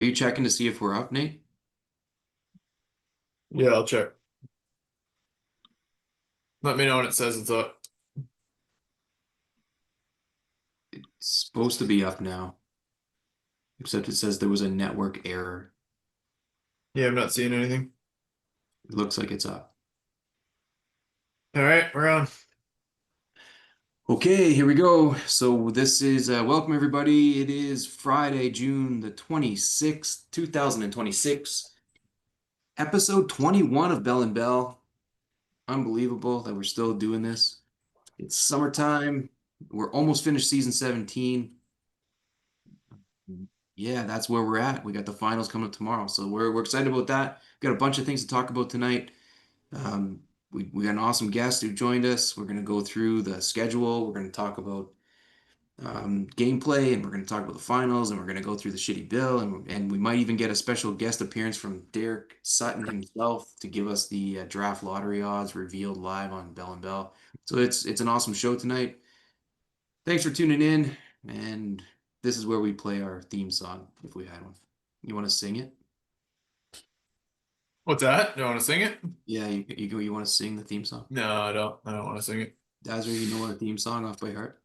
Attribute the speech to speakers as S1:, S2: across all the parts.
S1: Are you checking to see if we're up, Nate?
S2: Yeah, I'll check. Let me know when it says it's up.
S1: It's supposed to be up now, except it says there was a network error.
S2: Yeah, I'm not seeing anything.
S1: It looks like it's up.
S2: All right, we're on.
S1: Okay, here we go. So this is welcome everybody. It is Friday, June the 26th, 2026, episode 21 of Bell and Bell. Unbelievable that we're still doing this. It's summertime. We're almost finished season 17. Yeah, that's where we're at. We got the finals coming up tomorrow, so we're excited about that. Got a bunch of things to talk about tonight. Um, we got an awesome guest who joined us. We're going to go through the schedule. We're going to talk about gameplay, and we're going to talk about the finals, and we're going to go through the shitty bill, and we might even get a special guest appearance from Derek Sutton himself to give us the draft lottery odds revealed live on Bell and Bell. So it's an awesome show tonight. Thanks for tuning in, and this is where we play our theme song if we had one. You want to sing it?
S2: What's that? Do you want to sing it?
S1: Yeah, you want to sing the theme song?
S2: No, I don't. I don't want to sing it.
S1: Dasri, you know our theme song off by heart?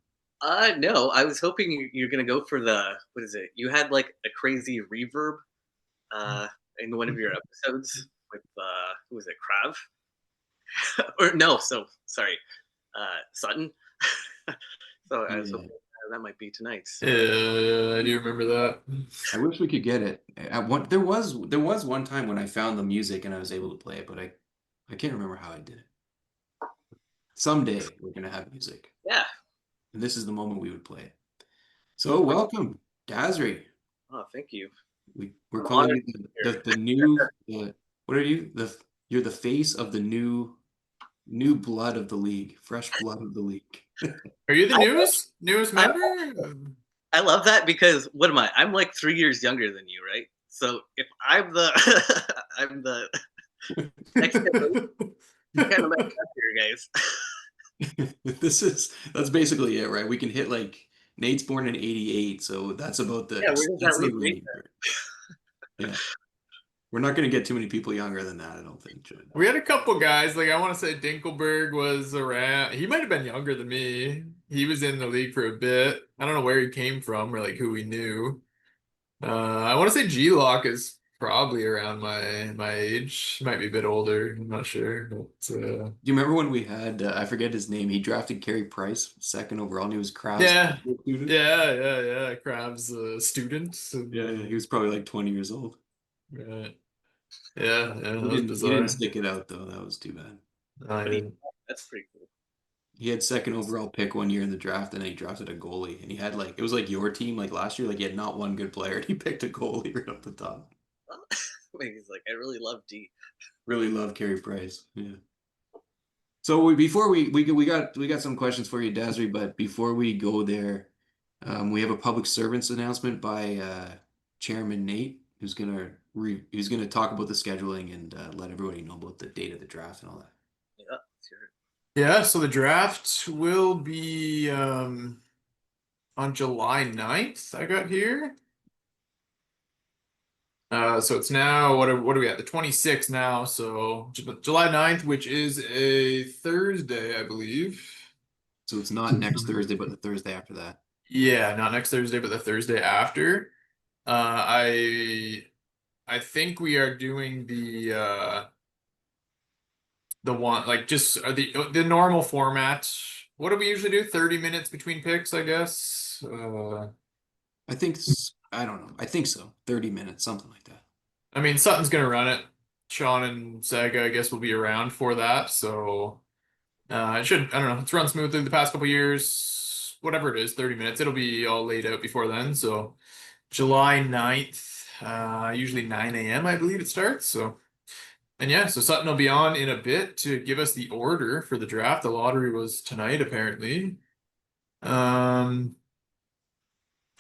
S3: No, I was hoping you're gonna go for the what is it? You had like a crazy reverb in one of your episodes with who was it, Krav? Or no, so sorry, Sutton. So I was
S1: Yeah.
S3: hoping that might be tonight.
S2: Yeah, I do remember that.
S1: I wish we could get it. There was one time when I found the music and I was able to play it, but I can't remember how I did it. Someday we're gonna have music,
S3: Yeah.
S1: and this is the moment we would play it. So welcome, Dasri.
S3: Oh, thank you.
S1: We're
S3: I'm
S1: calling
S3: honored
S1: you
S3: to be
S1: the
S3: here.
S1: the new what are you? You're the face of the new blood of the league, fresh blood of the league.
S2: Are you the
S3: I,
S2: newest
S3: I
S2: member?
S3: I love that because what am I? I'm like 3 years younger than you, right? So if I'm the I'm the next generation, you kind of messed up here, guys.
S1: That's basically it, right? We can hit like Nate's born in 88, so that's about
S3: Yeah, where does that
S1: that's the
S3: leave me?
S1: range, right? Yeah. We're not going to get too many people younger than that, I don't think, Judd.
S2: We had a couple guys, like I want to say Dinkelberg was around. He might have been younger than me. He was in the league for a bit. I don't know where he came from or like who we knew. I want to say G-Lock is probably around my age. Might be a bit older. I'm not sure. But,
S1: Do you remember when we had I forget his name. He drafted Carey Price second overall and he was Krav's
S2: yeah,
S1: student.
S2: yeah. Crab's a student.
S1: Yeah, he was probably like 20 years old.
S2: Right. Yeah, that was
S1: He didn't
S2: bizarre.
S1: stick it out though. That was too bad.
S2: I
S3: But
S2: didn't.
S3: that's pretty cool.
S1: He had second overall pick one year in the draft, and then he drafted a goalie. And he had like it was like your team like last year. Like he had not one good player. He picked a goalie right up the top.
S3: He's like, I really love D.
S1: Really love Carey Price. Yeah. So before we got some questions for you, Dasri. But before we go there, we have a public servants announcement by Chairman Nate, who's gonna talk about the scheduling and let everybody know about the date of the draft and all that.
S3: Yeah, sure.
S2: Yeah, so the draft will be on July 9th, I got here. So it's now what are we at? The 26th now, so July 9th, which is a Thursday, I believe.
S1: So it's not next Thursday, but the Thursday after that.
S2: Yeah, not next Thursday, but the Thursday after. I think we are doing the one like just the normal format. What do we usually do? 30 minutes between picks, I guess.
S1: I don't know. I think so. 30 minutes, something like that.
S2: I mean, Sutton's gonna run it. Sean and Saga, I guess, will be around for that. So it should, I don't know, it's run smoothly the past couple years. Whatever it is, 30 minutes. It'll be all laid out before then. So July 9th, usually 9 a.m., I believe it starts. So, and yeah, so Sutton will be on in a bit to give us the order for the draft. The lottery was tonight, apparently. Um,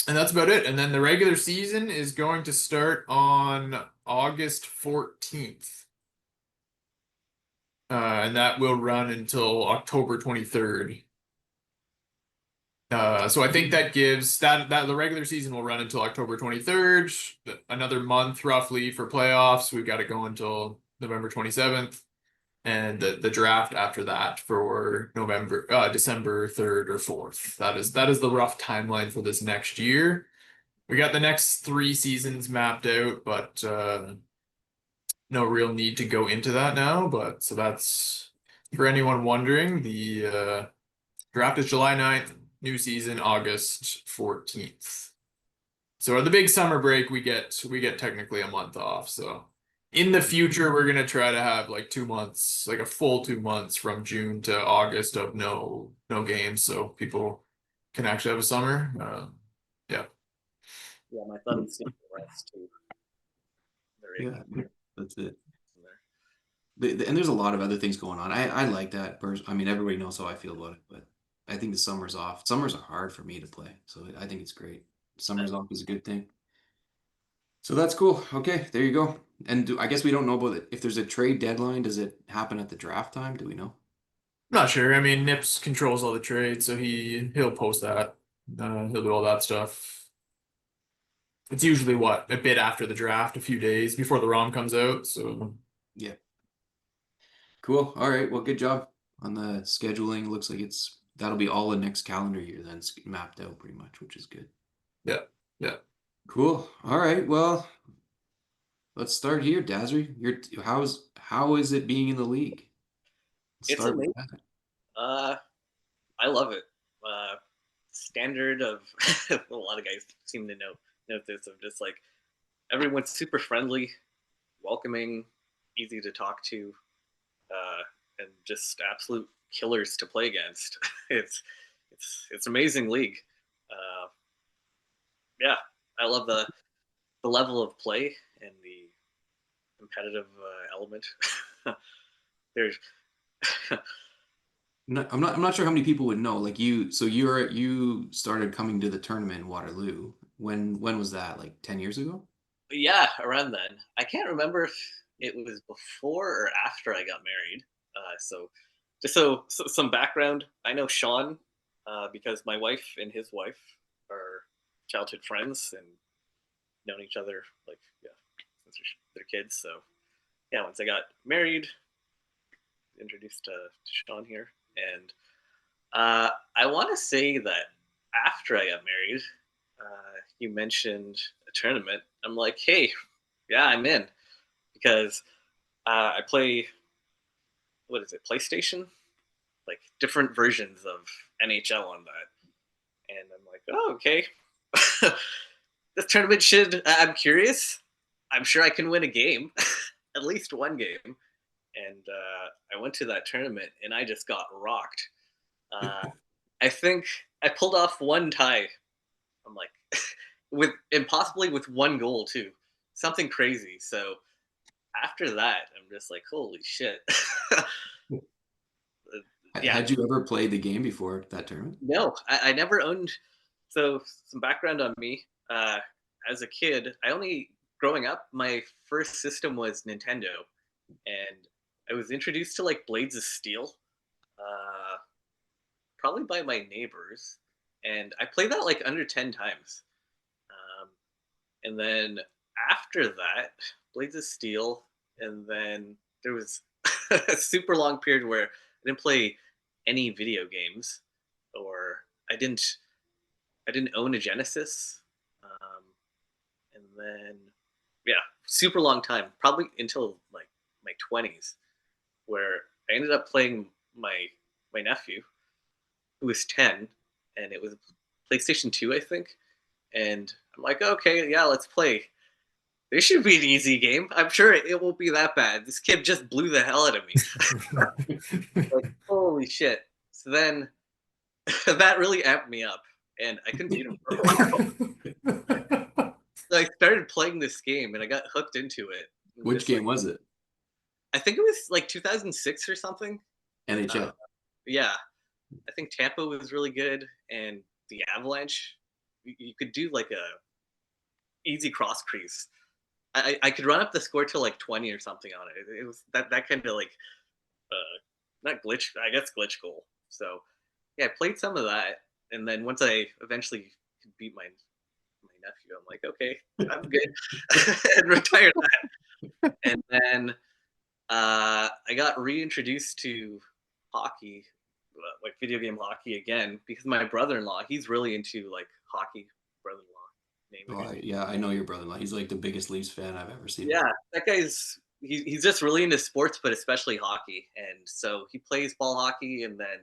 S2: and that's about it. And then the regular season is going to start on August 14th. And that will run until October 23rd. So I think that gives that the regular season will run until October 23rd, another month roughly for playoffs. We've got to go until November 27th, and the draft after that for December 3rd or 4th. That is the rough timeline for this next year. We got the next 3 seasons mapped out, but no real need to go into that now. But so that's for anyone wondering, the draft is July 9th, new season August 14th. So the big summer break, we get technically a month off. So in the future, we're gonna try to have like 2 months, like a full 2 months from June to August of no games, so people can actually have a summer. Yeah.
S3: Yeah, my thumbs need to rest too.
S1: Yeah, that's it. And there's a lot of other things going on. I like that. I mean, everybody knows how I feel about it, but I think the summer's off. Summers are hard for me to play, so I think it's great. Summer's off is a good thing. So that's cool. Okay, there you go. And I guess we don't know about it. If there's a trade deadline, does it happen at the draft time? Do we know?
S2: Not sure. I mean, Nips controls all the trades, so he'll post that. He'll do all that stuff. It's usually what, a bit after the draft, a few days before the ROM comes out. So
S1: Yeah. Cool. All right. Well, good job on the scheduling. Looks like that'll be all the next calendar year then mapped out pretty much, which is good.
S2: yeah, yeah.
S1: Cool. All right. Well, let's start here, Dasri. How is it being in the league? Let's
S3: It's
S1: start with
S3: amazing.
S1: that.
S3: I love it. Standard of a lot of guys seem to note this of just like everyone's super friendly, welcoming, easy to talk to, and just absolute killers to play against. It's amazing league. Uh, yeah, I love the level of play and the competitive element. There's
S1: I'm not sure how many people would know. Like you started coming to the tournament in Waterloo. When was that? Like 10 years ago?
S3: yeah, around then. I can't remember if it was before or after I got married. So just so some background, I know Sean because my wife and his wife are childhood friends and known each other like yeah since they're kids. So yeah, once I got married, introduced to Sean here, and I want to say that after I got married, you mentioned a tournament. I'm like, hey, yeah, I'm in because I play what is it, PlayStation, like different versions of NHL on that, and I'm like, oh, okay, this tournament should. I'm curious. I'm sure I can win a game, at least one game. And I went to that tournament and I just got rocked. I think I pulled off one tie. I'm like, with and possibly with one goal too, something crazy. So after that, I'm just like, holy shit. Yeah,
S1: Had you ever played the game before that tournament?
S3: no, I never owned. So some background on me. As a kid, I only growing up, my first system was Nintendo, and I was introduced to like Blades of Steel, uh, probably by my neighbors, and I played that like under 10 times. Um, and then after that, Blades of Steel, and then there was a super long period where I didn't play any video games, or I didn't own a Genesis, and then yeah, super long time, probably until like my 20s, where I ended up playing my nephew, who was 10, and it was PlayStation 2, I think. And I'm like, okay, yeah, let's play. This should be an easy game. I'm sure it won't be that bad. This kid just blew the hell out of me. Like, holy shit. So then that really amped me up, and I couldn't beat him for a while. So I started playing this game, and I got hooked into it.
S1: Which game was it?
S3: I think it was like 2006 or something.
S1: NHL.
S3: Yeah, I think Tampa was really good, and the Avalanche. You could do like a easy cross crease. I could run up the score to like 20 or something on it. It was that kind of like not glitch. I guess glitch goal. So yeah, I played some of that, And then once I eventually could beat my nephew, I'm like, okay, I'm good, and retired that. And then I got reintroduced to hockey, like video game hockey again, because my brother-in-law, he's really into like hockey. Brother-in-law, name
S1: Oh,
S3: it.
S1: yeah, I know your brother-in-law. He's like the biggest Leafs fan I've ever seen.
S3: Yeah, that guy's he's just really into sports, but especially hockey. And so he plays ball hockey, and then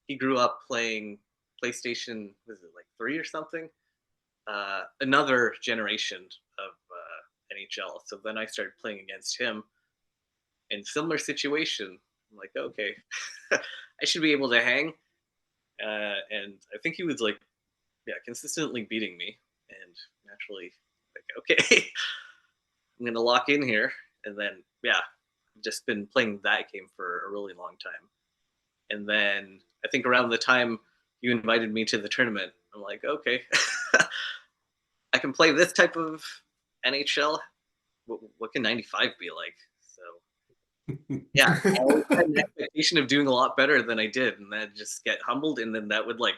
S3: he grew up playing PlayStation. Was it like 3 or something? Another generation of NHL. So then I started playing against him in similar situation. I'm like, okay, I should be able to hang. And I think he was like, yeah, consistently beating me, and naturally, like, okay, I'm gonna lock in here. And then, yeah, I've just been playing that game for a really long time. And then I think around the time you invited me to the tournament, I'm like, okay, I can play this type of NHL. What can 95 be like? So yeah, I always had an expectation of doing a lot better than I did, and then just get humbled, and then that would like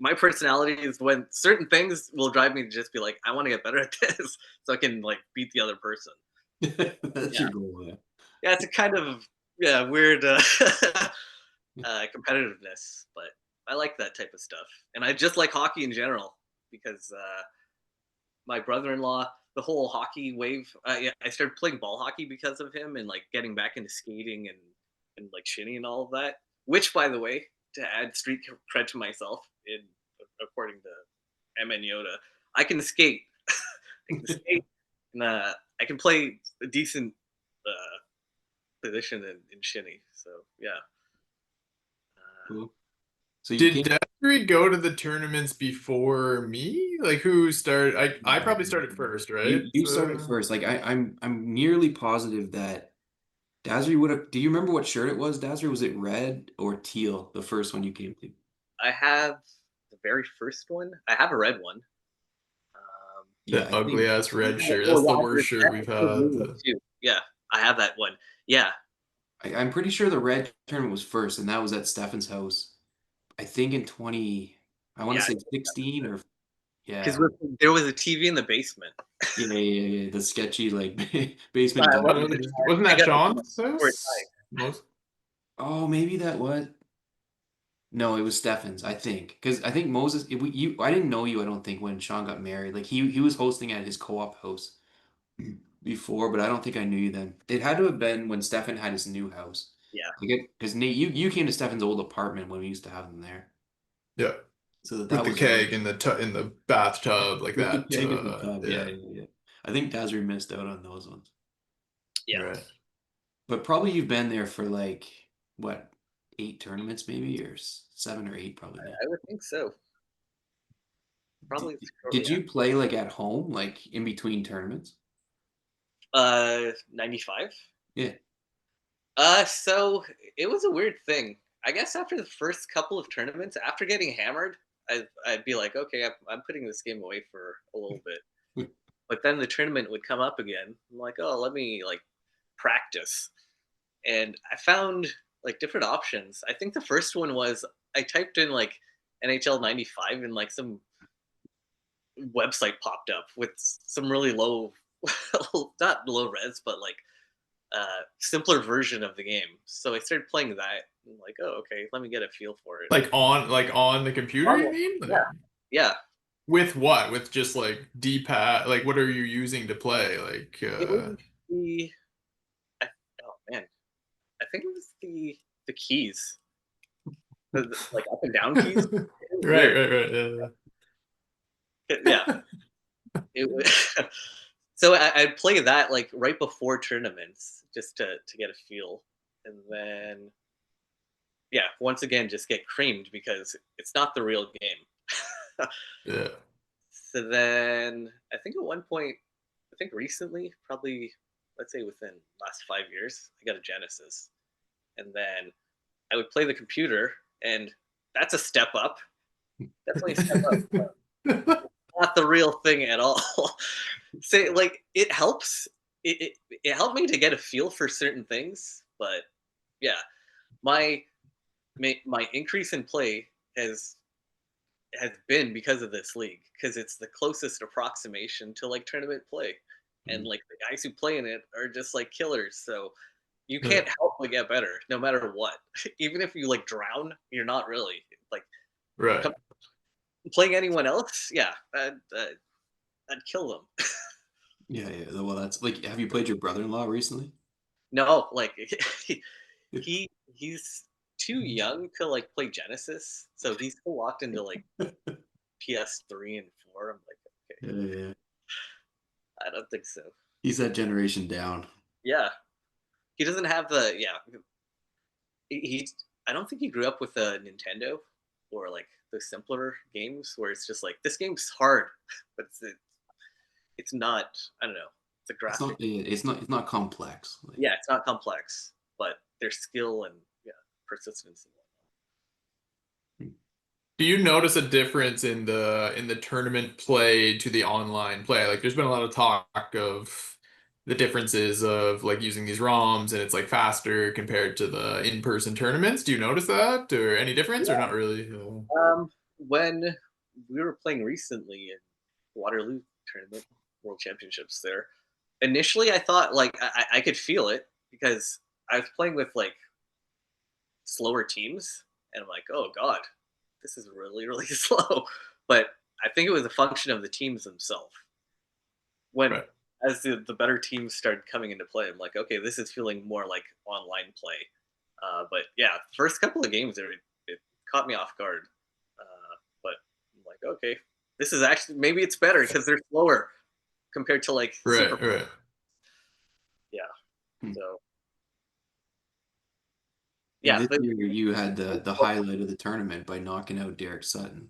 S3: my personality is when certain things will drive me to just be like, I want to get better at this, so I can like beat the other person.
S1: That's
S3: Yeah,
S1: your goal, yeah.
S3: yeah, it's a kind of weird competitiveness, but I like that type of stuff, and I just like hockey in general because my brother-in-law, the whole hockey wave. Yeah, I started playing ball hockey because of him, and like getting back into skating and like shinny and all of that. Which, by the way, to add street cred to myself, in according to MN Yoda, I can skate. I can skate, and I can play a decent position in shinny. So yeah,
S1: Cool. So you
S2: Did
S1: came.
S2: Dasri go to the tournaments before me? Like who started? I probably started first, right?
S1: You started first. Like I'm nearly positive that Dasri would have. Do you remember what shirt it was, Dasri? Was it red or teal? The first one you came to.
S3: I have the very first one. I have a red one.
S1: Yeah,
S2: That
S1: I
S2: ugly
S1: think
S2: ass red shirt.
S3: Oh
S2: That's the
S3: yeah,
S2: worst shirt we've
S3: the
S2: had.
S3: blue one too. Yeah, I have that one. Yeah,
S1: I'm pretty sure the red tournament was first, and that was at Stefan's house. I think in 20. I want to
S3: yeah.
S1: say 16 or
S3: Because
S1: yeah.
S3: there was a TV in the basement.
S1: Yeah. The sketchy like
S3: I
S1: basement
S3: love
S1: dungeon.
S3: it.
S2: Wasn't
S3: I
S2: that
S3: got
S2: Sean's
S3: for it.
S2: house? Most
S1: Oh, maybe that was. No, it was Stefan's, I think, because I think Moses. I didn't know you. I don't think when Sean got married. Like he was hosting at his co-op house before, but I don't think I knew you then. It had to have been when Stefan had his new house.
S3: Yeah,
S1: Because Nate, you came to Stefan's old apartment when we used to have them there.
S2: yeah,
S1: So
S2: with
S1: that
S2: the
S1: was when
S2: keg in the bathtub like
S1: with the
S2: that.
S1: keg in the tub.
S2: Yeah,
S1: Yeah. I think Dasri missed out on those ones.
S3: yeah.
S2: right.
S1: But probably you've been there for like what, 8 tournaments maybe, or 7 or 8 probably now.
S3: I would think so. Probably
S1: Did
S3: shortly
S1: you
S3: after.
S1: play like at home, like in between tournaments?
S3: 95.
S1: Yeah.
S3: So it was a weird thing. I guess after the first couple of tournaments, after getting hammered, I'd be like, okay, I'm putting this game away for a little bit. But then the tournament would come up again. I'm like, oh, let me like practice. And I found like different options. I think the first one was I typed in like NHL95 and like some website popped up with some really low, not low res, but like simpler version of the game. So I started playing that. I'm like, oh, okay, let me get a feel for it.
S2: Like on the computer, you mean?
S3: Yeah,
S2: Like
S3: yeah.
S2: with what? With just like D-pad? Like what are you using to play? Like
S3: It was the I, oh man, I think it was the keys, like up and down keys. It was
S2: right,
S3: weird.
S2: right, right. Yeah.
S3: Yeah, it was. So I'd play that like right before tournaments just to get a feel, and then yeah, once again just get creamed because it's not the real game.
S2: Yeah.
S3: So then I think at one point, I think recently, probably let's say within last 5 years, I got a Genesis, and then I would play the computer, and that's a step up. Definitely a step up. Not the real thing at all. Say like it helps. It helped me to get a feel for certain things, but yeah, my my increase in play has has been because of this league, because it's the closest approximation to like tournament play, and
S1: Mm.
S3: like the guys who play in it are just like killers. So you
S2: Yeah.
S3: can't help but get better no matter what. Even if you like drown, you're not really like
S2: Right.
S3: com- playing anyone else. Yeah, I'd kill them.
S1: Yeah, yeah. Well, that's like, have you played your brother-in-law recently?
S3: No, like he's too young to like play Genesis, so he's still locked into like PS3 and 4. I'm like, okay,
S1: Yeah, yeah.
S3: I don't think so.
S1: He's that generation down.
S3: Yeah, he doesn't have the yeah. He's I don't think he grew up with a Nintendo or like the simpler games where it's just like this game's hard, but it's not. I don't know. The
S1: It's
S3: graphic.
S1: not. It's not complex. Like,
S3: Yeah, it's not complex, but there's skill and yeah, persistence and
S2: Do you notice a difference in the tournament play to the online play? Like there's been a lot of talk of the differences of like using these ROMs and it's like faster compared to the in-person tournaments. Do you notice that or any difference or not really?
S3: when we were playing recently in Waterloo tournament, World Championships there, initially I thought like I could feel it because I was playing with like slower teams, and I'm like, oh god, this is really really slow. But I think it was a function of the teams themselves. When
S2: Right.
S3: as the better teams started coming into play, I'm like, okay, this is feeling more like online play. But yeah, first couple of games, it caught me off guard. But I'm like, okay, this is actually maybe it's better because they're slower compared to like super.
S2: Right, right.
S3: Yeah.
S1: hmm.
S3: So
S1: And
S3: yeah,
S1: this
S3: but
S1: year you had the highlight of the tournament by knocking out Derek Sutton.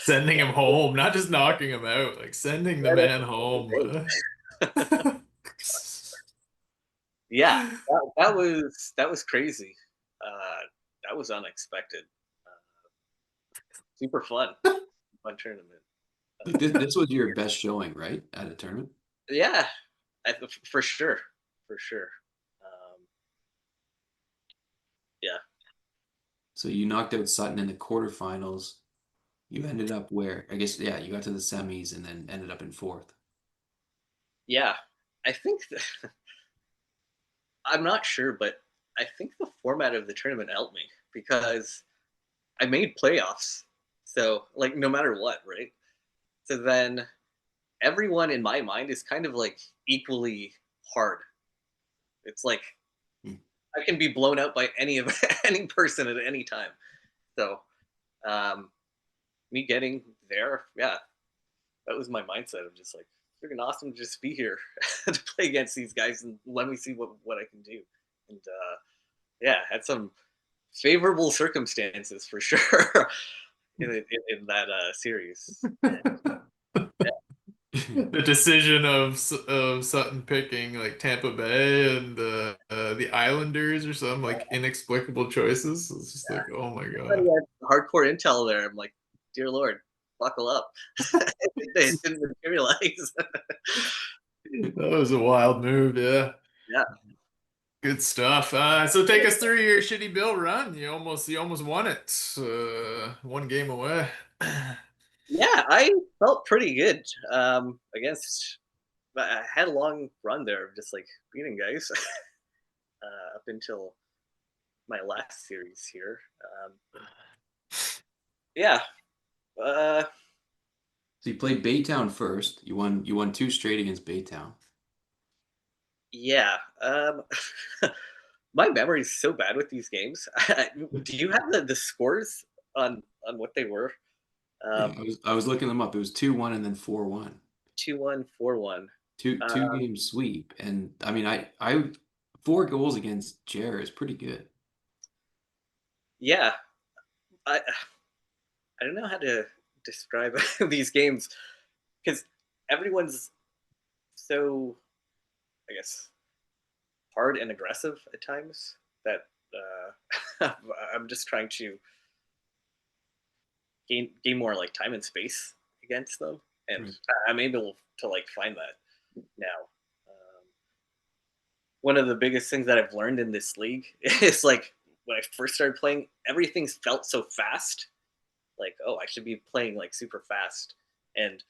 S2: Sending him home, not just knocking him out, like sending the man home.
S3: yeah, that was crazy. Uh, that was unexpected. Super fun tournament.
S1: Like this was your best showing, right, at a tournament?
S3: Yeah, for sure, for sure. Um, yeah,
S1: So you knocked out Sutton in the quarterfinals. You ended up where? I guess, yeah, you got to the semis and then ended up in fourth.
S3: yeah. I think I'm not sure, but I think the format of the tournament helped me because I made playoffs. So like no matter what, right? So then everyone in my mind is kind of like equally hard. It's like
S1: Hmm.
S3: I can be blown out by any of any person at any time. So um, me getting there, yeah, that was my mindset of just like freaking awesome to just be here to play against these guys and let me see what I can do. And yeah, had some favorable circumstances for sure in that series.
S2: The decision of Sutton picking like Tampa Bay and the Islanders or some like inexplicable choices. It's just like, oh my God.
S3: Everybody had hardcore intel there. I'm like, dear Lord, buckle up. It didn't materialize.
S2: That was a wild move, yeah.
S3: Yeah,
S2: Good stuff. So take us through your shitty Bill run. You almost won it. One game away.
S3: yeah, I felt pretty good against. I had a long run there of just like beating guys up until my last series here. Yeah, uh,
S1: So you played Baytown first. You won two straight against Baytown.
S3: yeah. My memory is so bad with these games. Do you have the scores on what they were?
S1: Yeah,
S3: Um,
S1: I was looking them up. It was 2-1 and then 4-1.
S3: 2-1, 4-1.
S1: Two game sweep. And I mean I 4 goals against Jer is pretty good.
S3: Yeah, I I don't know how to describe these games because everyone's so I guess hard and aggressive at times that I'm just trying to gain more like time and space against them, and
S1: Right.
S3: I'm able to like find that now. One of the biggest things that I've learned in this league is like when I first started playing, everything felt so fast, like, oh, I should be playing like super fast, and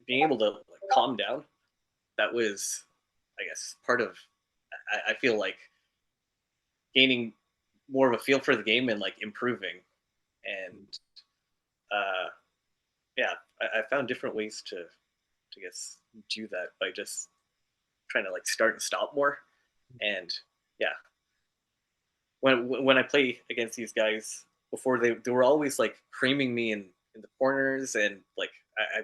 S3: being able to like calm down. That was, I guess, part of. I feel like gaining more of a feel for the game and like improving, and uh, yeah, I found different ways to guess do that by just trying to like start and stop more, and yeah, when I play against these guys before, they were always like creaming me in the corners, and like I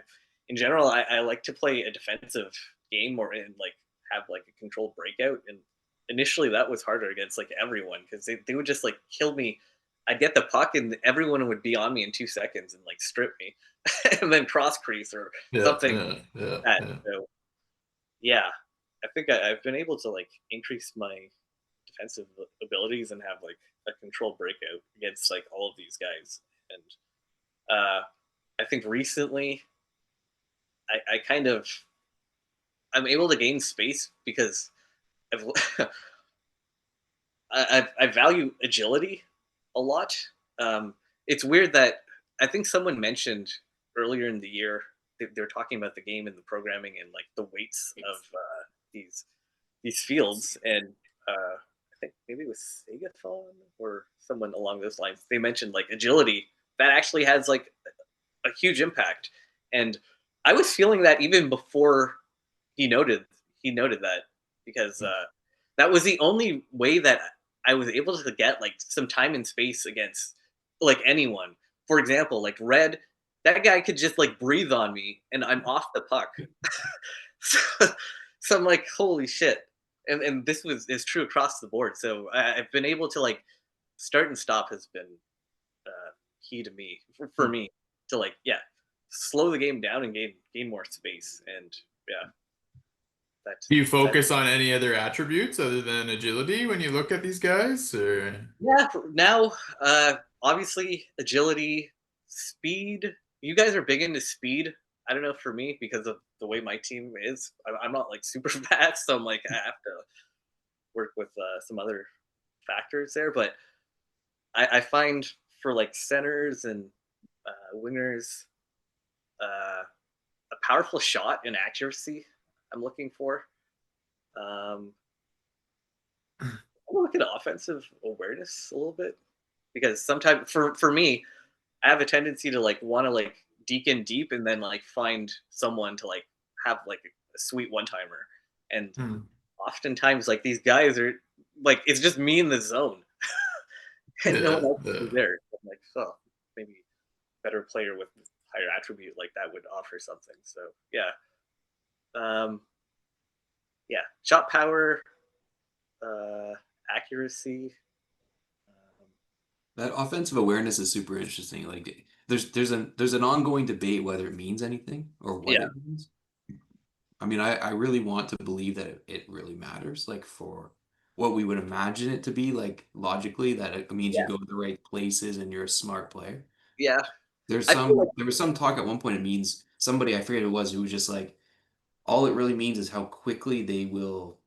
S3: in general I like to play a defensive game or in like have like a controlled breakout, and initially that was harder against like everyone because they would just like kill me. I'd get the puck and everyone would be on me in 2 seconds and like strip me and then cross crease or
S2: Yeah,
S3: something
S2: yeah, yeah,
S3: like that.
S2: yeah.
S3: So yeah, I think I've been able to like increase my defensive abilities and have like a controlled breakout against like all of these guys. And I think recently I kind of I'm able to gain space because I've I value agility a lot. It's weird that I think someone mentioned earlier in the year they were talking about the game and the programming and like the weights of these these fields, and I think maybe it was Segathon or someone along those lines. They mentioned like agility that actually has like a huge impact, and I was feeling that even before he noted he noted that because that was the only way that I was able to get like some time and space against like anyone. For example, like Red, that guy could just like breathe on me and I'm off the puck. so, so I'm like, holy shit. And this was is true across the board. So I've been able to like start and stop has been key to me for
S1: Hmm.
S3: me to like slow the game down and gain more space, and yeah that
S2: Do you
S3: that
S2: focus on any other attributes other than agility when you look at these guys, or?
S3: yeah now obviously agility, speed. You guys are big into speed. I don't know, for me, because of the way my team is, I'm not like super fast, so I'm like I have to work with some other factors there. But I find for like centers and wingers, a powerful shot and accuracy I'm looking for. Um, I'm gonna look at offensive awareness a little bit because sometimes for me, I have a tendency to like want to like deke in deep and then like find someone to like have like a sweet one timer, and
S2: Hmm.
S3: oftentimes like these guys are like it's just me in the zone and no one
S2: Yeah,
S3: else is
S2: yeah.
S3: there. I'm like, oh, maybe better player with higher attribute like that would offer something. So um, yeah, shot power, uh, accuracy. Um,
S1: That offensive awareness is super interesting. Like there's an ongoing debate whether it means anything or what
S3: yeah,
S1: it means. I mean, I really want to believe that it really matters, like for what we would imagine it to be, like logically, that it means you
S3: yeah,
S1: go to the right places and you're a smart player.
S3: yeah. I feel like
S1: There was some talk at one point it means somebody, I forget who it was, who was just like all it really means is how quickly they will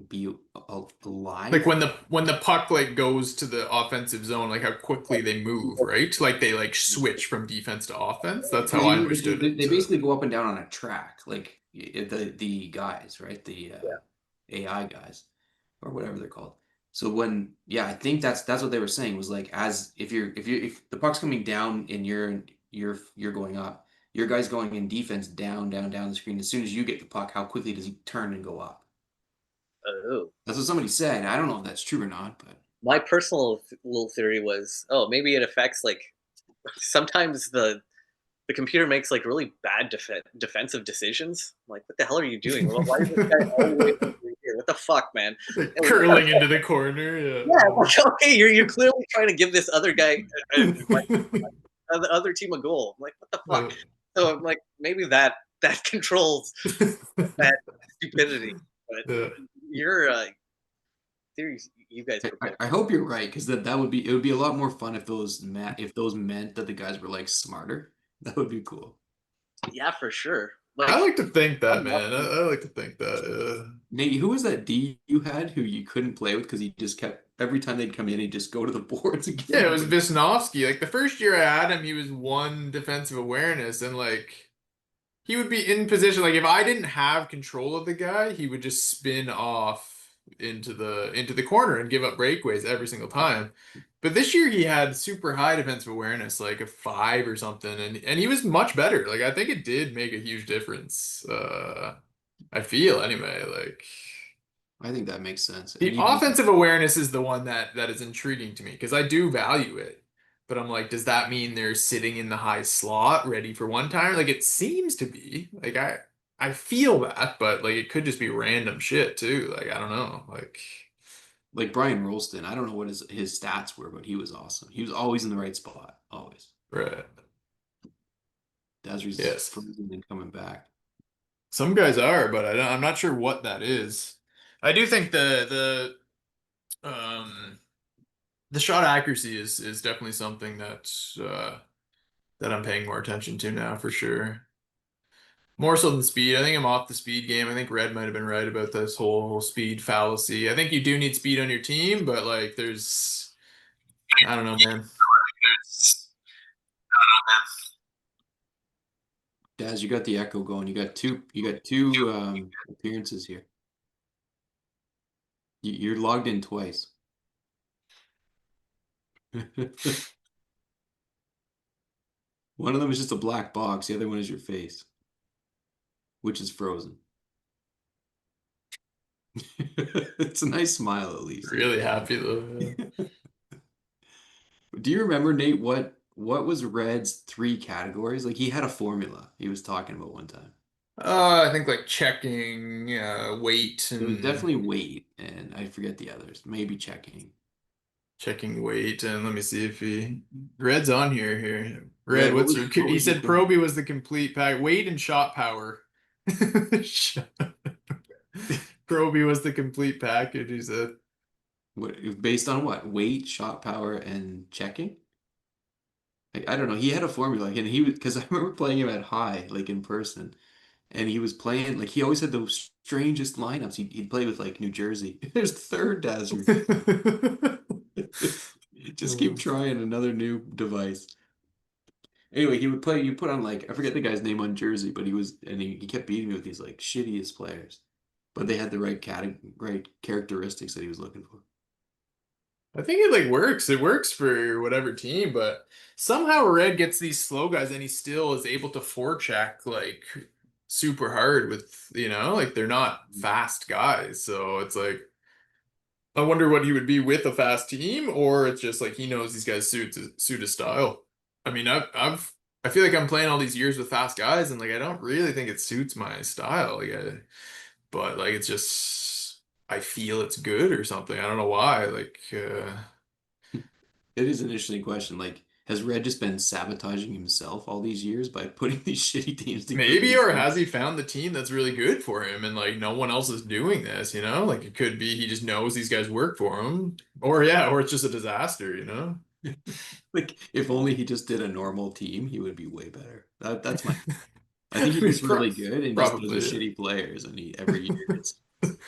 S1: be
S2: Like
S1: alive.
S2: when the puck like goes to the offensive zone, like how quickly they move, right? Like they like switch from defense to offense. That's how
S1: Because
S2: I understood it.
S1: they basically go up and down on a track, like the guys, right? The
S3: yeah,
S1: AI guys or whatever they're called. So when, yeah, I think that's what they were saying was like as if the puck's coming down and you're going up, your guy's going in defense down the screen. As soon as you get the puck, how quickly does he turn and go up?
S3: oh.
S1: That's what somebody said. I don't know if that's true or not, but
S3: My personal little theory was, oh, maybe it affects like sometimes the computer makes like really bad defensive decisions. I'm like, what the hell are you doing? Well, why is this guy all the way over here? What the fuck, man?
S2: Like
S3: And like, what
S2: curling
S3: the,
S2: into the corner.
S3: yeah, I'm
S2: Yeah.
S3: like, okay, you're clearly trying to give this other guy, like the other team a goal. I'm like, what the fuck?
S2: Yeah.
S3: So I'm like, maybe that controls that stupidity. But
S2: Yeah.
S3: your theories you guys propose,
S1: I hope you're right because that would be it would be a lot more fun if those meant that the guys were like smarter. That would be cool.
S3: yeah, for sure.
S2: I
S3: Like,
S2: like to think that,
S3: I'm
S2: man. I
S3: watching.
S2: like to think that.
S1: Nate, who was that D you had who you couldn't play with because he just kept every time they'd come in, he'd just go to the boards and give
S2: Yeah, it
S1: them
S2: was
S1: away.
S2: Wisnowski. Like the first year I had him, he was 1 defensive awareness, and like he would be in position. Like if I didn't have control of the guy, he would just spin off into the corner and give up breakaways every single time. But this year he had super high defensive awareness, like a 5 or something, and he was much better. Like I think it did make a huge difference. I feel anyway, like
S1: I think that makes sense. And
S2: the
S1: even
S2: offensive awareness is the one that is intriguing to me because I do value it. But I'm like, does that mean they're sitting in the high slot ready for one timer? Like it seems to be. Like I feel that, but like it could just be random shit too. Like I don't know.
S1: like Brian Rolston, I don't know what his stats were, but he was awesome. He was always in the right spot, always.
S2: Right.
S1: Dasri's
S2: Yes.
S1: frozen and coming back.
S2: Some guys are, but I'm not sure what that is. I do think the shot accuracy is definitely something that I'm paying more attention to now for sure. More so than speed. I think I'm off the speed game. I think Red might have been right about this whole speed fallacy. I think you do need speed on your team, but like there's I don't know, man.
S1: Daz, you got the echo going. You got two appearances here. You're logged in twice. One of them is just a black box, the other one is your face, which is frozen. It's a nice smile at least.
S2: Really happy though.
S1: Do you remember, Nate, what was Red's 3 categories? Like he had a formula he was talking about one time.
S2: I think like checking weight
S1: It was
S2: and
S1: definitely weight, and I forget the others. Maybe checking.
S2: checking weight and let me see if he Red's on here. Red,
S1: Red,
S2: what's
S1: what
S2: he
S1: was your
S2: said
S1: thing?
S2: Proby was the complete pack. Weight and shot power. Proby was the complete package, he said.
S1: What based on what? Weight, shot power, and checking? I don't know. He had a formula, and he was because I remember playing him at high, like in person, and he was playing like he always had the strangest lineups. He'd play with like New Jersey. There's third Dasri. Just keep trying another new device. Anyway, he would play. You put on like I forget the guy's name on Jersey, but he kept beating me with these like shittiest players, but they had the right characteristics that he was looking for.
S2: I think it like works. It works for whatever team, but somehow Red gets these slow guys and he still is able to forecheck like super hard with, like they're not fast guys. So it's like I wonder what he would be with a fast team, or it's just like he knows these guys suit his style. I mean, I feel like I'm playing all these years with fast guys, and like I don't really think it suits my style. But like it's just I feel it's good or something. I don't know why.
S1: It is an interesting question. Like, has Red just been sabotaging himself all these years by putting these shitty teams together?
S2: Maybe, or has he found the team that's really good for him, and like no one else is doing this? Like it could be he just knows these guys work for him, or yeah, or it's just a disaster.
S1: Like, if only he just did a normal team, he would be way better. That's my. I think he's
S2: He's
S1: just really good and just those are
S2: probably. Yeah.
S1: shitty players, and he every year gets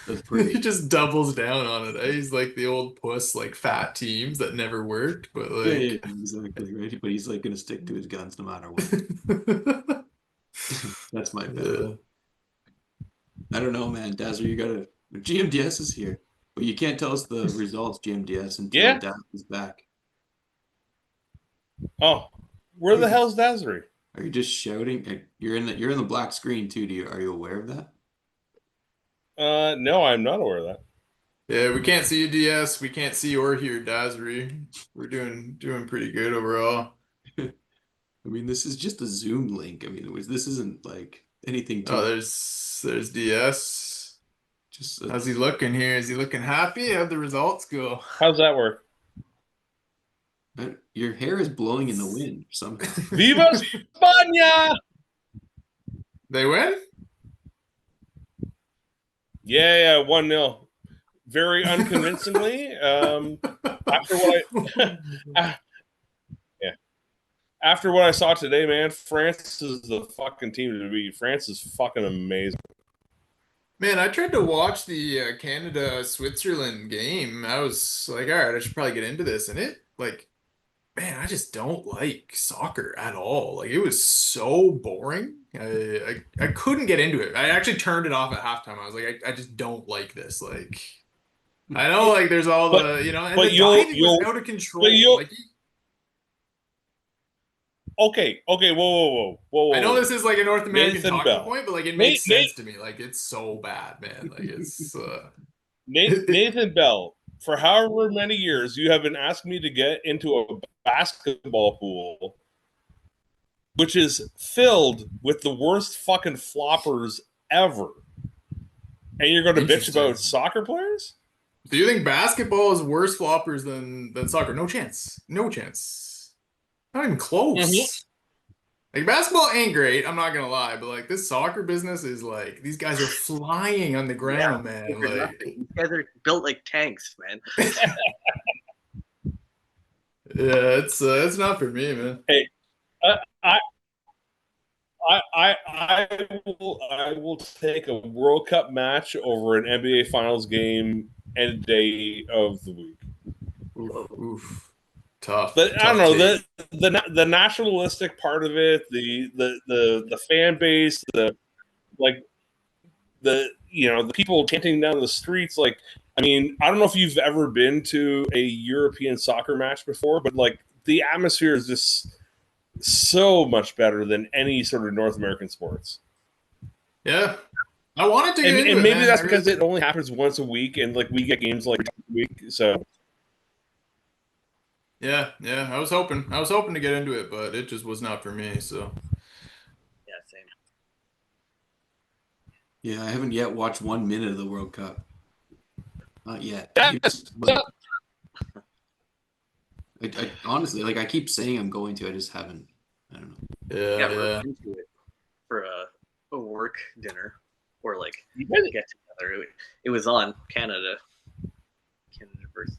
S1: does pretty.
S2: He just doubles down on it. He's like the old puss, like fat teams that never worked, but
S1: Yeah, yeah,
S2: like.
S1: exactly right. But he's like gonna stick to his guns no matter what. That's my bet.
S2: Yeah.
S1: I don't know, man. Dazzler, you gotta. GMDS is here, but you can't tell us the results, GMDS, until
S4: Yeah.
S1: Daz is back.
S4: Oh, where the hell's Dasri?
S1: Are you just shouting? You're in the black screen too. Are you aware of that?
S4: No, I'm not aware of that.
S2: Yeah, we can't see you, DS. We can't see or hear Dasri. We're doing pretty good overall.
S1: I mean, this is just a Zoom link. I mean, this isn't like anything
S2: Oh,
S1: too.
S2: there's DS.
S1: Just
S2: How's he looking here? Is he looking happy? How'd the results go?
S4: How's that work?
S1: your hair is blowing in the wind somehow.
S4: Viva España!
S2: They win?
S4: Yeah, 1-0. Very unconvincingly. After what yeah. After what I saw today, man, France is the fucking team to beat. France is fucking amazing.
S2: Man, I tried to watch the Canada-Switzerland game. I was like, all right, I should probably get into this. And it, like, man, I just don't like soccer at all. Like, it was so boring. I couldn't get into it. I actually turned it off at halftime. I was like, I just don't like this. Like, I know, like, there's all
S4: But
S2: the, and
S4: but
S2: the diving was out of control. Like,
S4: okay.
S2: I know
S4: Whoa.
S2: this is like a North American
S4: Nathan
S2: talking
S4: Bell.
S2: point, but like, it makes sense to me. Like, it's so bad, man. Like, it's
S4: Nathan Bell. For however many years you have been asking me to get into a basketball pool, which is filled with the worst fucking floppers ever, and you're going to bitch
S2: Interesting.
S4: about soccer players?
S2: Do you think basketball is worse floppers than soccer? No chance. No chance. Not even close.
S4: Mhm.
S2: Like, basketball ain't great, I'm not gonna lie, but like, this soccer business is like, these guys are flying on the ground, man.
S3: These
S2: Like,
S3: guys are built like tanks, man.
S2: yeah, it's not for me, man.
S4: Hey, I will take a World Cup match over an NBA Finals game any day of the week.
S2: Oof. Tough.
S4: But I don't
S2: Tough
S4: know
S2: take.
S4: the nationalistic part of it, the fan base, the the people chanting down the streets. Like, I mean, I don't know if you've ever been to a European soccer match before, but like the atmosphere is just so much better than any sort of North American sports.
S2: Yeah. I wanted to get into
S4: And
S2: it,
S4: maybe
S2: man.
S4: that's
S2: I
S4: because
S2: really
S4: it only happens once a week, and like we get games like every week. So
S2: Yeah, I was hoping to get into it, but it just was not for me, so.
S3: Yeah, same.
S1: Yeah, I haven't yet watched 1 minute of the World Cup. Not yet.
S4: That's-
S1: But I honestly, like, I keep saying I'm going to, I just haven't. I don't know.
S2: Yeah,
S3: We're into it for a work dinner or like
S4: you guys-
S3: get together. It was on Canada versus.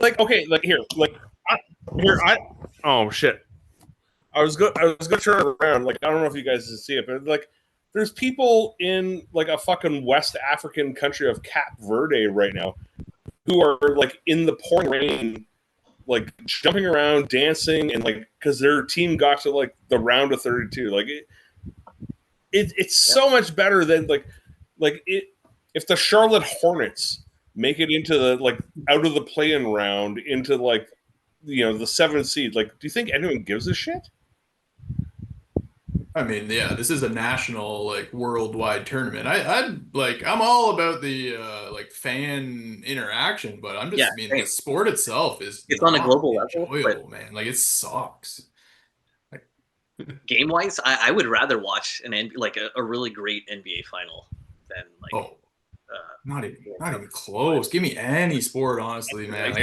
S4: like okay, like here, oh shit. I was going to turn it around. Like, I don't know if you guys can see it, but like, there's people in like a fucking West African country of Cap Verde right now who are like in the pouring rain, like jumping around, dancing, and like because their team got to like the round of 32. Like it's so much better than like it. If the Charlotte Hornets make it into the like out of the play-in round into like the 7th seed, like, do you think anyone gives a shit?
S2: I mean, yeah, this is a national, like, worldwide tournament. I'm all about the like fan interaction, but I'm just,
S3: Yeah,
S2: I mean,
S3: same.
S2: the sport itself is
S3: It's on a
S2: not
S3: global level,
S2: enjoyable, man. Like, it sucks.
S3: game wise, I would rather watch a really great NBA final than like
S2: Oh, not even close. Give me any sport, honestly, man. Like,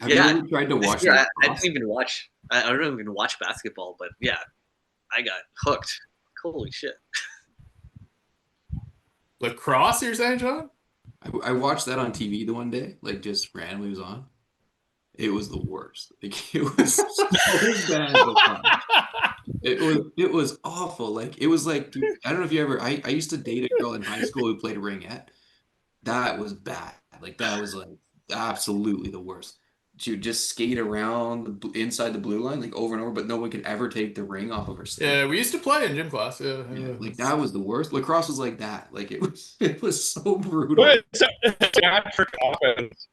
S1: Have you ever tried to watch
S3: I
S1: lacrosse?
S3: didn't even watch. I don't even watch basketball, but yeah, I got hooked. Holy shit!
S2: lacrosse, you're saying, John?
S1: I watched that on TV the one day, like just randomly was on. It was the worst. Like, it was so bad. It was awful. Like, it was like, dude, I don't know if you ever. I used to date a girl in high school who played ringette. That was bad. Like, that was like absolutely the worst. She would just skate around inside the blue line like over and over, but no one could ever take the ring off of her stick.
S2: Yeah, we used to play in gym class. Yeah,
S1: Yeah, like that was the worst. Lacrosse was like that. Like it was so brutal.
S4: But it's a trick offense.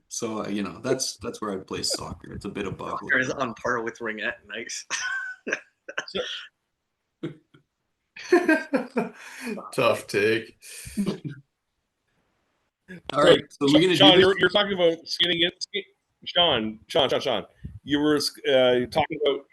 S1: So that's where I play soccer. It's a bit above.
S3: Soccer is on par with ringette. Nice.
S2: Tough take.
S1: All right, so we're gonna
S4: Sean,
S1: do this.
S4: you're talking about skating in. Sean. You were talking about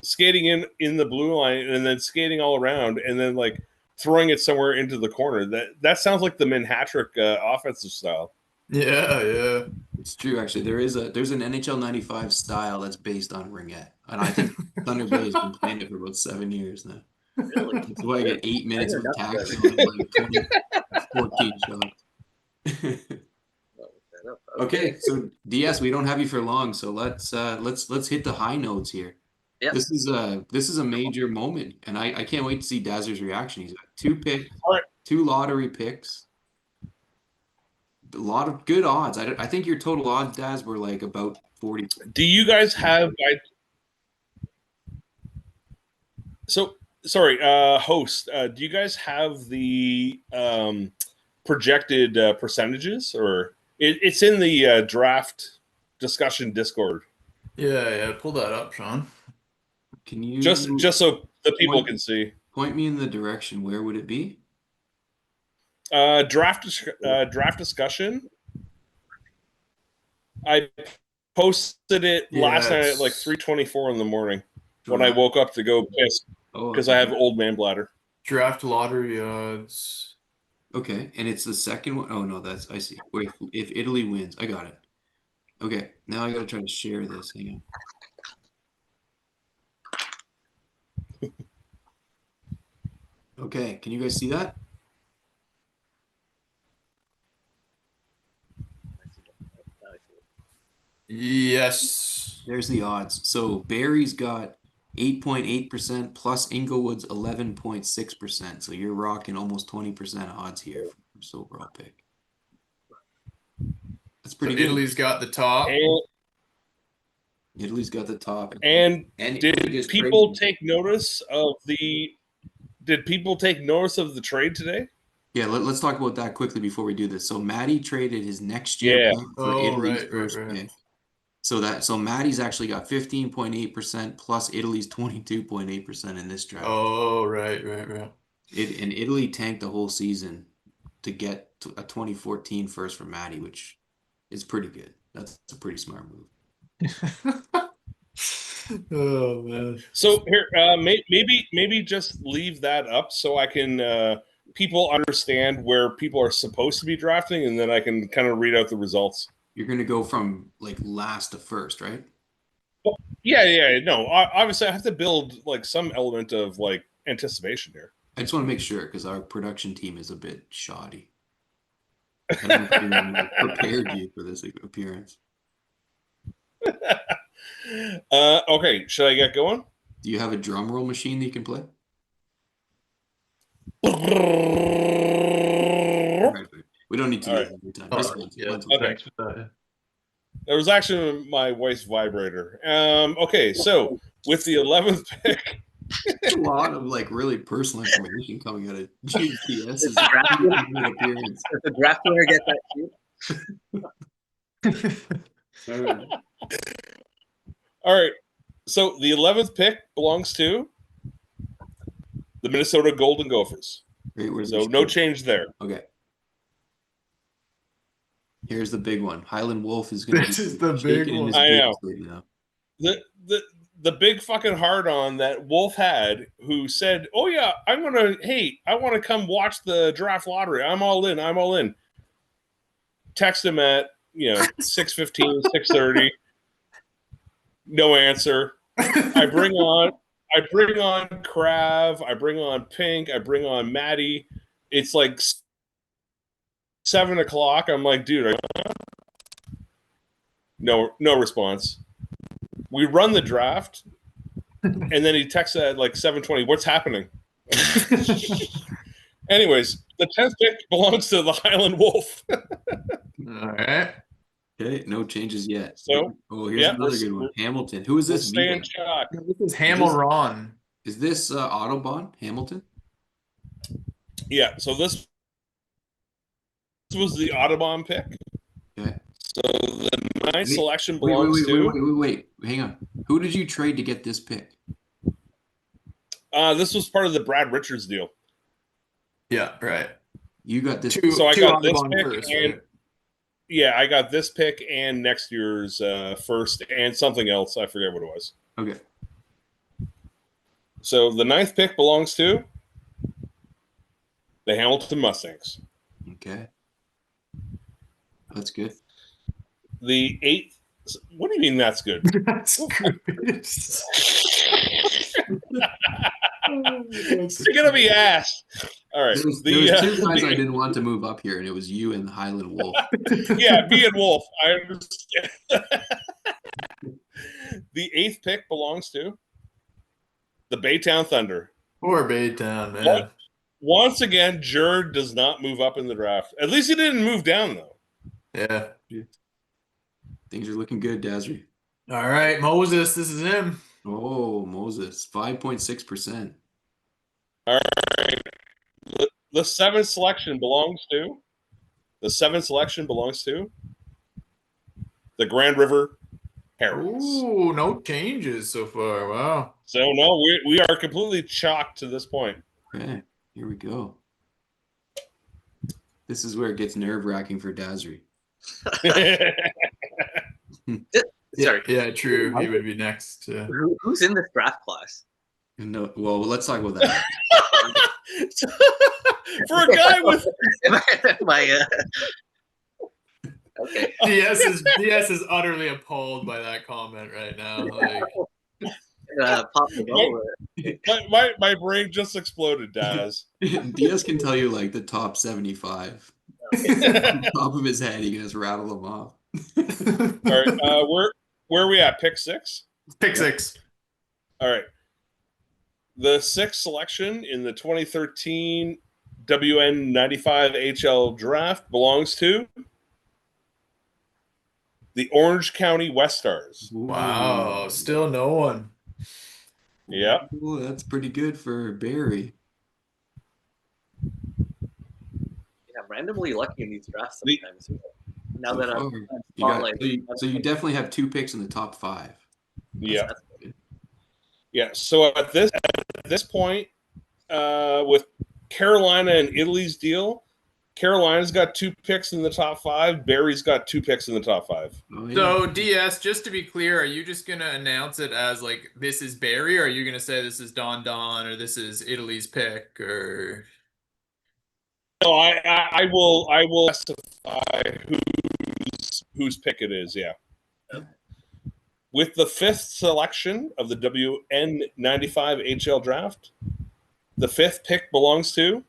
S4: skating in the blue line and then skating all around and then like throwing it somewhere into the corner. That sounds like the Manhattrick offensive style.
S2: Yeah.
S1: It's true, actually. There's an NHL95 style that's based on ringette, and I think Thunder Bay has been playing it for about 7 years now.
S3: Really?
S1: That's why I get 8 minutes of
S3: enough
S1: tackling
S3: of
S1: and like 14 shots. Okay, so DS, we don't have you for long, so let's hit the high notes here.
S3: Yep.
S1: This is a major moment, and I can't wait to see Dazzer's reaction. He's got 2 picks,
S4: All right.
S1: 2 lottery picks, a lot of good odds. I think your total odds, Daz, were like about 40.
S4: Do you guys have? So sorry, host. Do you guys have the projected percentages, or it's in the draft discussion Discord?
S2: Yeah, pull that up, Sean.
S1: Can you
S4: Just so the people
S1: point-
S4: can see.
S1: point me in the direction? Where would it be?
S4: Draft discussion. I posted it last night at like 3:24 in the morning when I woke up to go piss because I have old man bladder.
S2: Draft lottery odds.
S1: Okay, and it's the second one. Oh no, I see. Wait, if Italy wins, I got it. Okay, now I gotta try to share this. Hang on. Okay, can you guys see that?
S2: Yes.
S1: There's the odds. So Barry's got 8.8% plus Inglewood's 11.6%. So you're rocking almost 20% odds here for first overall pick. That's pretty good.
S2: Italy's got the top.
S1: Italy's got the top.
S4: And
S1: Italy
S4: did
S1: is
S4: people
S1: crazy.
S4: take notice of the? Did people take notice of the trade today?
S1: Yeah, let's talk about that quickly before we do this. So Matty traded his next year
S4: Yeah.
S1: pick for Italy's
S2: Right.
S1: first pick. So Matty's actually got 15.8% plus Italy's 22.8% in this draft.
S2: Oh, right.
S1: And Italy tanked the whole season to get to a 2014 first for Matty, which is pretty good. That's a pretty smart move.
S2: Oh man.
S4: So here, maybe just leave that up so I can people understand where people are supposed to be drafting, and then I can kind of read out the results.
S1: You're gonna go from like last to first, right?
S4: Yeah. No, obviously I have to build like some element of like anticipation here.
S1: I just want to make sure because our production team is a bit shoddy. I don't think we prepared you for this appearance.
S4: Okay, should I get going?
S1: Do you have a drum roll machine that you can play? Right. We don't need to do that every time. Just once.
S4: Okay.
S2: Thanks for that.
S4: That was actually my wife's vibrator. Okay, so with the 11th pick,
S1: a lot of like really personal information coming out of GMDS.
S3: Does the draft winner get that too?
S4: All right. So the 11th pick belongs to the Minnesota Golden Gophers.
S1: Great,
S4: so no change there.
S1: Okay. Here's the big one. Highland Wolf is going to be
S2: This is the big one.
S4: I know.
S1: Right now.
S4: The big fucking hard on that Wolf had, who said, "Oh yeah, I want to come watch the draft lottery. I'm all in." Text him at 6:15, 6:30. No answer. I bring on Krav. I bring on Pink. I bring on Maddie. It's like 7 o'clock. I'm like, dude, no response. We run the draft, and then he texts at like 7:20. What's happening? Anyways, the 10th pick belongs to the Highland Wolf.
S2: All right.
S1: Okay, no changes yet.
S4: So,
S1: here's another good one. Hamilton. Who is this?
S4: Stay in shock.
S2: This is Hamilron.
S1: Is this Autobahn Hamilton?
S4: Yeah. So this was the Audubon pick.
S1: Okay.
S4: So the 9th selection belongs to.
S1: Wait. Hang on. Who did you trade to get this pick?
S4: This was part of the Brad Richards deal.
S2: Yeah, right.
S1: You got this.
S4: So I got this pick,
S2: first,
S4: and
S2: right?
S4: yeah, I got this pick and next year's first and something else. I forget what it was.
S1: Okay.
S4: So the 9th pick belongs to the Hamilton Mustangs.
S1: Okay. That's good.
S4: The 8th. What do you mean that's good?
S2: That's good.
S4: You're gonna be asked. All right.
S1: There was two guys I didn't want to move up here, and it was you and the Highland Wolf.
S4: Yeah, me and Wolf. I understand. The 8th pick belongs to The Baytown Thunder.
S2: Poor Baytown, man.
S4: What? Once again, Jerd does not move up in the draft. At least he didn't move down, though.
S2: Yeah.
S1: Things are looking good, Dasri.
S2: All right, Moses, this is him.
S1: Oh, Moses, 5.6%.
S4: All right. The seventh selection belongs to the Grand River Herons.
S2: Ooh, no changes so far. Wow.
S4: So, no, we are completely chalked to this point.
S1: Okay, here we go. This is where it gets nerve-wracking for Dasri.
S3: Sorry.
S2: Yeah, true. He would be next.
S3: Who's in this draft class?
S1: No, well, let's talk about that.
S4: For a guy with
S3: okay.
S2: DS is utterly appalled by that comment right now. Like,
S3: Pop the bubble.
S4: my brain just exploded, Daz.
S1: DS can tell you like the top 75. On the top of his head, he can just rattle them off.
S4: All right, where are we at? Pick 6?
S2: pick 6.
S4: All right. The 6th selection in the 2013 WN95 HL draft belongs to the Orange County West Stars.
S2: Wow, still no one.
S4: Yeah.
S1: Ooh, that's pretty good for Barry.
S3: Yeah, I'm randomly lucky in these drafts
S4: The-
S3: sometimes. Now
S1: So
S3: that I'm
S1: far, you got, so you definitely have 2 picks in the top 5.
S4: Yeah.
S3: that's good.
S4: Yeah. So at this point, with Carolina and Italy's deal, Carolina's got 2 picks in the top 5. Barry's got 2 picks in the top 5.
S1: Oh, yeah.
S2: So DS, just to be clear, are you just gonna announce it as like this is Barry, or are you gonna say this is Don or this is Italy's pick, or?
S4: No, I will specify whose pick it is. Yeah. With the 5th selection of the WN95 HL draft, the 5th pick belongs to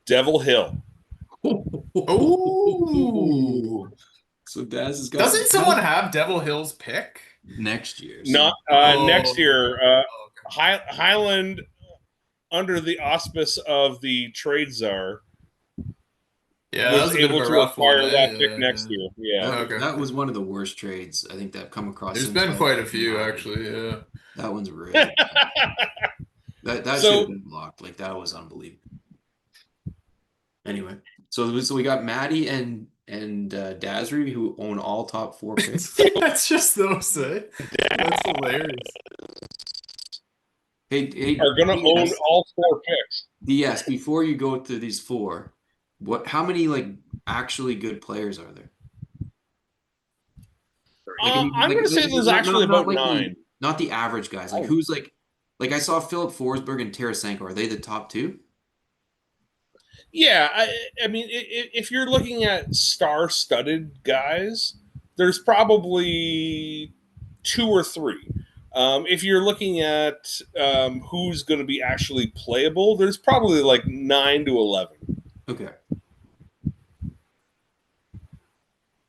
S4: Devil Hill.
S2: Ooh.
S1: So Daz has got
S2: Doesn't someone have Devil Hill's pick?
S1: next year. So
S4: Not
S2: Oh.
S4: next year.
S2: Okay.
S4: Highland, under the auspice of the trade czar,
S2: Yeah, that
S4: was
S2: was a bit
S4: able
S2: of a
S4: to
S2: rough
S4: acquire
S2: one.
S4: that pick next year. Yeah.
S1: that,
S2: Okay.
S1: that was one of the worst trades I think that I've come across.
S2: There's
S1: since
S2: been
S1: like
S2: quite a few
S1: 9.
S2: actually. Yeah.
S1: That one's really bad. That
S4: So-
S1: should have been blocked. Like that was unbelievable. Anyway, so we got Maddie and Dasri who own all top 4 picks.
S2: That's just those, eh? That's hilarious.
S1: Hey,
S4: Are going to own
S1: DS,
S4: all 4 picks.
S1: DS, before you go to these 4, how many like actually good players are there? Like, I mean,
S4: I'm going to say there's actually about
S1: like
S4: 9.
S1: not the average guys. Like who's like I saw Philip Forsberg and Tarasenko. Are they the top 2?
S4: Yeah, I mean, if you're looking at star-studded guys, there's probably 2 or 3. If you're looking at who's going to be actually playable, there's probably like 9 to 11.
S1: Okay.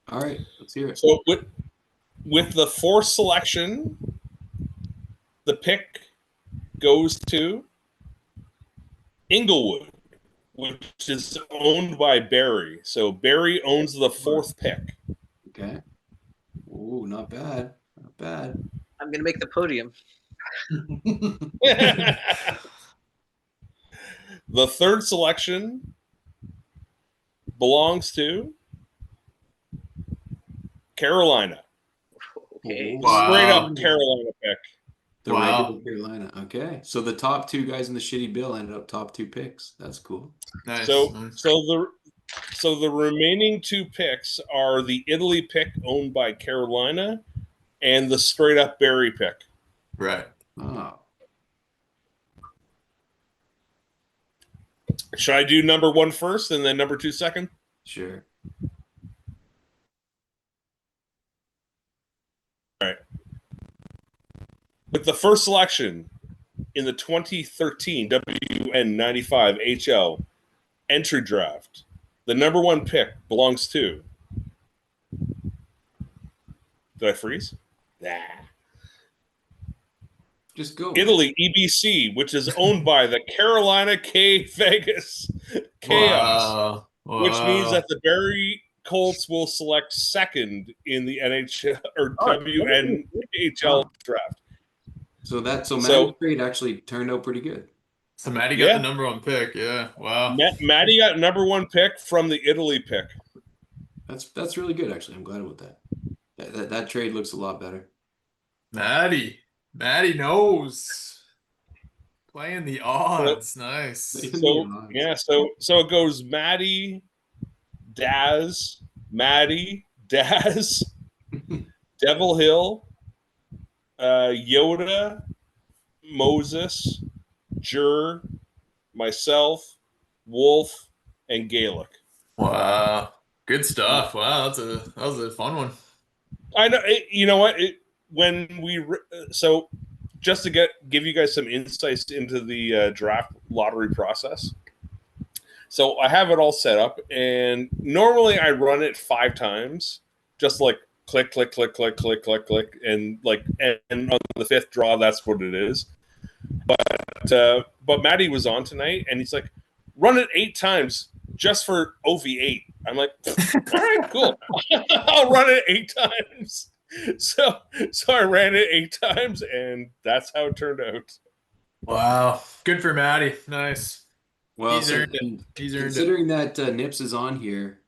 S1: All right, let's hear it.
S4: So with the 4th selection, the pick goes to Inglewood, which is owned by Barry. So Barry owns the 4th pick.
S1: Okay. Ooh, not bad. Not bad.
S3: I'm gonna make the podium.
S4: The 3rd selection belongs to Carolina.
S3: Okay.
S2: Wow.
S4: Straight up Carolina pick.
S1: The
S2: Wow.
S1: regular Carolina. Okay. So the top 2 guys in the shitty bill ended up top 2 picks. That's cool.
S2: Nice.
S4: So
S2: nice.
S4: so the remaining 2 picks are the Italy pick owned by Carolina and the straight up Barry pick.
S2: Right.
S1: Oh.
S4: Should I do number 1 first and then number 2 second?
S1: Sure.
S4: With the 1st selection in the 2013 WN95 HL entry draft, the number 1 pick belongs to. Did I freeze? Nah.
S1: Just go.
S4: Italy, EBC, which is owned by the Carolina K Vegas Chaos,
S2: Wow.
S4: which means that
S2: Wow.
S4: the Barrie Colts will select second in the NHL or
S3: Oh,
S4: WNHL
S1: Wow.
S4: draft.
S1: So
S4: So,
S1: Maddie's trade actually turned out pretty good.
S2: So Maddie got the
S4: yeah,
S2: #1 pick. Yeah. Wow.
S4: Maddie got #1 pick from the Italy pick.
S1: That's really good actually. I'm glad about that. That trade looks a lot better.
S2: Maddie knows. Playing the
S4: So,
S2: odds. Nice.
S1: In the
S4: so
S1: odds.
S4: yeah, so it goes Maddie, Daz, Maddie, Daz, Devil Hill, Yoda, Moses, Jur, myself, Wolf, and Gaelic.
S2: Wow. Good stuff. Wow, that was a fun one.
S4: I know. You know what? When we so just to give you guys some insights into the draft lottery process. So I have it all set up, and normally I run it 5 times, just like click, click, click, click, click, click, click, and and on the 5th draw, that's what it is. But Maddie was on tonight, and he's like, run it 8 times just for OV8. I'm like, all right, cool. I'll run it 8 times. So I ran it 8 times, and that's how it turned out.
S2: Wow. Good for Maddie. Nice.
S1: Well,
S2: He's
S1: so
S2: earned it. He's earned it.
S1: considering that Nips is on here,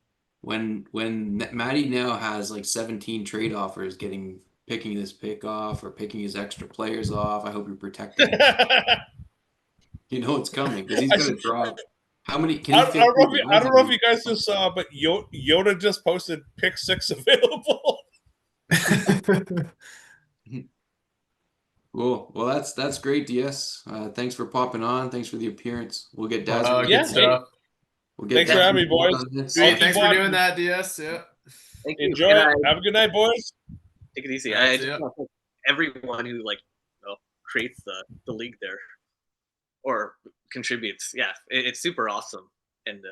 S1: when Maddie now has like 17 trade offers, picking this pick off or picking his extra players off, I hope you're protecting him. You know it's coming because he's gonna drop. How many can he fit?
S4: I don't know if you guys just saw, but Yoda just posted pick 6 available.
S1: Cool. Well, that's great, DS. Thanks for popping on. Thanks for the appearance. We'll get
S2: Wow,
S1: Dasri.
S2: good
S4: Yeah, hey,
S2: stuff.
S1: We'll get
S4: thanks for having
S1: Dasri
S4: me, boys.
S1: on this.
S4: I'll
S2: Sweet.
S4: keep
S2: Thanks for doing
S4: watching.
S2: that, DS. Yeah.
S3: Thank you.
S4: Enjoy
S3: And
S4: it. Have a good night, boys.
S3: take it easy.
S2: That's
S3: I
S2: it.
S3: just want to thank everyone who creates the league there or contributes. Yeah, it's super awesome. And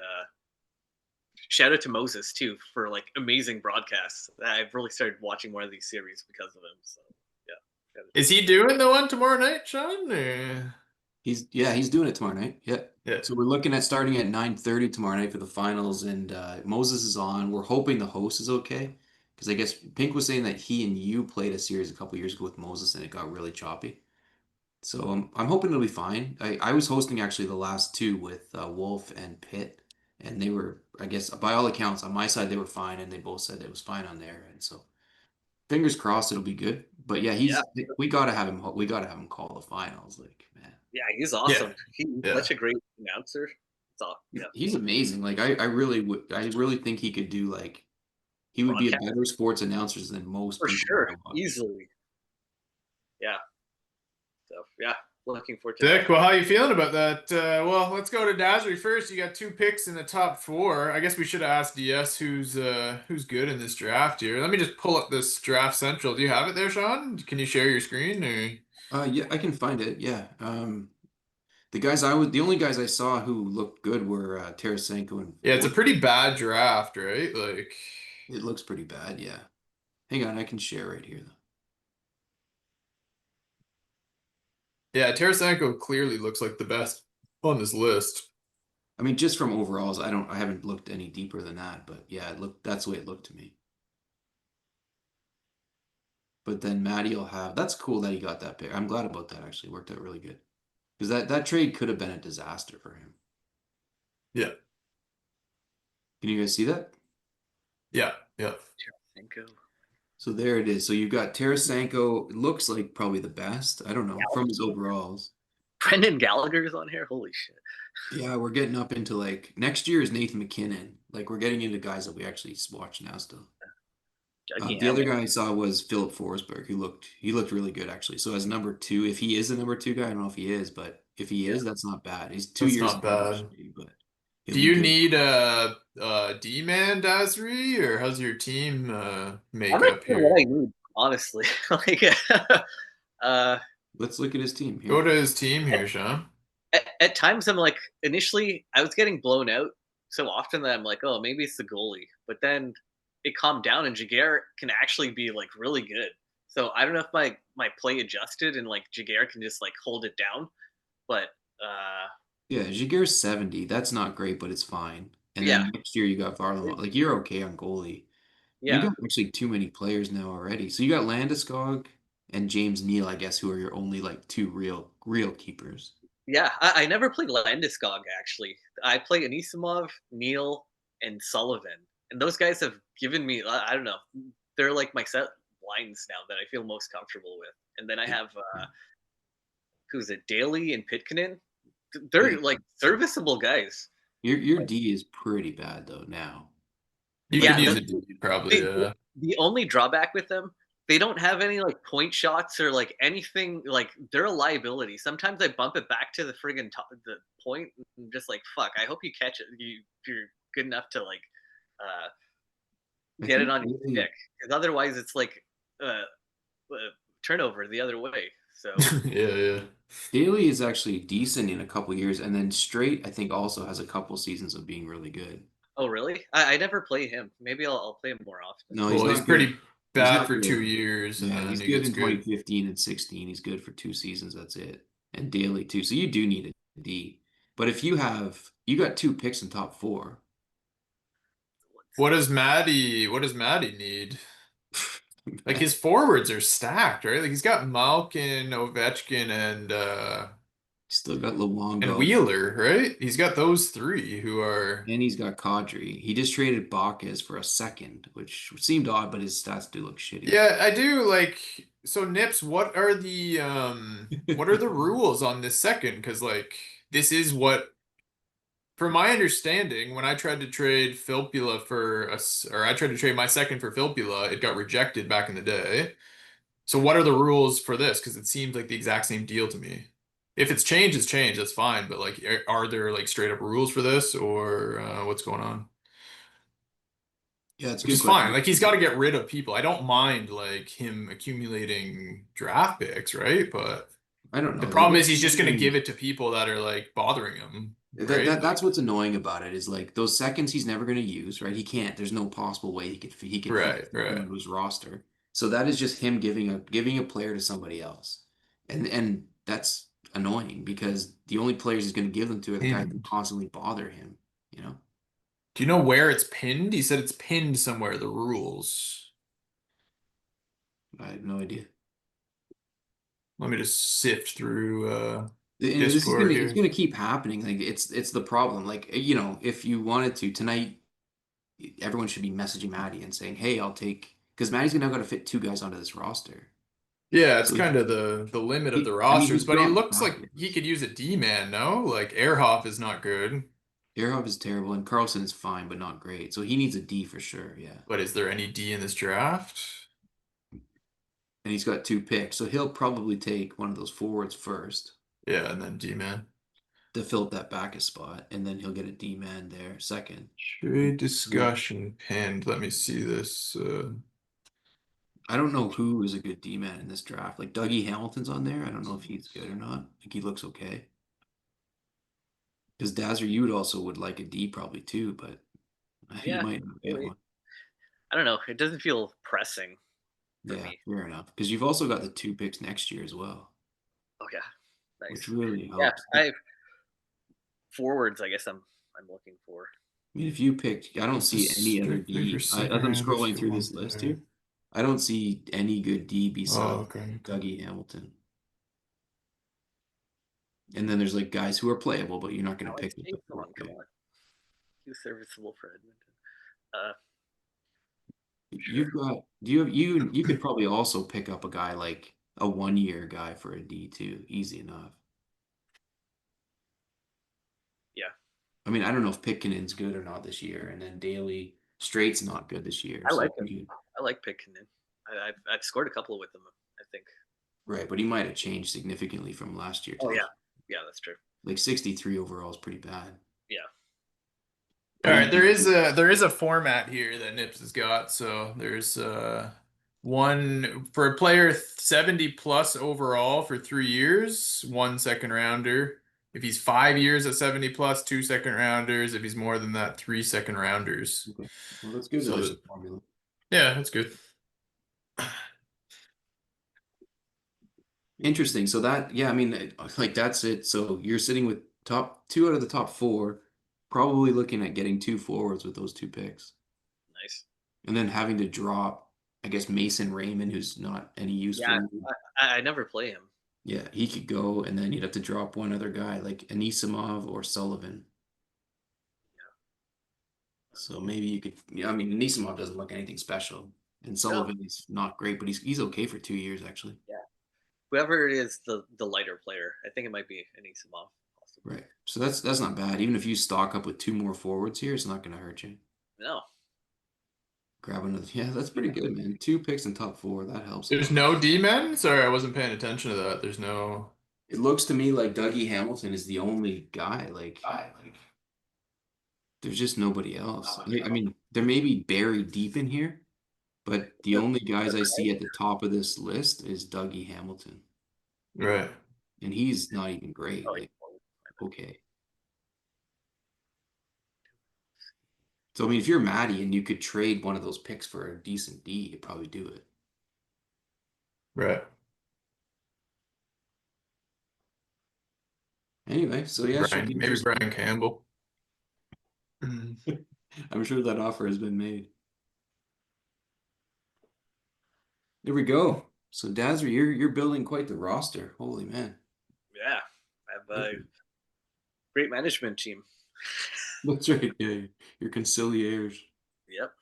S3: shout out to Moses too for amazing broadcasts. I've really started watching more of these series because of him. So yeah.
S2: Is he doing the one tomorrow night, Sean? Or...
S1: He's doing it tomorrow night. Yeah.
S2: Yeah.
S1: So we're looking at starting at 9:30 tomorrow night for the finals, and Moses is on. We're hoping the host is okay because I guess Pink was saying that he and you played a series a couple years ago with Moses and it got really choppy. So I'm hoping it'll be fine. I was hosting actually the last two with Wolf and Pitt, and they were, I guess, by all accounts, on my side they were fine, and they both said it was fine on their end. So fingers crossed it'll be good. But yeah,
S3: Yeah,
S1: we gotta have him. We gotta have him call the finals. Like man,
S3: yeah, he's
S2: Yeah.
S3: awesome. He's
S2: Yeah.
S3: such a great announcer. It's all
S1: he's amazing. Like I really would. I really think he could do like he would be a
S3: broadcast
S1: better sports announcer than most
S3: for
S1: people
S3: sure,
S1: I watch.
S3: easily. Yeah. So yeah, looking forward to
S2: Dick,
S3: that.
S2: well, how you feeling about that? Well, let's go to Dasri first. You got 2 picks in the top 4. I guess we should have asked DS who's good in this draft here. Let me just pull up this draft central. Do you have it there, Sean? Can you share your screen? Or...
S1: Yeah, I can find it. Yeah. The only guys I saw who looked good were Tarasenko and
S2: Yeah, it's a
S1: Wood.
S2: pretty bad draft, right? Like,
S1: It looks pretty bad. Yeah. Hang on, I can share right here though.
S2: yeah, Tarasenko clearly looks like the best on this list.
S1: I mean, just from overalls, I haven't looked any deeper than that, but yeah, that's the way it looked to me. But then Matty will have, that's cool that he got that pick. I'm glad about that actually. Worked out really good. Because that trade could have been a disaster for him.
S2: Yeah.
S1: Can you guys see that?
S2: Yeah. Yeah.
S3: Tarasenko.
S1: So there it is. So you've got Tarasenko. It looks like probably the best. I don't know, from his overalls.
S3: Brendan Gallagher's on here. Holy shit.
S1: Yeah, we're getting up into like next year is Nathan McKinnon. Like we're getting into guys that we actually watch now still. The other guy I saw was Philip Forsberg, who looked really good actually. So as number 2, if he is the number 2 guy, I don't know if he is, but if he is, that's not bad. He's 2
S2: That's
S1: years
S2: not bad.
S1: but
S2: Do you need a D-man, Dasri, or how's your team
S3: I'm
S2: makeup
S3: not sure
S2: here?
S3: what I need, honestly.
S1: Let's look at his team here.
S2: Go to his team here, Sean.
S3: At times I'm like, initially I was getting blown out so often that I'm like, oh, maybe it's the goalie. But then it calmed down and Jaguar can actually be like really good. So I don't know if my play adjusted and like Jaguar can just like hold it down, but
S1: Yeah, Jaguar's 70. That's not great, but it's fine. And
S3: yeah,
S1: then next year you got Varlamov. Like you're okay on goalie. You
S3: yeah,
S1: got actually too many players now already. So you got Landeskog and James Neal, I guess, who are your only like two real keepers.
S3: yeah. I never played Landeskog actually. I play Anisimov, Neil, and Sullivan, and those guys have given me I don't know. They're like my set lines now that I feel most comfortable with. And then I have who's it, Daly and Pitkanen.
S1: Yeah.
S3: They're like serviceable guys.
S1: Your D is pretty bad though now.
S2: You
S1: Like
S2: could
S3: Yeah,
S2: use a D probably.
S3: the only drawback with them, they don't have any like point shots or like anything. Like they're a liability. Sometimes I bump it back to the friggin' the point. And I'm just like, fuck. I hope you catch it. You're good enough to like
S1: I
S3: get it
S1: think
S3: on your
S1: Daly,
S3: stick, because otherwise it's like turnover the other way. So
S2: Yeah, yeah.
S1: Daly is actually decent in a couple years, and then Straight I think also has a couple seasons of being really good.
S3: oh really? I never play him. Maybe I'll play him more often.
S1: No, he's
S2: Well, he's
S1: not good.
S2: pretty
S1: He's
S2: bad
S1: not
S2: for
S1: good.
S2: 2 years, and
S1: Yeah,
S2: then
S1: he's
S2: he
S1: good
S2: gets
S1: in
S2: good.
S1: 2015 and 16. He's good for 2 seasons. That's it. And Daly too. So you do need a D. But if you got two picks in top four.
S2: What does Maddie need? Like his forwards are stacked, right? Like he's got Malkin, Ovechkin,
S1: Still got
S2: and
S1: Luongo,
S2: Wheeler, right? He's got those three who are.
S1: and he's got Kadri. He just traded Baccas for a second, which seemed odd, but his stats do look shitty.
S2: Yeah, I do like. So Nips, what are the rules on this second? Because like this is what, from my understanding, when I tried to trade Filppula or I tried to trade my second for Filppula, it got rejected back in the day. So what are the rules for this? Because it seems like the exact same deal to me. If it's changed, it's changed. That's fine. But like, are there like straight up rules for this, or what's going on?
S1: Yeah, it's a
S2: Which
S1: good
S2: is fine.
S1: question.
S2: Like he's got to get rid of people. I don't mind like him accumulating draft picks, right? But
S1: I don't
S2: the
S1: know.
S2: problem is he's just going to give it to people that are like bothering him, right?
S1: That's
S2: Like,
S1: what's annoying about it is like those seconds he's never going to use, right? He can't. There's no possible way he could fit
S2: right,
S1: them
S2: right.
S1: into his roster. So that is just him giving a player to somebody else, and that's annoying because the only players he's going to give them to are the guys that
S2: Pinned.
S1: constantly bother him. You know,
S2: Do you know where it's pinned? He said it's pinned somewhere, the rules.
S1: I have no idea.
S2: Let me just sift through
S1: And this is
S2: Discord
S1: it's
S2: here.
S1: gonna keep happening. Like it's the problem. Like if you wanted to tonight, everyone should be messaging Maddie and saying, "Hey, I'll take," because Maddie's now got to fit two guys onto this roster.
S2: Yeah, it's
S1: So
S2: kind of the limit of the
S1: I mean,
S2: rosters,
S1: he's
S2: but he
S1: got
S2: looks like he
S1: backups.
S2: could use a D-man, no? Like Ehrhoff is not good,
S1: Earhop is terrible, and Carlson is fine, but not great. So he needs a D for sure. Yeah,
S2: but is there any D in this draft?
S1: and he's got two picks, so he'll probably take one of those forwards first
S2: Yeah, and then D-man.
S1: to fill up that Backus spot, and then he'll get a D man there second.
S2: Trade discussion pinned. Let me see this.
S1: I don't know who is a good D man in this draft. Like Dougie Hamilton's on there. I don't know if he's good or not. I think he looks okay. Because Dasri, you would like a D probably too, but you
S3: yeah,
S1: might not get
S3: maybe.
S1: one.
S3: I don't know. It doesn't feel pressing for
S1: Yeah,
S3: me.
S1: fair enough. Because you've also got the two picks next year as well,
S3: Oh yeah,
S1: which
S3: nice.
S1: really
S3: Yeah,
S1: helps.
S3: I forwards. I guess I'm looking for.
S1: I mean, if you picked, I don't
S2: This is
S1: see any other
S2: strictly for
S1: D.
S2: second
S1: As I'm
S2: rounders
S1: scrolling
S2: for
S1: through
S2: one
S1: this list
S2: player.
S1: here, I don't see any good D
S2: Oh,
S1: besides
S2: okay.
S1: Dougie Hamilton. And then there's like guys who are playable, but you're not going to
S3: Alex
S1: pick with the fourth
S3: Jason, come
S1: pick.
S3: on. He's serviceable for Edmonton. Uh, sure.
S1: You've got you could probably also pick up a guy like a 1 year guy for a D too, easy enough.
S3: Yeah,
S1: I mean, I don't know if Pitkinen's good or not this year, and then Daly Straight's not good this year.
S3: I
S1: So
S3: like him. I like Pitkanen. I've scored a couple with him. I think.
S1: right, but he might have changed significantly from last year to
S3: Oh
S1: this.
S3: yeah, yeah, that's true.
S1: Like 63 overall is pretty bad.
S3: Yeah.
S2: All
S1: But
S2: right, there is a format here that Nips has got. So there's one for a player 70 plus overall for 3 years, one second rounder. If he's 5 years at 70 plus, two second rounders. If he's more than that, three second rounders.
S1: Okay. Well, that's good that
S2: So
S1: there's a formula.
S2: yeah, that's good.
S1: Interesting. So that, yeah, I mean, like that's it. So you're sitting with top two out of the top four, probably looking at getting two forwards with those two picks,
S3: Nice.
S1: and then having to drop, I guess, Mason Raymond, who's not any use for
S3: Yeah,
S1: you.
S3: I never play him.
S1: Yeah, he could go, and then you'd have to drop one other guy like Anisimov or Sullivan. So maybe you could, yeah, I mean, Anisimov doesn't look anything special, and
S3: No,
S1: Sullivan is not great, but he's okay for 2 years actually.
S3: yeah. Whoever it is, the lighter player. I think it might be Anisimov, possibly.
S1: Right. So that's not bad. Even if you stock up with two more forwards here, it's not going to hurt you.
S3: No.
S1: Grab another. Yeah, that's pretty good, man. Two picks in top four. That helps a
S2: There's
S1: lot.
S2: no D-men? Sorry, I wasn't paying attention to that. There's no.
S1: It looks to me like Dougie Hamilton is the only guy. Like, there's just nobody else. I mean, there may be buried deep in here, but the only guys I see at the top of this list is Dougie Hamilton,
S2: Right.
S1: and he's not even great.
S3: Oh,
S1: Like, okay. So I mean, if you're Maddie and you could trade one of those picks for a decent D, you'd probably do it.
S2: Right.
S1: Anyway, so yeah, should be
S2: Maybe
S1: interesting.
S2: Brian Campbell. Mhm.
S1: I'm sure that offer has been made. There we go. So Dasri, you're building quite the roster. Holy man.
S3: yeah. I have a great management team.
S1: That's right. Yeah, your conciliators.
S3: Yep,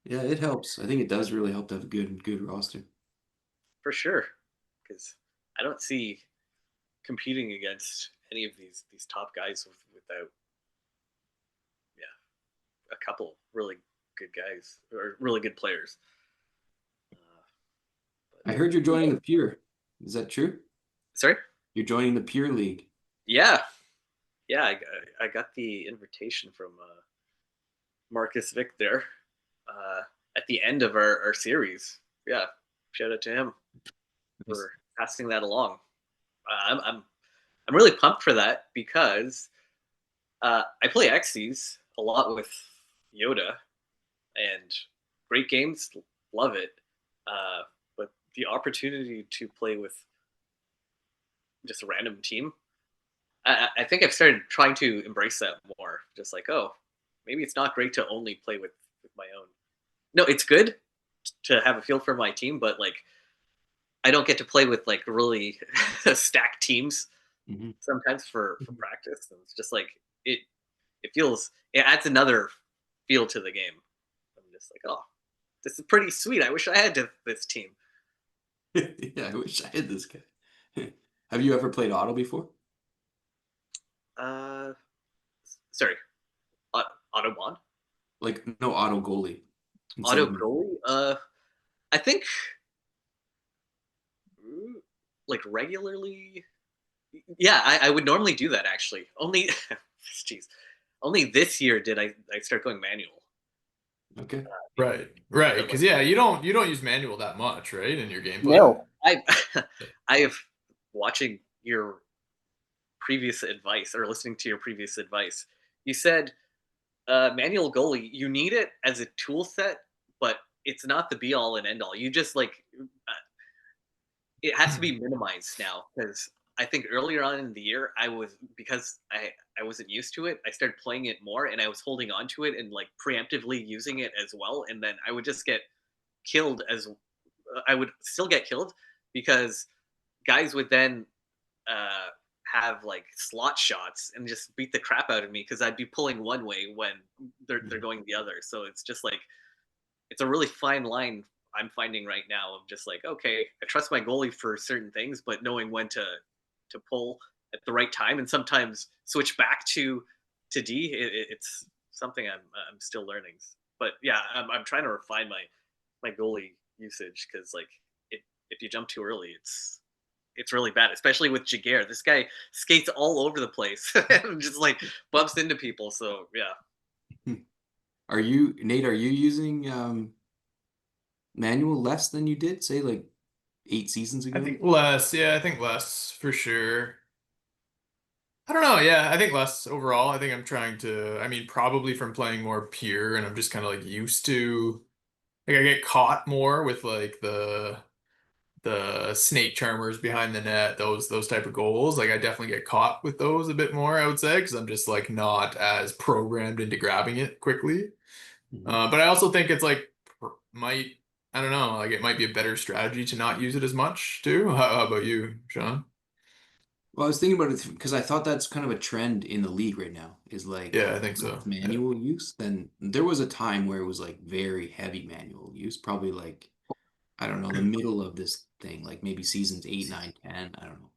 S1: Yeah, it helps. I think it does really help to have a good roster.
S3: for sure. Because I don't see competing against any of these top guys without a couple really good guys or really good players.
S1: I heard you're joining the Pure. Is that true?
S3: Sorry.
S1: You're joining the Pure League.
S3: Yeah, yeah. I got the invitation from Marcus Vick there at the end of our series. Yeah, shout out to him for passing that along. I'm really pumped for that because I play Xyz a lot with Yoda and great games, love it. But the opportunity to play with just a random team, I think I've started trying to embrace that more. Just like, oh, maybe it's not great to only play with my own. No, it's good to have a feel for my team, but like I don't get to play with like really stacked teams
S1: Mhm.
S3: sometimes for practice. And it's just like it adds another feel to the game. I'm just like, oh, this is pretty sweet. I wish I had this team.
S1: Yeah, I wish I had this guy. Have you ever played auto before?
S3: Uh, sorry, Autobahn,
S1: Like no auto goalie. Instead
S3: Auto
S1: of
S3: goalie. I think like regularly. Yeah, I would normally do that actually. Only, jeez, only this year did I start going manual.
S1: okay.
S2: Right. Right. Because yeah, you don't use manual that much, right, in your gameplay.
S3: No, I have watching your previous advice or listening to your previous advice. You said manual goalie. You need it as a tool set, but it's not the be all and end all. You just like it has to be minimized now because I think earlier on in the year I was because I wasn't used to it. I started playing it more and I was holding on to it and like preemptively using it as well. And then I would just get killed as I would still get killed because guys would then have like slot shots and just beat the crap out of me because I'd be pulling one way when they're going the other. So it's just like it's a really fine line I'm finding right now of just like okay, I trust my goalie for certain things, but knowing when to pull at the right time and sometimes switch back to D. It's something I'm still learning. But yeah, I'm trying to refine my goalie usage because like if you jump too early, it's really bad, especially with Jaguar. This guy skates all over the place and just like bumps into people. So yeah,
S1: Are you, Nate, are you using manual less than you did, say like 8 seasons
S2: I
S1: ago?
S2: think less. Yeah, I think less for sure. I don't know. Yeah, I think less overall. I think I'm trying to. I mean, probably from playing more pure, and I'm just kind of like used to. Like I get caught more with like the the snake charmers behind the net, those type of goals. Like I definitely get caught with those a bit more, I would say, because I'm just like not as programmed into grabbing it quickly. But I also think it's like might I don't know, like it might be a better strategy to not use it as much too. How about you, Sean?
S1: Well, I was thinking about it because I thought that's kind of a trend in the league right now is like
S2: Yeah, I think
S1: less
S2: so. Yeah.
S1: manual use. Then there was a time where it was like very heavy manual use, probably like, I don't know, the middle of this thing, like maybe seasons 8, 9, 10. I don't know.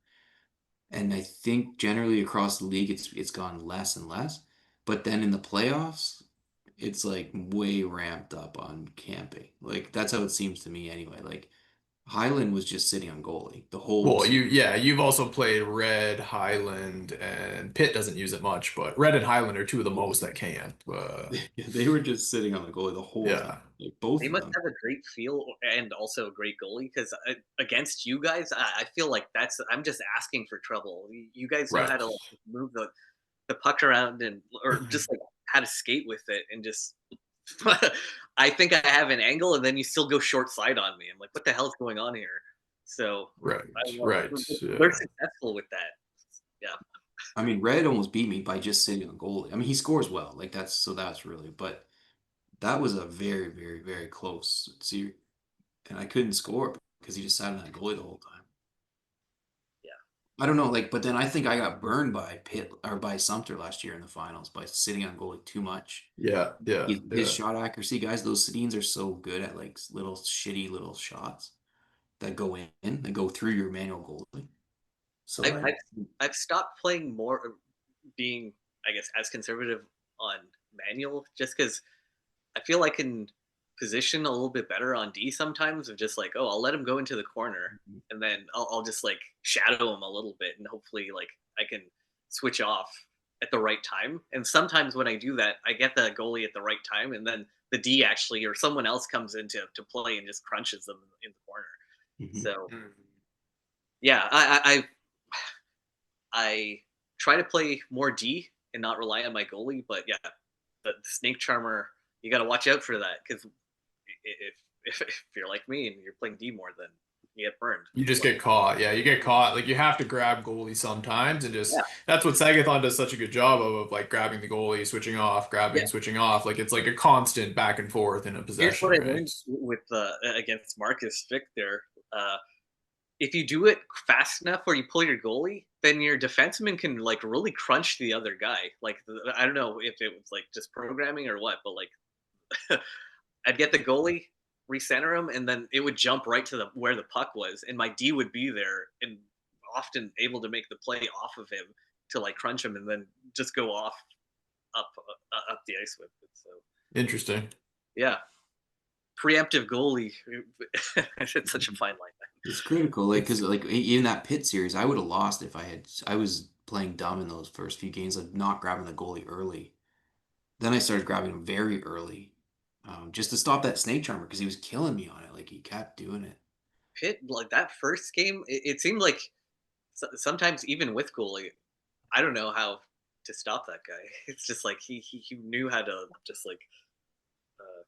S1: And I think generally across the league, it's gone less and less. But then in the playoffs, it's like way ramped up on camping. Like that's how it seems to me anyway. Like Highland was just sitting on goalie the whole
S2: Well,
S1: season.
S2: you've also played Red, Highland, and Pitt doesn't use it much, but Red and Highland are two of the most that can.
S1: They were just sitting on the goalie the whole time.
S2: Yeah,
S1: Like both
S3: They
S1: of
S3: must
S1: them.
S3: have a great feel and also a great goalie because against you guys, I feel like I'm just asking for trouble. You guys know
S2: right.
S3: how to like, move the puck around and or just like how to skate with it and just. I think I have an angle, and then you still go short side on me. I'm like, what the hell's going on here? So
S2: Right,
S3: I don't know.
S2: right.
S3: They're
S2: Yeah.
S3: successful with that. Yeah.
S1: I mean, Red almost beat me by just sitting on goalie. I mean, he scores well. Like that's really, but that was a very, very, very close series. And I couldn't score because he just sat on that goalie the whole time.
S3: Yeah.
S1: I don't know, like, but then I think I got burned by Pitt or by Sumter last year in the finals by sitting on goalie too much.
S2: Yeah, yeah,
S1: His
S2: yeah.
S1: shot accuracy, guys, those Sedins are so good at like little shitty little shots that go in, that go through your manual goalie. So
S3: I've,
S1: I,
S3: I've I've stopped playing more, being I guess as conservative on manual, just because I feel I can position a little bit better on D sometimes. Of just like, oh, I'll let him go into the corner, and then I'll just like shadow him a little bit, and hopefully like I can switch off at the right time. And sometimes when I do that, I get the goalie at the right time, and then the D actually or someone else comes into to play and just crunches them in the corner.
S1: Mhm.
S3: So yeah, I try to play more D and not rely on my goalie. But yeah, the snake charmer, you got to watch out for that because if you're like me and you're playing D more, then you get burned.
S2: You just get caught. Yeah, you get caught. Like you have to grab goalie sometimes, and
S3: Yeah,
S2: just that's what Sagathon does such a good job of like grabbing the goalie, switching off,
S3: yeah.
S2: grabbing, switching off. Like it's like a constant back and forth in a
S3: Here's
S2: possession,
S3: what I
S2: right?
S3: learned with against Marcus Fick there. Uh, if you do it fast enough where you pull your goalie, then your defenseman can like really crunch the other guy. Like I don't know if it was like just programming or what, but like I'd get the goalie, recenter him, and then it would jump right to the where the puck was, and my D would be there and often able to make the play off of him to like crunch him and then just go off up the ice with it. So
S2: Interesting.
S3: yeah, preemptive goalie. It's such a fine line.
S1: It's critical, like because like in that Pitt series, I would have lost if I was playing dumb in those first few games, like not grabbing the goalie early. Then I started grabbing him very early, just to stop that snake charmer because he was killing me on it. Like he kept doing it.
S3: Pitt like that first game, it seemed like sometimes even with goalie, I don't know how to stop that guy. It's just like he knew how to just like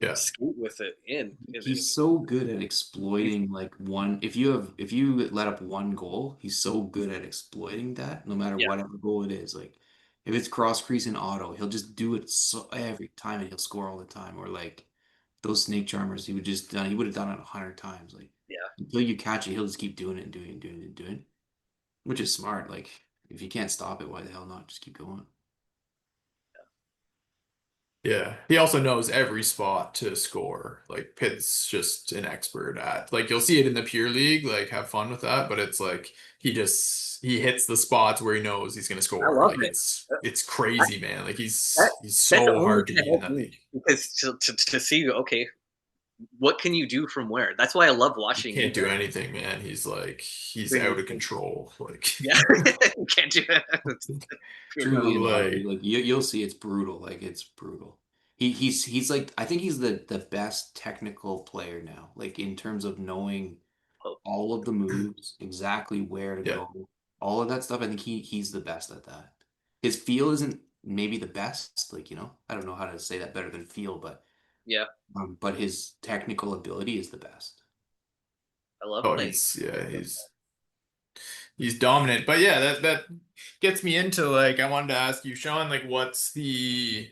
S2: Yeah.
S3: scoot with it in.
S1: He's so good at exploiting like one. If you let up one goal, he's so good at exploiting that. No matter
S3: Yeah,
S1: whatever goal it is, like if it's cross crease and auto, he'll just do it so every time and he'll score all the time. Or like those snake charmers, he would have done it 100 times. Like
S3: yeah.
S1: until you catch it, he'll just keep doing it and doing it and doing it and doing it, which is smart. Like if you can't stop it, why the hell not? Just keep going.
S2: Yeah. He also knows every spot to score. Like Pitt's just an expert at. Like you'll see it in the pure league, like have fun with that, but it's like he hits the spots where he knows he's gonna
S3: I
S2: score.
S3: love
S2: Like
S3: it.
S2: it's crazy, man. Like
S3: That
S2: he's
S3: that's
S2: so
S3: only
S2: hard to
S3: gonna
S2: beat in
S3: help
S2: that
S3: me
S2: league.
S3: because to see okay, what can you do from where? That's why I love
S2: He
S3: watching you
S2: can't do
S3: guys.
S2: anything, man. He's
S3: When
S2: out of control. Like
S3: yeah, you can't do that. It's pure
S1: Truly
S3: goalie.
S1: in hockey,
S2: like
S1: like you'll see, it's brutal. Like it's brutal. He's like I think he's the best technical player now. Like in terms of knowing
S3: Oh,
S1: all of the moves, exactly where to
S2: yeah.
S1: go, all of that stuff. I think he's the best at that. His feel isn't maybe the best. Like I don't know how to say that better than feel,
S3: yeah.
S1: but his technical ability is the best.
S3: I love
S2: Oh,
S3: playing.
S2: he's dominant. But yeah, that gets me into like I wanted to ask you, Sean, like what's the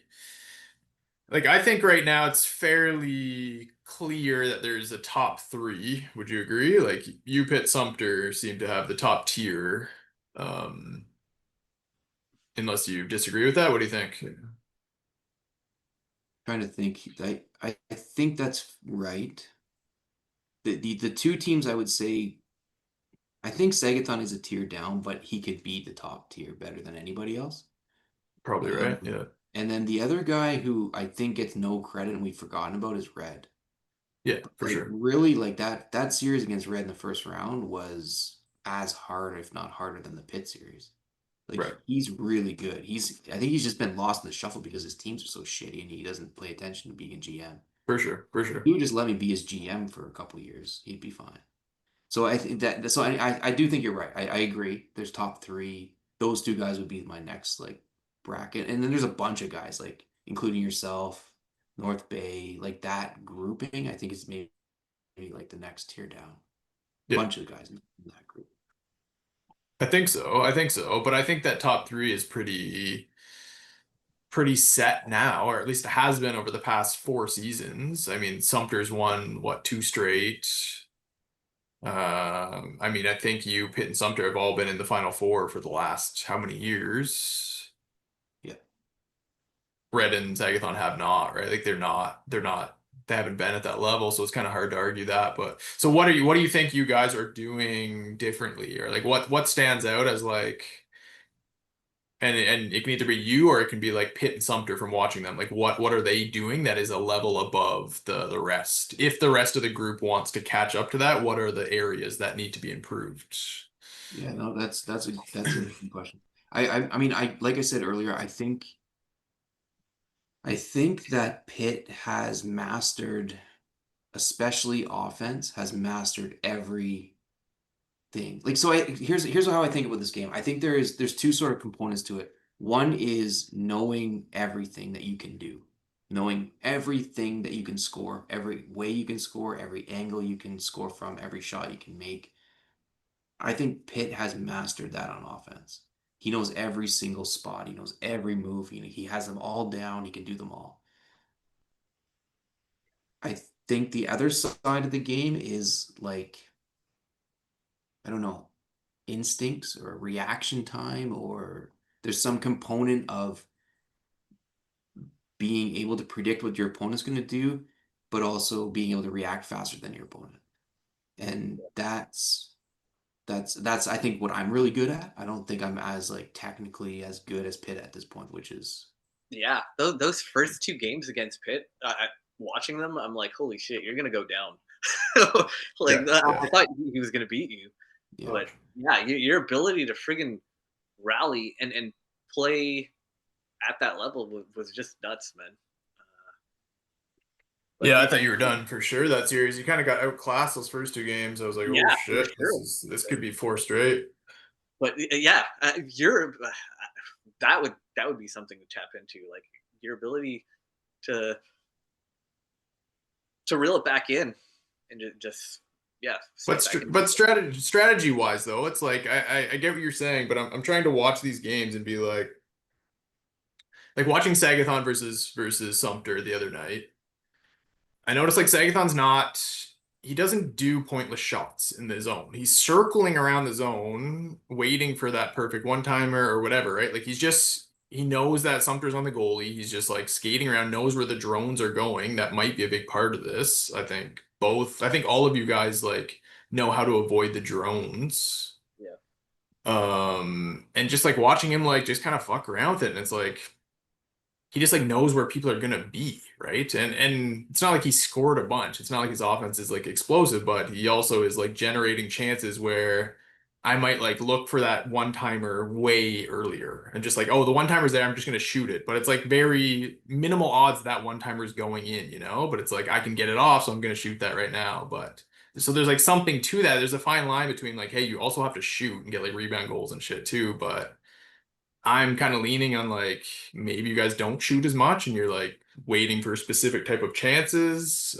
S2: like I think right now it's fairly clear that there's a top three. Would you agree? Like you, Pitt, Sumter seem to have the top tier. Um, unless you disagree with that, what do you think?
S1: Trying to think. I think that's right. The two teams I would say, I think Sagathon is a tier down, but he could beat the top tier better than anybody else.
S2: Probably right.
S1: Um,
S2: Yeah.
S1: and then the other guy who I think gets no credit and we've forgotten about is Red.
S2: Yeah, for
S1: Like
S2: sure.
S1: really, like that series against Red in the first round was as hard, if not harder, than the Pitt series. Like
S2: Right.
S1: he's really good. I think he's just been lost in the shuffle because his teams are so shitty and he doesn't pay attention to being a GM.
S2: For sure. For
S1: If
S2: sure.
S1: he would just let me be his GM for a couple of years, he'd be fine. So I think that so I do think you're right. I agree. There's top three. Those two guys would be my next like bracket. And then there's a bunch of guys like including yourself, North Bay, like that grouping, I think is maybe like the next tier down.
S2: Yeah.
S1: Bunch of guys in that group.
S2: I think so. I think so. But I think that top three is pretty set now, or at least it has been over the past 4 seasons. I mean, Sumter's won what, two straight. I mean, I think you, Pitt, and Sumter have all been in the Final Four for the last how many years?
S1: Yeah.
S2: Red and Sagathon have not, right? Like they haven't been at that level, so it's kind of hard to argue that. But so what do you think you guys are doing differently? Or like what stands out as like and it can either be you or it can be like Pitt and Sumter from watching them. Like what are they doing that is a level above the rest? If the rest of the group wants to catch up to that, what are the areas that need to be improved?
S1: Yeah, no, that's an interesting question. I mean I like I said earlier, I think that Pitt has mastered, especially offense, has mastered everything. Like so here's how I think about this game. I think there's two sort of components to it. One is knowing everything that you can do. Knowing everything that you can score, every way you can score, every angle you can score from, every shot you can make. I think Pitt has mastered that on offense. He knows every single spot. He knows every move. He has them all down. He can do them all. I think the other side of the game is like, I don't know, instincts or reaction time, or there's some component of being able to predict what your opponent's going to do, but also being able to react faster than your opponent. And that's I think what I'm really good at. I don't think I'm as like technically as good as Pitt at this point, which is
S3: Yeah, those first two games against Pitt, watching them, I'm like, holy shit, you're gonna go down. Like
S2: Yeah,
S3: I
S2: yeah.
S3: thought he was gonna beat you,
S1: yeah.
S3: but yeah, your ability to friggin' rally and play at that level was just nuts, man. But
S2: Yeah, I thought you were done for sure that series. You kind of got outclassed those first two games. I was like, oh
S3: yeah, for
S2: shit,
S3: sure.
S2: this could be four straight.
S3: But yeah, you're that would be something to tap into, like your ability to reel it back in and just yeah,
S2: But
S3: step back in.
S2: strategy wise though, it's like I get what you're saying, but I'm trying to watch these games and be like watching Sagathon versus Sumter the other night. I noticed like Sagathon's not he doesn't do pointless shots in the zone. He's circling around the zone, waiting for that perfect one-timer or whatever, right? Like he knows that Sumter's on the goalie. He's just like skating around, knows where the drones are going. That might be a big part of this. I think all of you guys like know how to avoid the drones.
S3: Yeah,
S2: And just like watching him like just kind of fuck around with it, and it's like he just like knows where people are gonna be, right? And it's not like he scored a bunch. It's not like his offense is like explosive, but he also is like generating chances where I might like look for that one timer way earlier and just like, oh, the one timer's there, I'm just gonna shoot it. But it's like very minimal odds that one timer's going in, you know? But it's like I can get it off, so I'm gonna shoot that right now. But so there's like something to that. There's a fine line between like, hey, you also have to shoot and get like rebound goals and shit too, but I'm kind of leaning on like maybe you guys don't shoot as much and you're like waiting for a specific type of chances.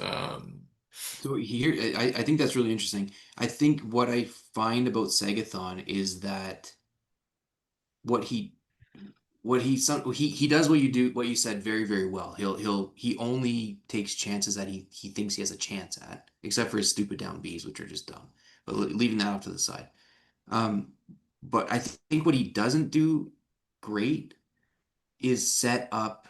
S1: So here, I think that's really interesting. I think what I find about Sagathon is that what he he does what you said very, very well. He only takes chances that he thinks he has a chance at, except for his stupid down Bs, which are just dumb. But leaving that off to the side. Um, but I think what he doesn't do great is set up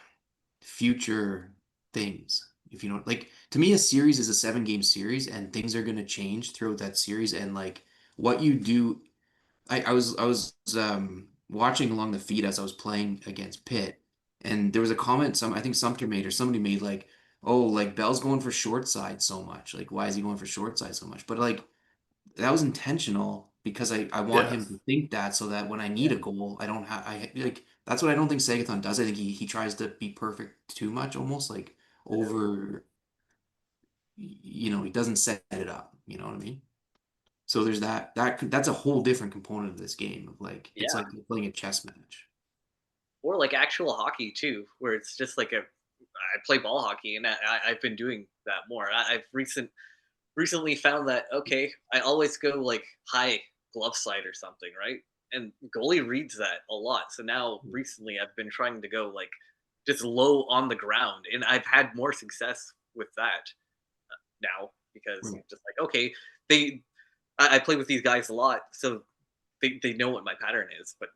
S1: future things. If you know, like to me, a series is a 7 game series, and things are going to change throughout that series. And like what you do, I was watching along the feed as I was playing against Pitt, and there was a comment I think Sumter made or somebody made like, oh, like Bell's going for short side so much. Like, why is he going for short side so much? But like that was intentional because I want
S2: Yeah.
S1: him to think that so that when I need a goal, I don't have I like that's what I don't think Sagathon does. I think he tries to be perfect too much, almost like over, he doesn't set it up, you know what I mean? So there's that's a whole different component of this game of like it's
S3: Yeah,
S1: like you're playing a chess match.
S3: or like actual hockey too, where it's just like a I play ball hockey, and I've been doing that more. I've recently found that okay, I always go like high glove side or something, right? And goalie reads that a lot. So now recently I've been trying to go like just low on the ground, and I've had more success with that now because
S1: Right.
S3: you're just like okay, they I play with these guys a lot, so they know what my pattern is. But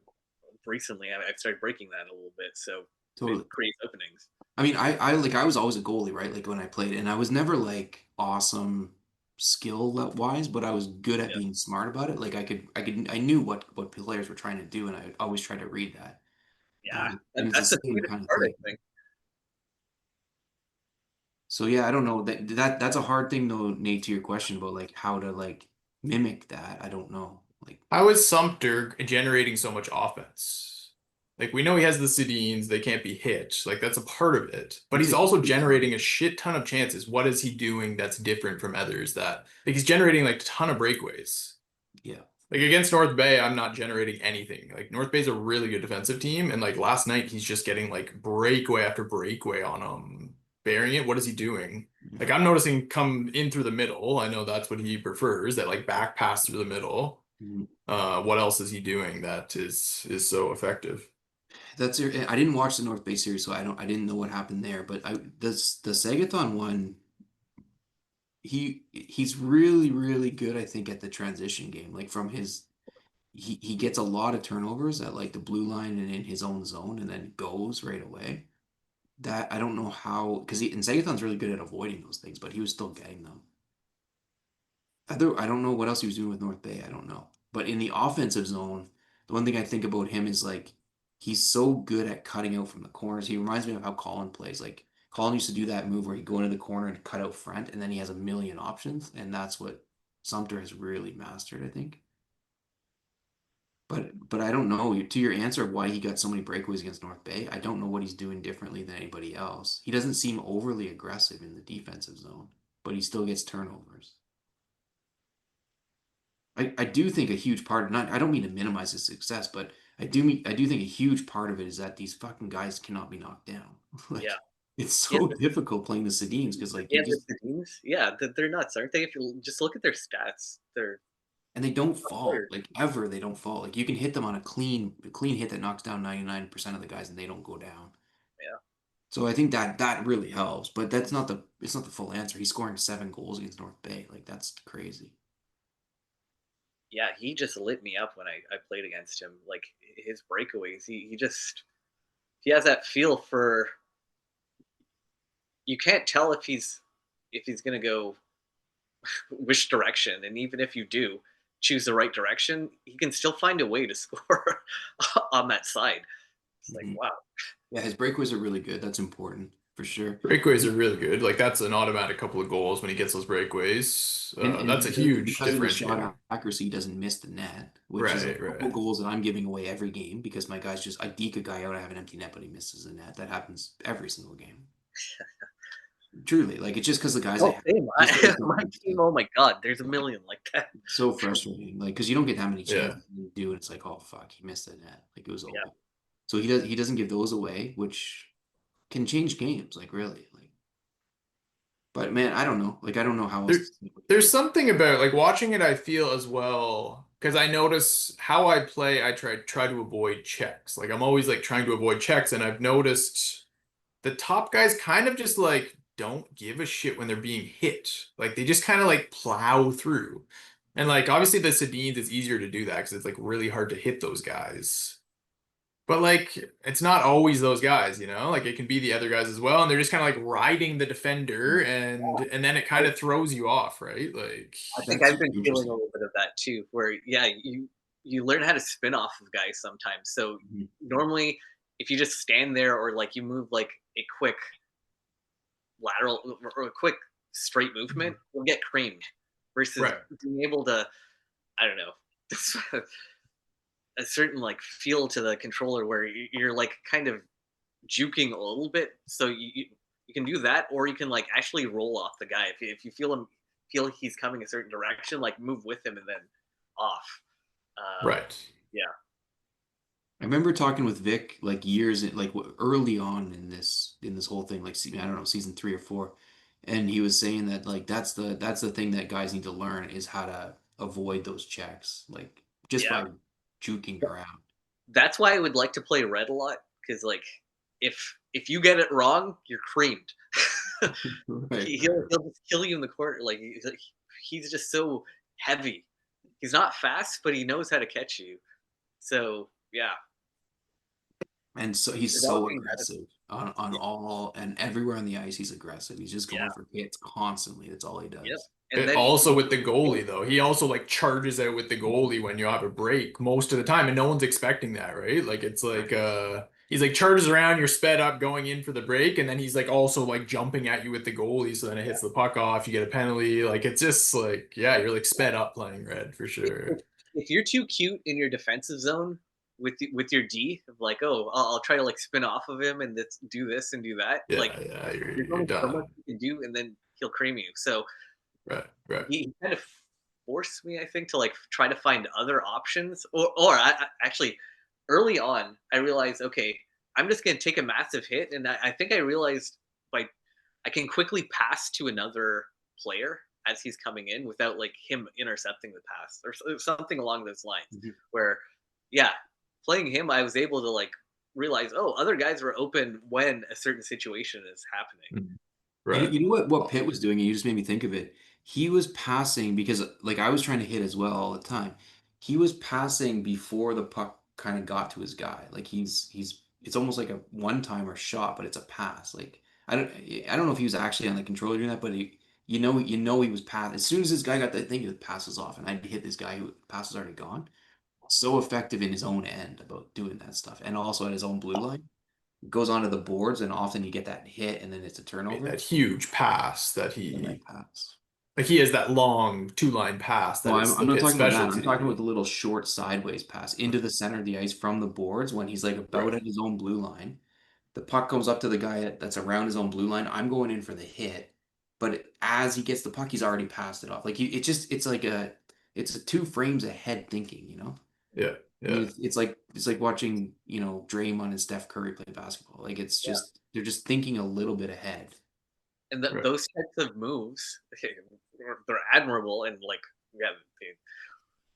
S3: recently I've started breaking that a little bit, so it
S1: Totally.
S3: creates openings.
S1: I mean, I was always a goalie, right? Like when I played, and I was never like awesome wise, but I was good at
S3: Yeah,
S1: being smart about it. Like I knew what players were trying to do, and I always tried to read that.
S3: yeah,
S1: And it's
S3: that's
S1: the
S3: the
S1: same
S3: sweetest
S1: kind of
S3: part,
S1: thing.
S3: I think.
S1: So yeah, I don't know that's a hard thing though, Nate, to your question about like how to like mimic that. I don't know. Like
S2: How is Sumter generating so much offense? Like we know he has the Sedins, they can't be hit. Like that's a part of it. But
S1: that's
S2: he's
S1: a
S2: also
S1: huge part.
S2: generating a shit ton of chances. What is he doing that's different from others that like he's generating like a ton of breakaways.
S1: Yeah.
S2: Like against North Bay, I'm not generating anything. Like North Bay's a really good defensive team, and like last night he's just getting like breakaway after breakaway on burying it. What is he doing? Like
S1: Yeah.
S2: I'm noticing come in through the middle. I know that's what he prefers, that like back pass through the middle.
S1: Mhm.
S2: What else is he doing that is so effective?
S1: I didn't watch the North Bay series, so I didn't know what happened there. But the Sagathon one, he's really, really good, I think, at the transition game. Like from his he gets a lot of turnovers at like the blue line and in his own zone and then goes right away. That I don't know how because and Sagathon's really good at avoiding those things, but he was still getting them. I don't know what else he was doing with North Bay. I don't know. But in the offensive zone, the one thing I think about him is like he's so good at cutting out from the corners. He reminds me of how Colin plays. Like Colin used to do that move where he'd go into the corner and cut out front, and then he has a million options, and that's what Sumter has really mastered, I think. But I don't know. To your answer of why he got so many breakaways against North Bay, I don't know what he's doing differently than anybody else. He doesn't seem overly aggressive in the defensive zone, but he still gets turnovers. I do think a huge part, not I don't mean to minimize his success, but I do think a huge part of it is that these fucking guys cannot be knocked down.
S3: Yeah,
S1: Like it's
S3: yeah,
S1: so difficult playing the Sedins because like
S3: yeah.
S1: you
S3: The
S1: just
S3: Sedins, yeah, they're nuts, aren't they? If you just look at their stats, they're
S1: and they don't
S3: top
S1: fall.
S3: players.
S1: Like ever they don't fall. Like you can hit them on a clean hit that knocks down 99% of the guys and they don't go down.
S3: Yeah,
S1: So I think that really helps, but it's not the full answer. He's scoring 7 goals against North Bay. Like that's crazy.
S3: yeah. He just lit me up when I played against him. Like his breakaways, he has that feel for. You can't tell if he's gonna go which direction, and even if you do choose the right direction, he can still find a way to score on that side. It's like
S1: Mhm.
S3: wow,
S1: Yeah, his breakaways are really good. That's important for sure.
S2: Breakaways are really good. Like that's an automatic couple of goals when he gets those breakaways.
S1: And
S2: That's a huge
S1: because of his
S2: differentiator.
S1: shot accuracy, he doesn't miss the net, which is a
S2: Right,
S1: couple
S2: right.
S1: goals that I'm giving away every game because my guys I deke a guy out, I have an empty net, but he misses the net. That happens every single game. Truly, like it's just because the guys I
S3: oh
S1: have,
S3: same.
S1: just because
S3: My
S1: don't miss
S3: team.
S1: it.
S3: Oh my god, there's a million like that.
S1: It's so frustrating. Like because you don't get that many
S2: Yeah.
S1: chances to do, and it's like, oh fuck, he missed the net. Like it was
S3: Yeah,
S1: open. So he doesn't give those away, which can change games. Like really, like But man, I don't know. Like I don't know how else
S2: There,
S1: to say what to
S2: there's
S1: do.
S2: something about like watching it, I feel as well, because I notice how I play, I try to avoid checks. Like I'm always like trying to avoid checks, and I've noticed the top guys kind of just like don't give a shit when they're being hit. Like they just kind of like plow through. And like obviously the Sedines is easier to do that because it's like really hard to hit those guys. But like it's not always those guys, you know? Like it can be the other guys as well, and they're just kind of like riding the defender and then it kind of throws you off, right? Like
S3: I think
S1: That's
S3: I've
S1: super
S3: been feeling a
S1: interesting.
S3: little bit of that too, where yeah, you learn how to spin off of guys sometimes. So
S1: Mhm.
S3: normally, if you just stand there or like you move like a quick lateral or a quick straight movement, you'll get creamed. Versus
S2: right.
S3: being able to, I don't know, a certain like feel to the controller where you're like kind of juking a little bit. So you can do that, or you can like actually roll off the guy if you feel he's coming a certain direction, like move with him and then off.
S2: Right.
S3: Yeah,
S1: I remember talking with Vic like years like early on in this whole thing, like I don't know, season 3 or 4, and he was saying that like that's the thing that guys need to learn is how to avoid those checks, like just
S3: yeah.
S1: by juking around.
S3: That's why I would like to play red a lot because like if you get it wrong, you're creamed.
S1: Right.
S3: He'll just kill you in the corner. Like he's just so heavy. He's not fast, but he knows how to catch you. So yeah,
S1: And so he's so
S3: developing that.
S1: aggressive on all and everywhere on the ice. He's aggressive. He's just going
S3: Yeah,
S1: for hits constantly. That's all he
S3: yep.
S1: does.
S3: And then
S2: Also with the goalie though, he also like charges out with the goalie when you have a break most of the time, and no one's expecting that, right? Like it's like he's like charges around, you're sped up going in for the break, and then he's like also like jumping at you with the goalie, so then it hits the puck off, you get a penalty. Like it's just like yeah, you're like sped up playing red for
S3: if,
S2: sure.
S3: if you're too cute in your defensive zone with your D, of like oh I'll try to like spin off of him and do this and do that,
S2: Yeah,
S3: like
S2: yeah,
S3: there's
S2: you're
S3: only so much
S2: done.
S3: you can do, and then he'll cream you. So
S2: Right, right.
S3: he kind of forced me, I think, to like try to find other options. Or actually, early on, I realized, okay, I'm just gonna take a massive hit, and I think I realized like I can quickly pass to another player as he's coming in without like him intercepting the pass or something along those lines.
S1: Mhm.
S3: Where, yeah, playing him, I was able to like realize, oh, other guys were open when a certain situation is happening.
S2: Mhm.
S1: You,
S2: Right.
S1: you know what Pitt was doing, and you just made me think of it. He was passing because like I was trying to hit as well all the time. He was passing before the puck kind of got to his guy. Like he's it's almost like a one-timer shot, but it's a pass. Like I don't know if he was actually on the controller doing that, but you know he was pass as soon as this guy got that thing, it passes off, and I'd hit this guy who pass was already gone. So effective in his own end about doing that stuff, and also at his own blue line. Goes onto the boards, and often you get that hit, and then it's a
S2: Made
S1: turnover.
S2: that huge pass that
S1: And that
S2: he
S1: pass.
S2: like he has that long two-line pass
S1: No,
S2: that is
S1: I'm
S2: the
S1: not
S2: pit
S1: talking about that. I'm talking
S2: specialty.
S1: about the little short sideways pass into the center of the ice from the boards when he's like about
S2: Right.
S1: at his own blue line. The puck comes up to the guy that's around his own blue line. I'm going in for the hit, but as he gets the puck, he's already passed it off. Like it's like it's a two frames ahead thinking, you know.
S2: Yeah.
S1: I mean,
S2: Yeah.
S1: it's like watching Draymond and Steph Curry play basketball. Like it's
S3: Yeah.
S1: just they're just thinking a little bit ahead.
S3: And
S2: Right.
S3: those types of moves, they're admirable, and like yeah,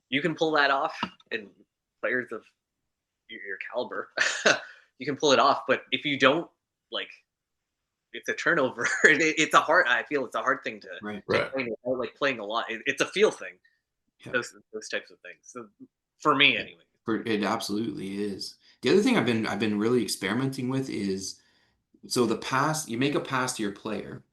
S3: you can pull that off, and players of your caliber, you can pull it off. But if you don't, like, it's a turnover. It's a hard. I feel it's a hard thing
S1: Right.
S3: to
S2: Right.
S3: train without like playing a lot. It's a feel thing.
S1: Yeah.
S3: Those types of things. So for me, anyway.
S1: It absolutely is. The other thing I've been really experimenting with is so the pass, you make a pass to your player,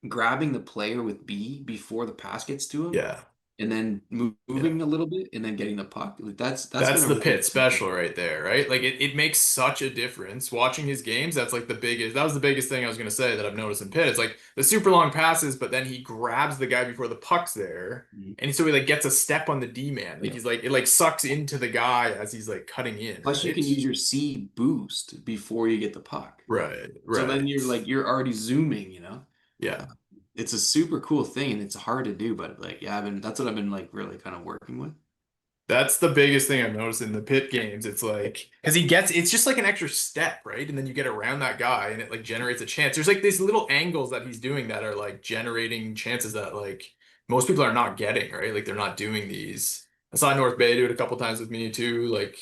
S1: grabbing the player with B before the pass gets to him,
S2: Yeah.
S1: and then
S2: Yeah.
S1: moving a little bit and then getting the puck. Like that's been
S2: That's
S1: a
S2: the
S1: really
S2: pit special right there, right? Like it makes such a difference watching his games. That's like the biggest, that was the biggest thing I was gonna say that I've noticed in Pitt. It's like the super long passes, but then he grabs the guy before the puck's there.
S1: Mhm.
S2: And so he like gets a step on the D man. Like
S1: Yeah.
S2: he's like it like sucks into the guy as he's like cutting in,
S1: Plus you
S2: right?
S1: can use your C boost before you get the puck.
S2: Right,
S1: So then
S2: right.
S1: you're already zooming,
S2: Yeah.
S1: Uh, it's a super cool thing and it's hard to do, but like yeah, that's what I've been like really kind of working with.
S2: That's the biggest thing I've noticed in the pit games. It's like because it's just like an extra step, right? And then you get around that guy, and it like generates a chance. There's like these little angles that he's doing that are like generating chances that like most people are not getting, right? Like they're not doing these. I saw North Bay do it a couple times with me too, like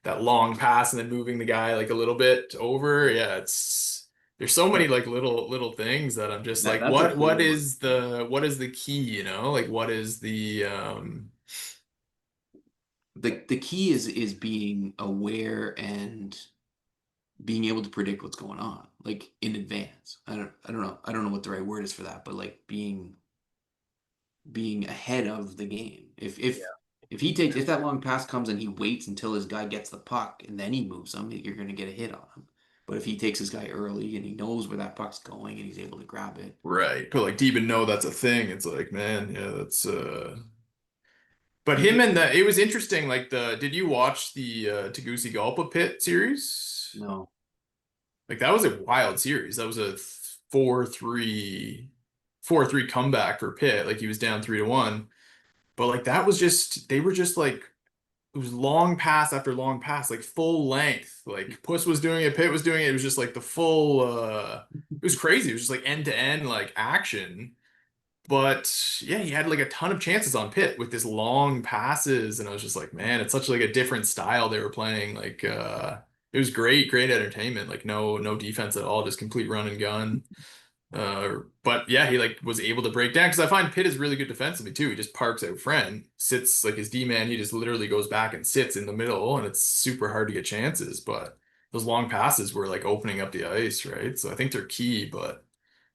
S2: that long pass and then moving the guy like a little bit over. Yeah, it's there's so many like little things that I'm just like,
S1: That's a
S2: what
S1: cool one.
S2: is the key, you know? Like what is the
S1: The key is being aware and being able to predict what's going on, like in advance. I don't know what the right word is for that, but like being ahead of the game. If that long pass comes and he waits until his guy gets the puck and then he moves him, you're gonna get a hit on him. But if he takes his guy early and he knows where that puck's going and he's able to grab it,
S2: right. But like to even know that's a thing, it's like, man, yeah, that's but
S1: he
S2: him
S1: did.
S2: and the it was interesting, like the did you watch the Tegucigalpa Pit series?
S1: No,
S2: Like that was a wild series. That was a 4-3 4-3 comeback for Pitt. Like he was down 3-1. But like that was just they were just like it was long pass after long pass, like full length. Like Puss was doing it, Pitt was doing it. It was just like the full it was crazy. It was just like end to end like action. But yeah, he had like a ton of chances on Pitt with this long passes, and I was just like, man, it's such like a different style they were playing. Like it was great entertainment. Like no defense at all, just complete run and gun. But yeah, he like was able to break down because I find Pitt is really good defensively too. He just parks out front, sits like his D man. He just literally goes back and sits in the middle, and it's super hard to get chances. But those long passes were like opening up the ice, right? So I think they're key, but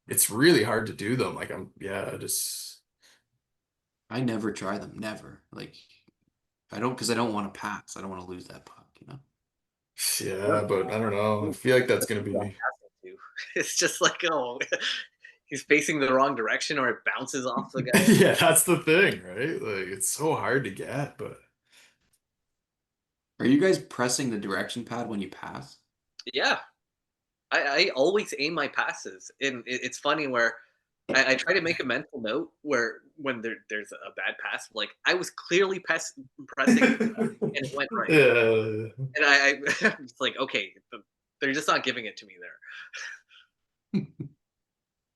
S2: it's really hard to do them. Like yeah, just
S1: I never try them. Never. Like I don't because I don't want to pass. I don't want to lose that puck. You know.
S2: yeah. But I don't know. I feel like that's gonna be
S3: It's just like, oh, he's facing the wrong direction or it bounces off the guy.
S2: yeah. That's the thing, right? Like it's so hard to get, but
S1: Are you guys pressing the direction pad when you pass?
S3: Yeah, I always aim my passes, and it's funny where I try to make a mental note where when there's a bad pass, like I was clearly pressing and it went right,
S2: yeah.
S3: and I'm just like, okay, they're just not giving it to me there.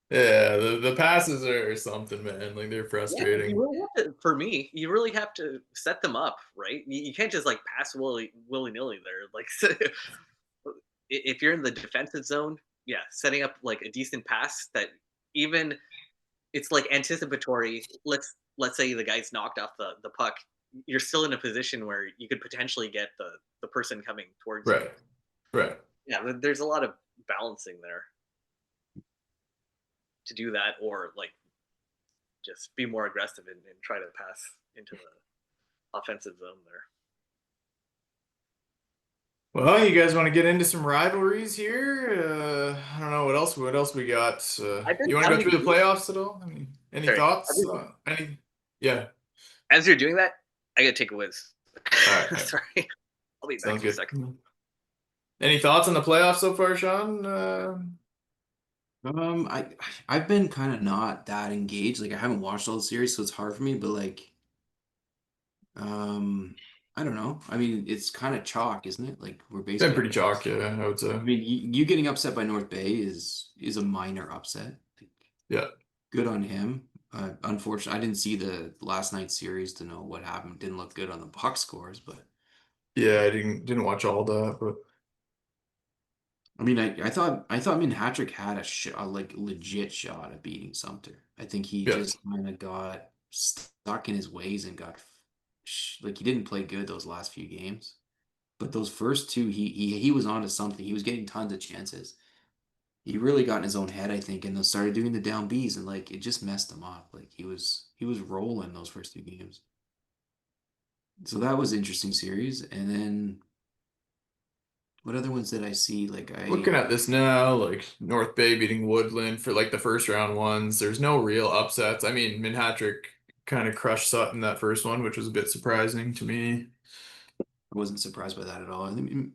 S2: Yeah, the passes are something, man. Like they're
S3: Yeah, you
S2: frustrating.
S3: really have to. For me, you really have to set them up, right? You can't just like pass willy nilly there. Like if you're in the defensive zone, yeah, setting up like a decent pass that even it's like anticipatory. Let's say the guy's knocked off the puck. You're still in a position where you could potentially get the person coming towards you.
S2: Right. Right.
S3: Yeah, there's a lot of balancing there to do that, or like just be more aggressive and try to pass into the offensive zone there.
S2: Well, you guys want to get into some rivalries here? I don't know what else we got.
S3: I've been
S2: You want to go
S3: counting.
S2: through the playoffs at all? I mean, any
S3: Sorry,
S2: thoughts? Any? Yeah.
S3: as you're doing that, I gotta take a whiz.
S2: All right.
S3: Sorry, I'll be back
S2: Sounds
S3: in a
S2: good.
S3: second.
S2: Any thoughts on the playoffs so far, Sean?
S1: I've been kind of not that engaged. Like I haven't watched all the series, so it's hard for me. But like, um, I don't know. I mean, it's kind of chalk, isn't it? Like we're
S2: Been
S1: basically.
S2: pretty chalk, yeah, I would say.
S1: I mean, you getting upset by North Bay is a minor upset. Like,
S2: Yeah.
S1: good on him. Unfortunately, I didn't see the last night's series to know what happened. Didn't look good on the box scores, but
S2: Yeah, I didn't watch all that, but
S1: I mean, I thought Hatrick had a like legit shot at beating Sumter. I think he
S2: yeah.
S1: just kind of got stuck in his ways and got like he didn't play good those last few games. But those first two, he was on to something. He was getting tons of chances. He really got in his own head, I think, and then started doing the down Bs, and like it just messed him up. Like he was rolling those first two games. So that was interesting series. And then what other ones did I see? Like
S2: Looking at this now, like North Bay beating Woodland for like the first round ones, there's no real upsets. I mean, Minhatrick kind of crushed Sutton that first one, which was a bit surprising to me.
S1: wasn't surprised by that at all. I mean,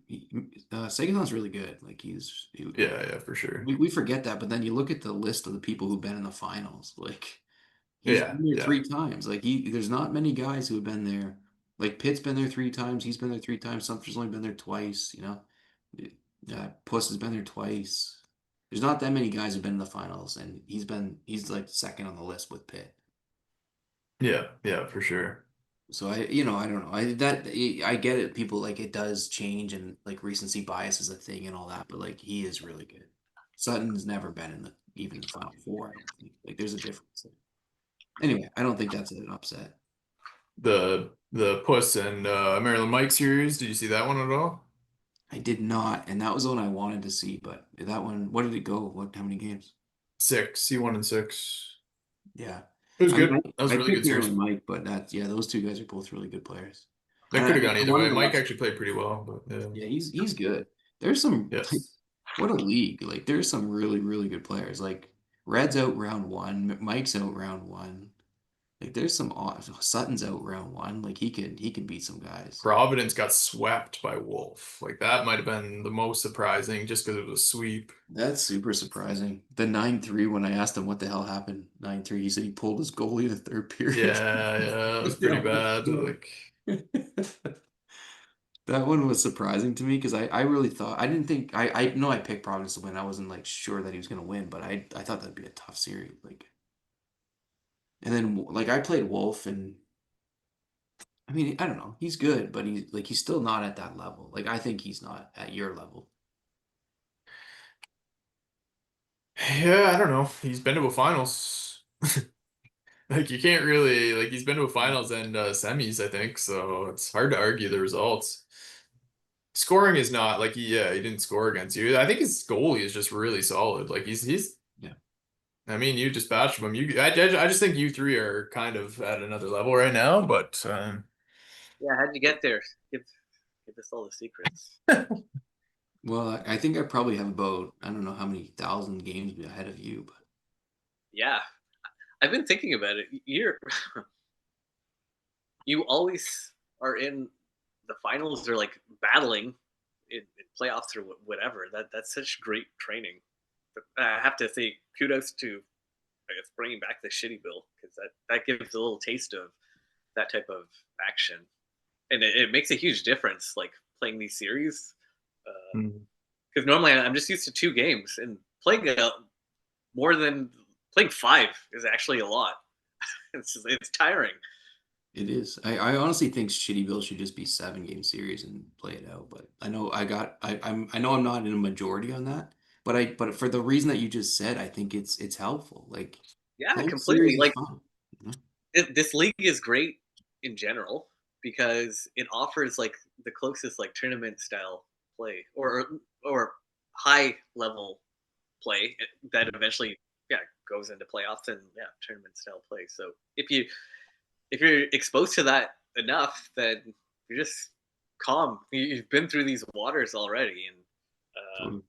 S1: Saganon's really good. Like
S2: Yeah, yeah, for sure.
S1: we forget that, but then you look at the list of the people who've been in the finals. Like he's
S2: Yeah,
S1: been there
S2: yeah.
S1: 3 times. Like there's not many guys who have been there Like Pitt's been there 3 times. He's been there 3 times. Sumter's only been there twice. Puss has been there twice. There's not that many guys who've been in the finals, and he's like second on the list with Pitt.
S2: Yeah, yeah, for sure.
S1: So I don't know. I get it. People like it does change, and like recency bias is a thing and all that. But like he is really good. Sutton's never been in the even the final four. I don't think. Like there's a difference there. Anyway, I don't think that's an upset.
S2: The Puss and Maryland Mike series. Did you see that one at all?
S1: I did not, and that was the one I wanted to see. But that one, what did it go? How many games?
S2: 6. He won in 6.
S1: Yeah,
S2: It was
S1: I mean,
S2: good. That was
S1: I
S2: a really
S1: picked
S2: good series.
S1: Maryland Mike, but that's yeah, those two guys are both really good players.
S2: That
S1: And
S2: could have gone
S1: I
S2: either way.
S1: wanted to
S2: Mike
S1: watch.
S2: actually played pretty well, but yeah.
S1: Yeah, he's good. There's some like,
S2: Yes.
S1: what a league. Like there's some really good players. Like Red's out round one, Mike's out round one. Like there's some Sutton's out round one. Like he can beat some guys.
S2: Providence got swept by Wolf. Like that might have been the most surprising just because it was a sweep.
S1: That's super surprising. The 9-3 when I asked him what the hell happened, 9-3, he said he pulled his goalie in the third period.
S2: Yeah, yeah, it was pretty bad. Like
S1: That one was surprising to me because I really thought I didn't think I know I picked Providence to win. I wasn't like sure that he was gonna win, but I thought that'd be a tough series. Like and then like I played Wolf and I mean I don't know he's good, but he's still not at that level. Like I think he's not at your level.
S2: yeah, I don't know. He's been to a finals. Like you can't really like he's been to a finals and semis, I think, so it's hard to argue the results. Scoring is not like he didn't score against you. I think his goalie is just really solid. Like he's
S1: Yeah.
S2: I mean, you dispatched him. I just think you three are kind of at another level right now, but
S3: Yeah, how'd you get there? Give us all the secrets.
S1: Well, I think I probably have about I don't know how many thousand games ahead of you, but
S3: Yeah, I've been thinking about it. You always are in the finals or like battling in playoffs or whatever. That's such great training. But I have to say kudos to I guess bringing back the shitty bill because that gives a little taste of that type of action, and it makes a huge difference. Like playing these series, because normally I'm just used to 2 games, and playing more than playing 5 is actually a lot. It's tiring.
S1: it is. I honestly think Shitty Bill should just be 7 game series and play it out. But I know I know I'm not in a majority on that. But for the reason that you just said, I think it's helpful. Like
S3: Yeah,
S1: close
S3: completely.
S1: series is
S3: Like
S1: fun. You know?
S3: this league is great in general because it offers like the closest like tournament style play or high level play that eventually goes into playoffs and tournament style play. So if you're exposed to that enough, then you're just calm. You've been through these waters already, and
S1: Totally.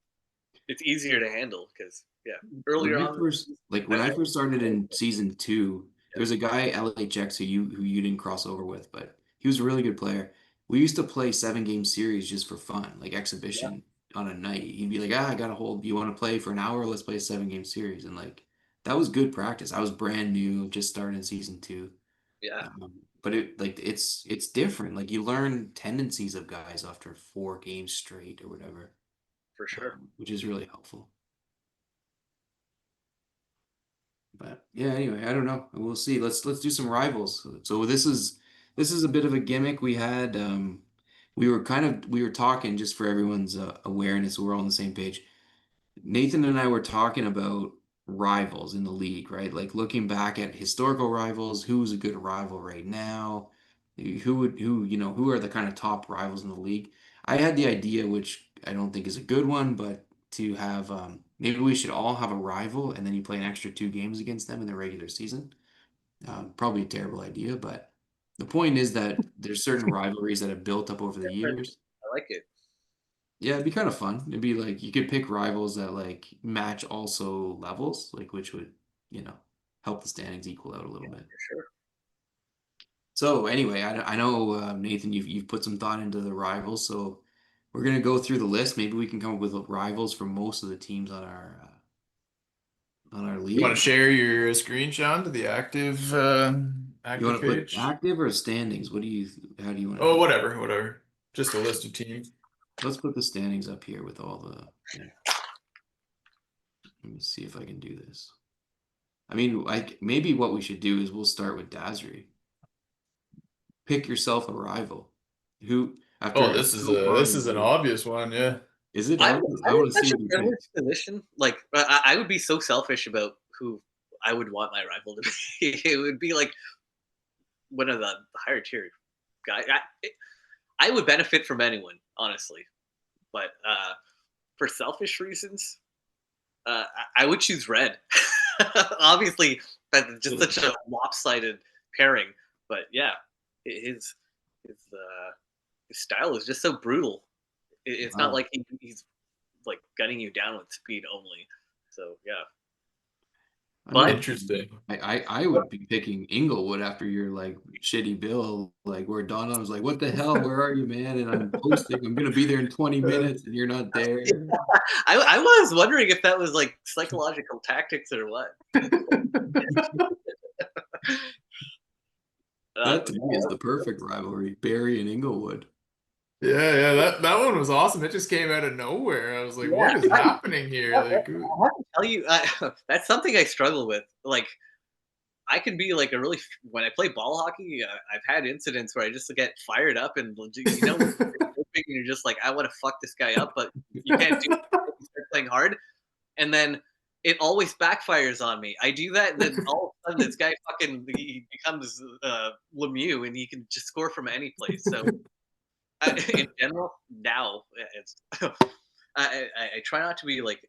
S3: it's easier to handle because
S1: When
S3: earlier
S1: I
S3: on,
S1: first like when I first started in season 2, there was a guy LHX who you didn't cross over with, but he was a really good player. We used to play 7 game series just for fun, like
S3: yeah,
S1: exhibition on a night. He'd be like, I got a hold. You want to play for an hour? Let's play a 7 game series, and like that was good practice. I was brand new, just started in season 2,
S3: yeah,
S1: but it's different. Like you learn tendencies of guys after 4 games straight or whatever,
S3: for sure.
S1: which is really helpful. But yeah, anyway, I don't know. We'll see. Let's do some rivals. So this is a bit of a gimmick we had. We were talking just for everyone's awareness, so we're all on the same page. Nathan and I were talking about rivals in the league, right? Like looking back at historical rivals, who's a good rival right now? Who are the kind of top rivals in the league? I had the idea, which I don't think is a good one, but to have maybe we should all have a rival and then you play an extra 2 games against them in the regular season. Probably a terrible idea, but the point is that there's certain rivalries that have built up over the
S3: Different.
S1: years.
S3: I like it
S1: Yeah, it'd be kind of fun. It'd be like you could pick rivals that like match also levels, like which would, you know, help the standings equal out a little bit.
S3: for sure.
S1: So anyway, I know Nathan, you've put some thought into the rivals, so we're gonna go through the list. Maybe we can come up with rivals for most of the teams on our
S2: You want
S1: league.
S2: to share your screen, Sean, to the active
S1: You want
S2: active
S1: to put
S2: page.
S1: active or standings? How do you want to
S2: Oh,
S1: do?
S2: whatever. Just a list of teams.
S1: Let's put the standings up here with all the. Yeah. Let me see if I can do this. I mean, like maybe what we should do is we'll start with Dasri. Pick yourself a rival. Who
S2: Oh,
S1: after
S2: this is an obvious one, yeah.
S1: is it?
S3: I'm
S1: I
S3: in
S1: want to see
S3: such a
S1: what you
S3: privileged
S1: pick.
S3: position. Like I would be so selfish about who I would want my rival to be. It would be like one of the higher tier guy. I would benefit from anyone, honestly, but for selfish reasons, I would choose red. Obviously, that's just such a lopsided pairing. But yeah, his his his style is just so brutal. It's not
S1: Wow.
S3: like he's like gunning you down with speed only. So yeah,
S1: I
S3: but
S1: mean,
S2: Interesting.
S1: I would be picking Inglewood after your like shitty bill, like where Donna was like, "What the hell? Where are you, man?" And I'm posting. I'm gonna be there in 20 minutes, and you're not there.
S3: I was wondering if that was like psychological tactics or what.
S1: That to me is the perfect rivalry, Barry and Inglewood.
S2: Yeah, that one was awesome. It just came out of nowhere. I was like,
S3: Yeah,
S2: what is happening here?
S3: I
S2: Like,
S3: have to tell you, that's something I struggle with. Like, I can be like a really when I play ball hockey, I've had incidents where I just get fired up and when you're just like, I want to fuck this guy up, but you can't do it. You start playing hard, and then it always backfires on me. I do that, and then all of a sudden, this guy he becomes Lemieux, and he can just score from any place. So in general, now it's I try not to be like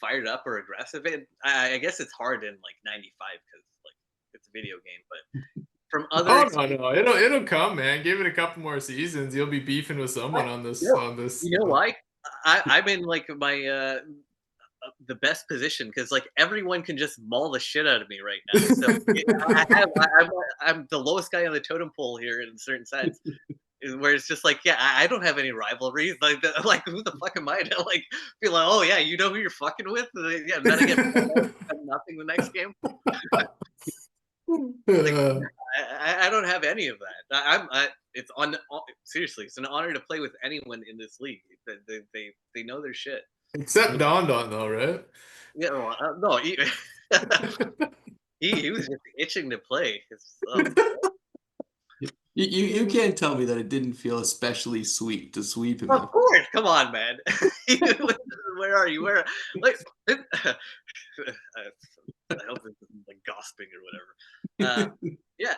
S3: fired up or aggressive. And I guess it's hard in like '95 because like it's a video game. But from other
S2: oh no, it'll come, man. Give it a couple more seasons. You'll be beefing with someone on this
S3: you
S2: on this.
S3: know why? I'm in like my the best position because like everyone can just maul the shit out of me right now. So I'm the lowest guy on the totem pole here in a certain sense. Where it's just like, yeah, I don't have any rivalries. Like who the fuck am I to like be like, oh yeah, you know who you're fucking with? Yeah, then I get nothing the next game. Like I don't have any of that. It's on seriously, it's an honor to play with anyone in this league. They know their shit.
S2: Except Don though, right?
S3: Yeah, well, no, he was just itching to play.
S1: You can't tell me that it didn't feel especially sweet to sweep him.
S3: Of course, come on, man. Where are you? Where like I hope this isn't like gossiping or whatever. Yeah,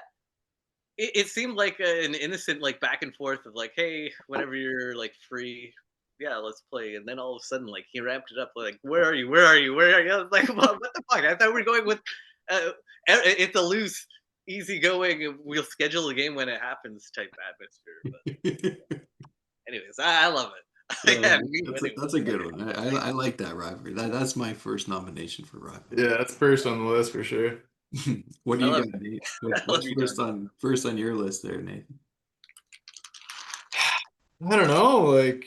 S3: it seemed like an innocent like back and forth of like, hey, whenever you're like free, yeah, let's play. And then all of a sudden, like he ramped it up, like, where are you? Where are you? Where are you? I was like, what the fuck? I thought we were going with it's a loose, easy going. We'll schedule a game when it happens type atmosphere. But anyways, I love it. Yeah,
S1: That's a good one. I like that rivalry. That's my first nomination for rivalry.
S2: Yeah, that's first on the list for sure.
S1: What do
S3: I
S1: you
S3: love
S1: got, Nate?
S3: I love
S1: What's
S3: you,
S1: first on your list there, Nathan?
S2: I don't know, like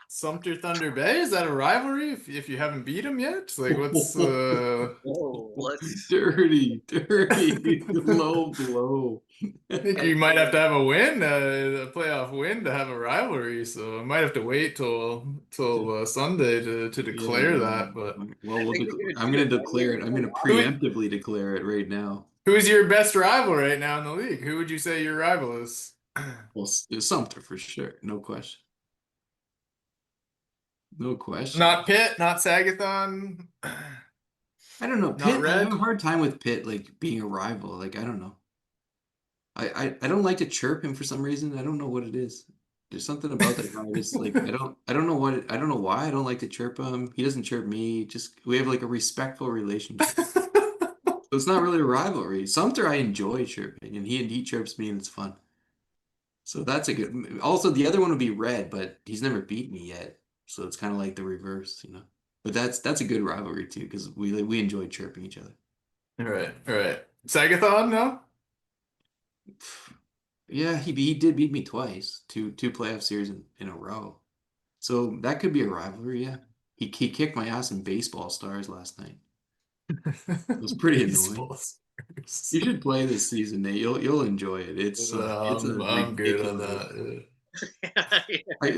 S2: Sumter Thunder Bay, is that a rivalry if you haven't beat them yet? Like what's
S3: Oh, let's.
S1: Dirty, low blow.
S2: I think you might have to have a win, a playoff win to have a rivalry, so I might have to wait till Sunday to declare that. But
S1: Well,
S3: I think
S1: I'm going to declare it. I'm going to preemptively declare it right now.
S2: who's your best rival right now in the league? Who would you say your rival is?
S1: Well, it's Sumter for sure, no question. No question.
S2: Not Pitt, not Sagathon.
S1: I don't know.
S2: Not
S1: Pitt, I have
S2: Red.
S1: a hard time with Pitt, like being a rival. Like, I don't know. I don't like to chirp him for some reason. I don't know what it is. There's something about that guy. Just like I don't know I don't know why I don't like to chirp him. He doesn't chirp me. Just we have like a respectful relationship. So it's not really a rivalry. Sumter I enjoy chirping, and he chirps me, and it's fun. So that's a good. Also, the other one would be Red, but he's never beat me yet. So it's kind of like the reverse, you know. But that's a good rivalry too because we enjoy chirping each other.
S2: All right, all right. Sagathon, no?
S1: Yeah, he did beat me twice, two playoff series in a row. So that could be a rivalry, yeah. He kicked my ass in baseball stars last night. It was pretty annoying.
S2: Baseballs.
S1: You should play this season, Nate. You'll enjoy it. It's a
S2: I'm good on
S1: ridiculous.
S2: that.
S1: I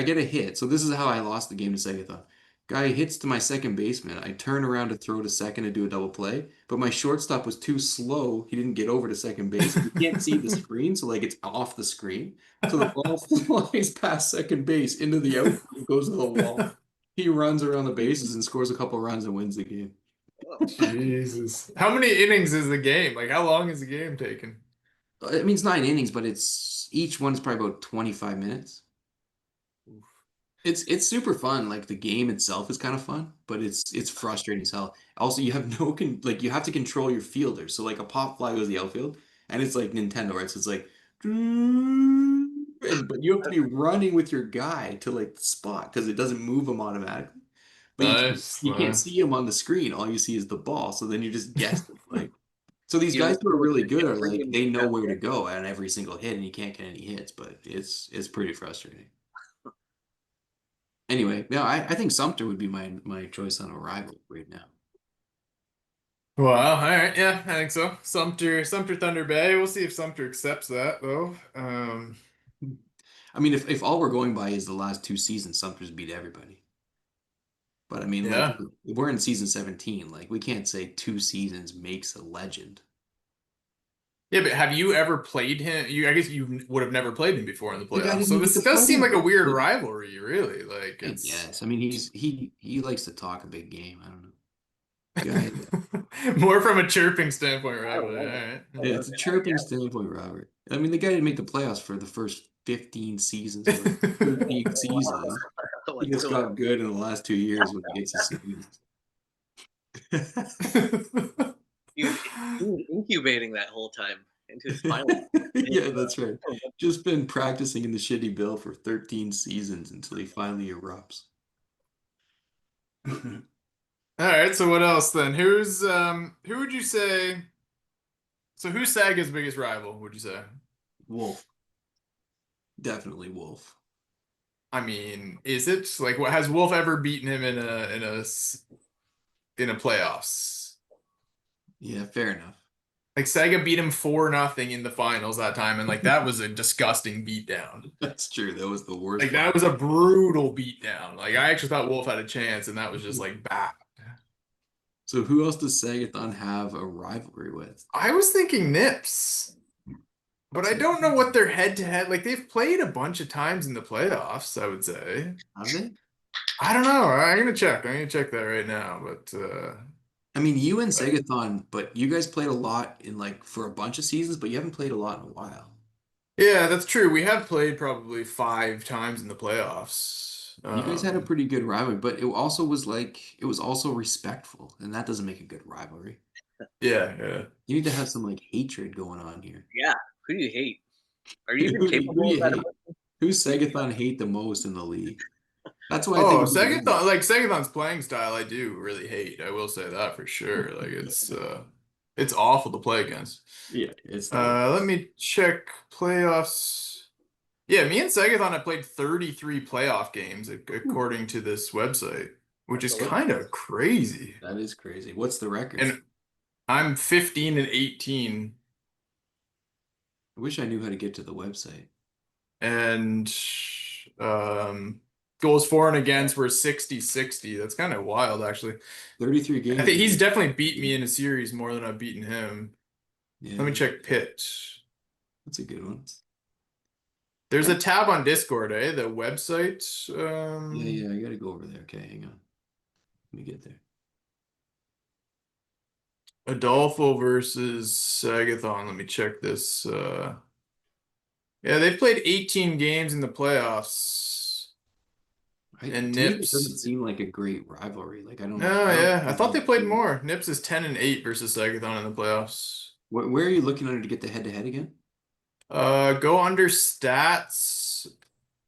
S1: get a hit. So this is how I lost the game to Sagathon. Guy hits to my second baseman. I turn around to throw to second to do a double play, but my shortstop was too slow. He didn't get over to second base. You can't see the screen, so like it's off the screen. So the ball flies past second base into the outfield, goes to the wall. He runs around the bases and scores a couple runs and wins the game.
S2: Jesus. How many innings is the game? Like, how long is the game taking?
S1: It means 9 innings, but it's each one is probably about 25 minutes. It's super fun. Like the game itself is kind of fun, but it's frustrating as hell. Also, you have no like you have to control your fielder. So like a pop fly goes the outfield, and it's like Nintendo, right? So it's like, but you have to be running with your guy to like the spot because it doesn't move him automatically. But
S2: Nice,
S1: you can't
S2: nice.
S1: see him on the screen. All you see is the ball. So then you just guess like. So these
S3: You
S1: guys who are really good are like
S3: freaking
S1: they know where to go at every single hit, and you can't get any hits. But it's pretty frustrating. Anyway, yeah, I think Sumter would be my choice on a rival right now.
S2: Wow, all right, yeah, I think so. Sumter Thunder Bay. We'll see if Sumter accepts that though.
S1: I mean, if all we're going by is the last 2 seasons, Sumter's beat everybody. But I mean, like
S2: Yeah.
S1: we're in season 17. Like we can't say 2 seasons makes a legend.
S2: Yeah, but have you ever played him? I guess you would have never played him before in the
S1: The guy
S2: playoffs.
S1: didn't
S2: So
S1: even get
S2: this
S1: to
S2: does
S1: play
S2: seem
S1: him.
S2: like a weird
S1: Like,
S2: rivalry, really. Like
S1: I
S2: it's
S1: guess. I mean, he likes to talk a big game. I don't know. Guy,
S2: more from a chirping standpoint
S3: I don't
S2: rivalry.
S3: know.
S2: All right.
S1: yeah, it's a chirping standpoint, Robert. I mean, the guy didn't make the playoffs for the first 15 seasons or 13 seasons. He
S3: What's
S1: just
S3: going on?
S1: got good in the last 2 years when he gets his seasons.
S3: He was incubating that whole time into his final.
S1: Yeah, that's right. Just been practicing in the shitty bill for 13 seasons until he finally erupts.
S2: All right, so what else then? Who would you say? So who's Saga's biggest rival, would you say?
S1: Wolf. Definitely Wolf.
S2: I mean, is it like what has Wolf ever beaten him in a playoffs?
S1: Yeah, fair enough.
S2: Like Saga beat him 4-0 in the finals that time, and like that was a disgusting beatdown.
S1: That's true. That was the worst
S2: Like
S1: one.
S2: that was a brutal beatdown. Like I actually thought Wolf had a chance, and that was just like bad.
S1: So who else does Sagathon have a rivalry with?
S2: I was thinking Nips, but I don't know what their head-to-head. Like they've played a bunch of times in the playoffs, I would say.
S1: Have they?
S2: I don't know. I'm gonna check. I'm gonna check that right now. But
S1: I mean, you and Sagathon, but you guys played a lot in like for a bunch of seasons, but you haven't played a lot in a while.
S2: yeah, that's true. We have played probably 5 times in the playoffs.
S1: You guys had a pretty good rivalry, but it also was like it was also respectful, and that doesn't make a good rivalry.
S2: Yeah, yeah.
S1: You need to have some like hatred going on here.
S3: Yeah, who do you hate? Are you even
S1: Who do
S3: capable
S1: you
S3: of that?
S1: hate? Who's Sagathon hate the most in the league? That's why I
S2: Oh,
S1: think it'd be good.
S2: Sagathon's playing style, I do really hate. I will say that for sure. Like it's awful to play against.
S1: Yeah, it's the worst.
S2: Let me check playoffs. Yeah, me and Sagathon have played 33 playoff games according to this website, which is
S3: That's a lot.
S2: kind of crazy.
S1: That is crazy. What's the record?
S2: And I'm 15 and 18.
S1: I wish I knew how to get to the website.
S2: And goals for and against were 60-60. That's kind of wild, actually.
S1: 33 games.
S2: I think he's definitely beat me in a series more than I've beaten him.
S1: Yeah,
S2: Let me check pitch.
S1: that's a good one.
S2: There's a tab on Discord, eh? The website.
S1: Yeah, I gotta go over there. Okay, hang on. Let me get there.
S2: Adolfo versus Sagathon. Let me check this. Yeah, they've played 18 games in the playoffs. And
S1: To me,
S2: Nips.
S1: it doesn't seem like a great rivalry. Like I don't.
S2: No,
S1: I don't
S2: yeah. I
S1: think
S2: thought they
S1: it's
S2: played
S1: good.
S2: more. Nips is 10 and 8 versus Sagathon in the playoffs.
S1: Where are you looking under to get the head-to-head again?
S2: Go under stats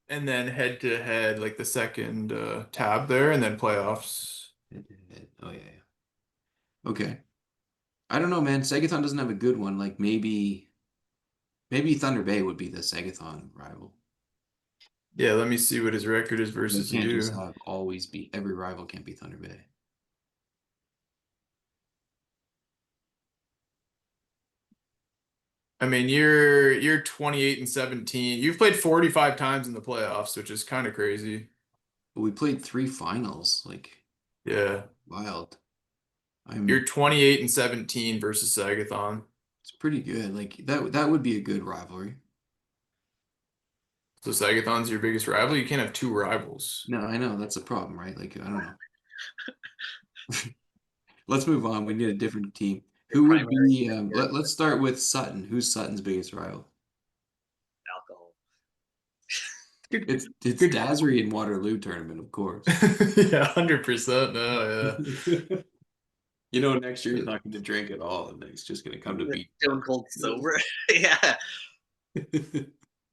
S2: and then head to head, like the second tab there, and then playoffs.
S1: Head-to-head. Oh yeah. Okay. I don't know, man. Sagathon doesn't have a good one. Like maybe Thunder Bay would be the Sagathon rival.
S2: Yeah, let me see what his record is
S1: They
S2: versus
S1: can't
S2: you.
S1: just have always be every rival can't be Thunder Bay.
S2: I mean, you're 28 and 17. You've played 45 times in the playoffs, which is kind of crazy.
S1: But we played 3 finals, like
S2: Yeah.
S1: wild.
S2: You're 28 and 17 versus Sagathon.
S1: It's pretty good. Like that would be a good rivalry.
S2: So Sagathon's your biggest rival? You can't have two rivals.
S1: No, I know that's a problem, right? Like I don't know. Let's move on. We need a different team.
S3: Your
S1: Who would
S3: primary
S1: be? Let's start with Sutton. Who's Sutton's biggest rival?
S3: alcohol.
S1: It's
S2: Good.
S1: Dasri and Waterloo tournament, of course.
S2: Yeah, 100%. No, yeah.
S1: You know, next year he's not going to drink at all, and he's just going to come to beat.
S3: Stone cold sober. Yeah.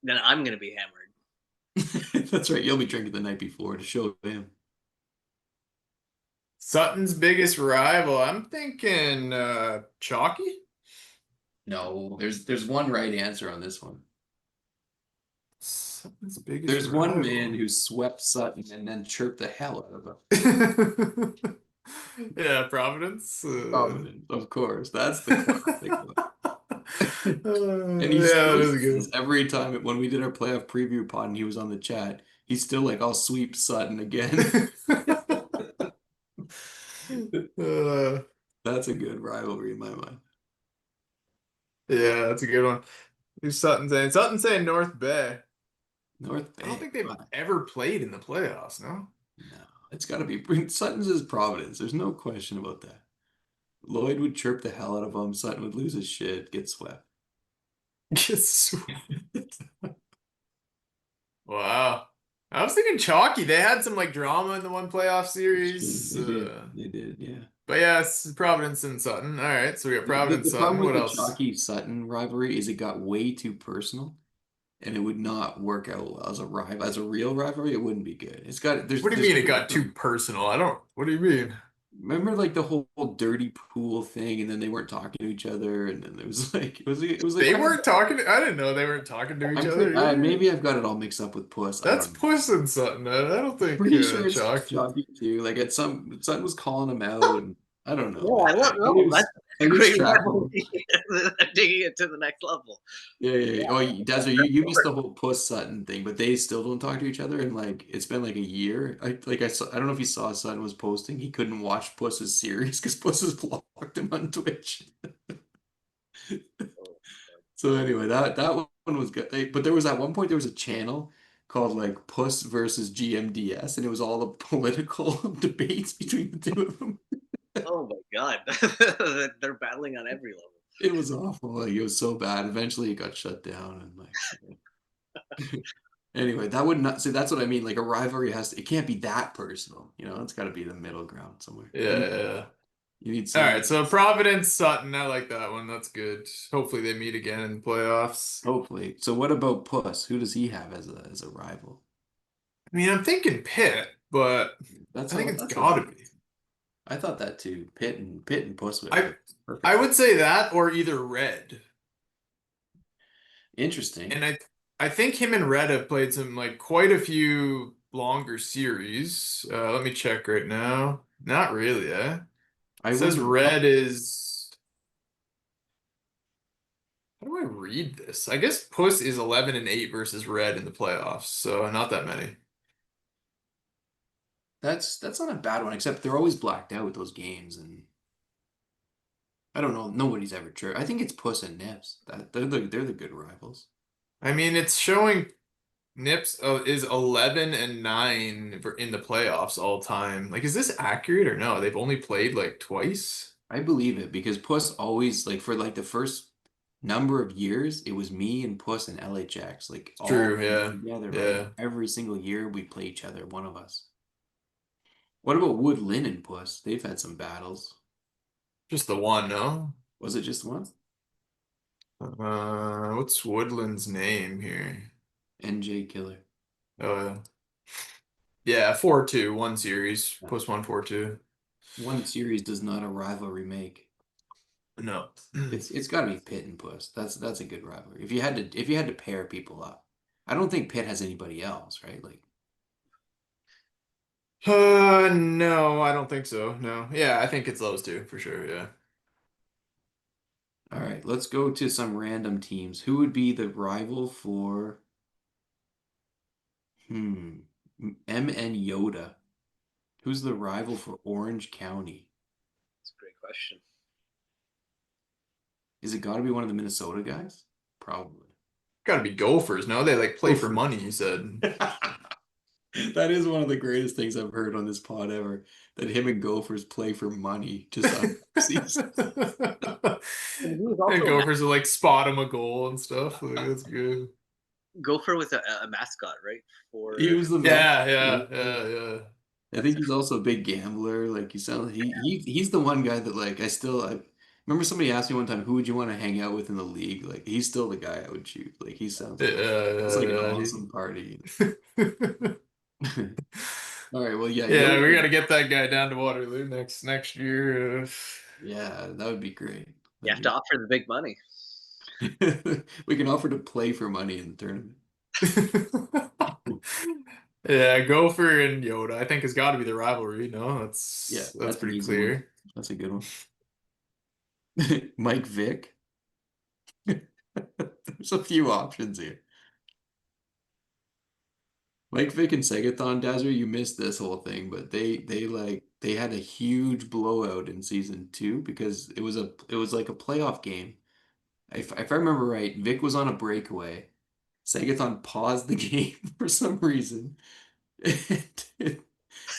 S3: Then I'm gonna be hammered.
S1: That's right. You'll be drinking the night before to show him.
S2: Sutton's biggest rival. I'm thinking Chalky.
S1: No, there's one right answer on this one.
S2: Sutton's biggest
S1: There's one man
S2: rival.
S1: who swept Sutton and then chirped the hell out of him.
S2: Yeah, Providence.
S1: Providence, of course. That's the classic one. And he
S2: Yeah,
S1: still
S2: that is
S1: says
S2: good.
S1: every time when we did our playoff preview pod and he was on the chat, he's still like, I'll sweep Sutton again. That's a good rivalry in my mind.
S2: Yeah, that's a good one. Who's Sutton saying? Sutton saying North Bay.
S1: North Bay.
S2: I don't think they've
S1: Fuck.
S2: ever played in the playoffs, no?
S1: No, it's got to be Sutton's is Providence. There's no question about that. Lloyd would chirp the hell out of him. Sutton would lose his shit, get swept.
S2: Yes. Wow. I was thinking Chalky. They had some like drama in the one playoff series.
S1: They did. They did, yeah.
S2: But yeah, it's Providence and Sutton. All right, so we got Providence,
S1: The problem
S2: Sutton.
S1: with
S2: What
S1: the
S2: else?
S1: Chalky Sutton rivalry is it got way too personal, and it would not work out well as a rival. As a real rivalry, it wouldn't be good. It's got
S2: What do you mean it got too personal? I don't. What do you mean?
S1: Remember like the whole dirty pool thing, and then they weren't talking to each other, and then it was like
S2: They
S1: kind of-
S2: weren't talking. I didn't know they weren't talking to each
S1: I'm
S2: other.
S1: maybe I've got it all mixed up with Puss. I
S2: That's
S1: don't know.
S2: Puss and Sutton. I don't think
S1: Pretty sure it's
S2: Chalky.
S1: Chalky too. Like at some Sutton was calling him out, and I don't know.
S3: No, I don't know.
S1: lose-
S3: That's
S1: I lose
S3: great
S1: track of
S3: rivalry. Taking it to the next level.
S1: Yeah. Oh, Desert, you missed the whole Puss Sutton thing, but they still don't talk to each other, and like it's been like a year. I saw. I don't know if you saw Sutton was posting. He couldn't watch Puss's series because Puss has blocked him on Twitch. So anyway, that one was good. But there was at one point there was a channel called like Puss versus GMDS, and it was all the political debates between the two of them.
S3: Oh my god. They're battling on every level.
S1: It was awful. Like it was so bad. Eventually, it got shut down, and like. Anyway, that would not see. That's what I mean. Like a rivalry it can't be that personal. You know, it's got to be the middle ground somewhere.
S2: Yeah.
S1: You need
S2: All
S1: some.
S2: right, so Providence, Sutton. I like that one. That's good. Hopefully they meet again in the playoffs.
S1: Hopefully. So what about Puss? Who does he have as a rival?
S2: I mean, I'm thinking Pitt, but I think it's gotta be.
S1: I thought that too. Pitt and Puss would.
S2: I would say that or either Red.
S1: Interesting.
S2: And I think him and Red have played some like quite a few longer series. Let me check right now. Not really, eh? It says Red is. How do I read this? I guess Puss is 11 and 8 versus Red in the playoffs, so not that many.
S1: That's not a bad one, except they're always blacked out with those games, and I don't know. Nobody's ever true. I think it's Puss and Nips. They're the good rivals.
S2: I mean, it's showing Nips is 11 and 9 in the playoffs all time. Like, is this accurate or no? They've only played like twice.
S1: I believe it because Puss always like for like the first number of years, it was me and Puss and LHX like all
S2: True, yeah,
S1: together.
S2: yeah.
S1: Right? Every single year we'd play each other, one of us. What about Wood Lynn and Puss? They've had some battles.
S2: Just the one, no?
S1: Was it just one?
S2: What's Woodland's name here?
S1: NJ Killer.
S2: Oh, yeah, 4-2, one series. Puss won 4-2.
S1: One series does not a rivalry make.
S2: No.
S1: It's got to be Pitt and Puss. That's a good rivalry. If you had to pair people up, I don't think Pitt has anybody else, right? Like,
S2: no, I don't think so. No, yeah, I think it's those two for sure. Yeah.
S1: All right, let's go to some random teams. Who would be the rival for MN Yoda? Who's the rival for Orange County?
S3: That's a great question.
S1: Is it got to be one of the Minnesota guys? Probably.
S2: Got to be Gophers. No, they like play for
S1: Gophers.
S2: money. You said.
S1: That is one of the greatest things I've heard on this pod ever. That him and Gophers play for money just on season.
S3: And he was
S2: And
S3: also
S2: Gophers will like spot him a goal and stuff. Like, that's good.
S3: Gopher was a mascot, right? For
S1: He was the
S2: Yeah,
S1: man.
S2: yeah.
S1: I think he's also a big gambler. Like he's the one guy that like I remember somebody asked me one time, who would you want to hang out with in the league? Like he's still the guy I would choose. Like he sounds like it's like an awesome party. All right, well yeah,
S2: Yeah, we got to get that guy down to Waterloo next year.
S1: Yeah, that would be great.
S3: you have to offer the big money.
S1: We can offer to play for money in the tournament.
S2: Yeah, Gopher and Yoda, I think has got to be the rivalry. No, that's
S1: an
S2: pretty
S1: easy
S2: clear.
S1: one. That's a good one. Mike Vick. There's a few options here. Mike Vick and Segathon, Dasri, you missed this whole thing, but they had a huge blowout in season 2 because it was like a playoff game. If I remember right, Vic was on a breakaway. Segathon paused the game for some reason.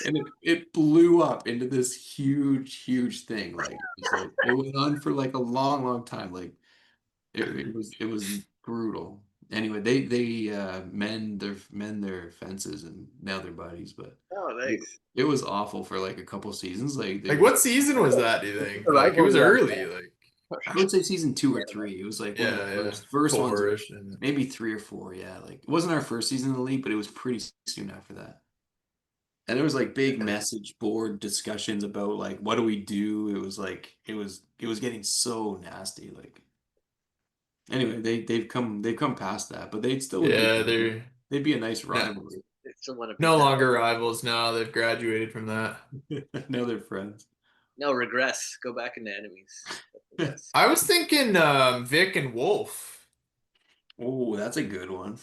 S1: And it blew up into this huge thing. Like it went on for like a long time. Like it was brutal. Anyway, they mend their fences and now they're buddies, but
S3: Oh, nice.
S1: it was awful for like a couple seasons. Like
S2: what season was that, do you think?
S3: The
S2: Like it was
S3: rivalry.
S2: early, like
S1: I would say season 2 or 3. It was like one of the first ones,
S2: four-ish, and
S1: maybe 3 or 4. Yeah, like it wasn't our first season in the league, but it was pretty soon after that. And there was like big message board discussions about like what do we do? It was like it was getting so nasty. Like anyway, they've come past that, but they'd still
S2: yeah,
S1: they'd be a nice
S2: Yeah.
S1: rivalry.
S3: They still want to
S2: no longer rivals. No, they've graduated from that.
S1: Now they're friends.
S3: No, regress. Go back into enemies. Yes.
S2: I was thinking Vic and Wolf.
S1: Oh, that's a good one.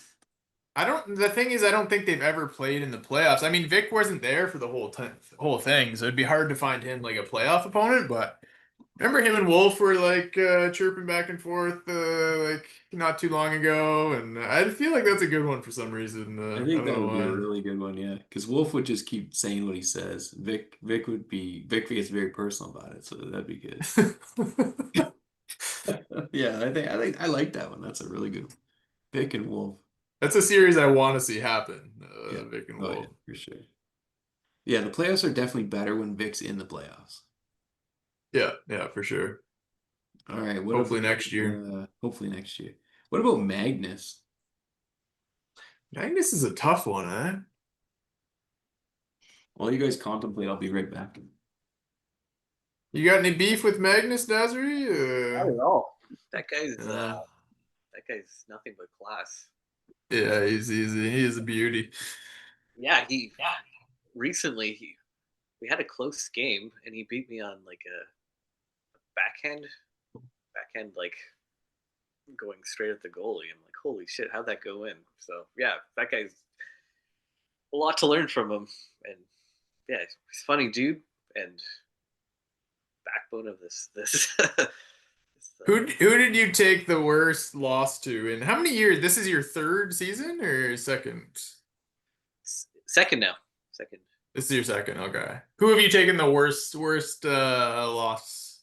S2: The thing is, I don't think they've ever played in the playoffs. I mean, Vic wasn't there for the whole thing, so it'd be hard to find him like a playoff opponent. But remember him and Wolf were like chirping back and forth like not too long ago, and I feel like that's a good one for some reason.
S1: I think that
S2: don't
S1: would be a
S2: know
S1: really good one, yeah. Because Wolf would just keep saying what he says. Vic gets very personal about it, so that'd be good.
S2: why.
S1: Yeah, I like that one. That's a really good one. Vic and Wolf.
S2: That's a series I want to see happen.
S1: Yeah.
S2: Vic and
S1: Oh,
S2: Wolf.
S1: yeah, for sure. Yeah, the playoffs are definitely better when Vic's in the playoffs.
S2: Yeah, for sure.
S1: All right.
S2: Hopefully next year.
S1: Hopefully next year. What about Magnus?
S2: Magnus is a tough one, eh?
S1: While you guys contemplate, I'll be right back.
S2: You got any beef with Magnus, Dasri?
S3: Not at all. That guy's nothing but class.
S2: Yeah, he is a beauty.
S3: Yeah, recently we had a close game and he beat me on like a backhand like going straight at the goalie. I'm like, holy shit, how'd that go in? So yeah, that guy's a lot to learn from him, and yeah, he's a funny dude and backbone of this.
S2: Who did you take the worst loss to? And how many years? This is your third season or second?
S3: Second now. Second.
S2: This is your second. Okay. Who have you taken the worst loss?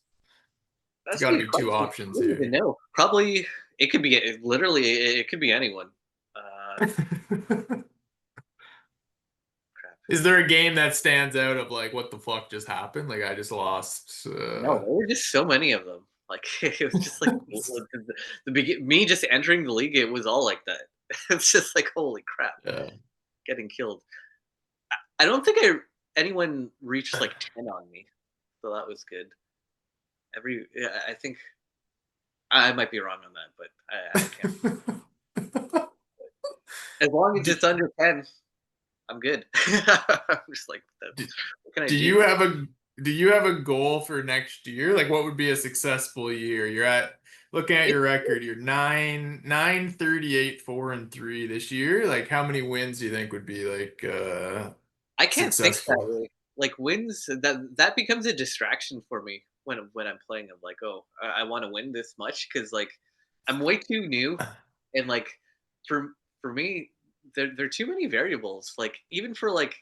S2: There's got to be two options here.
S3: No, probably it could be it could be anyone. Crap.
S2: Is there a game that stands out of like what the fuck just happened? Like I just lost.
S3: No, there were just so many of them. Like it was just like me just entering the league. It was all like that. It's just like holy crap, getting killed. I don't think anyone reached like 10 on me, so that was good. I think I might be wrong on that, but I can't. As long as it's under 10, I'm good. I'm just like, what can I do?
S2: Do you have a goal for next year? Like, what would be a successful year? You're at looking at your record, you're 938, 4-3 this year. Like, how many wins do you think would be like
S3: I can't think that
S2: successful?
S3: way. Like wins, that becomes a distraction for me when I'm playing. I'm like, oh, I want to win this much because like I'm way too new, and like for for me, there are too many variables. Like even for like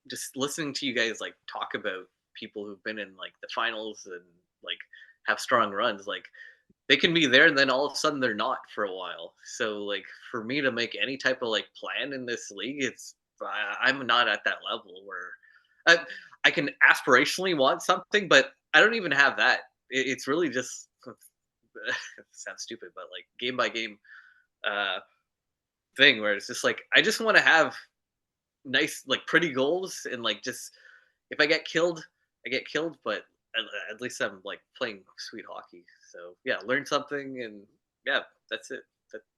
S3: just listening to you guys like talk about people who've been in like the finals and like have strong runs, like they can be there and then all of a sudden they're not for a while. So like for me to make any type of like plan in this league, I'm not at that level where I can aspirationally want something, but I don't even have that. It's really just it sounds stupid, but like game by game uh, thing where it's just like I just want to have nice like pretty goals and like just if I get killed, I get killed, but at least I'm like playing sweet hockey. So yeah, learn something, and yeah, that's it.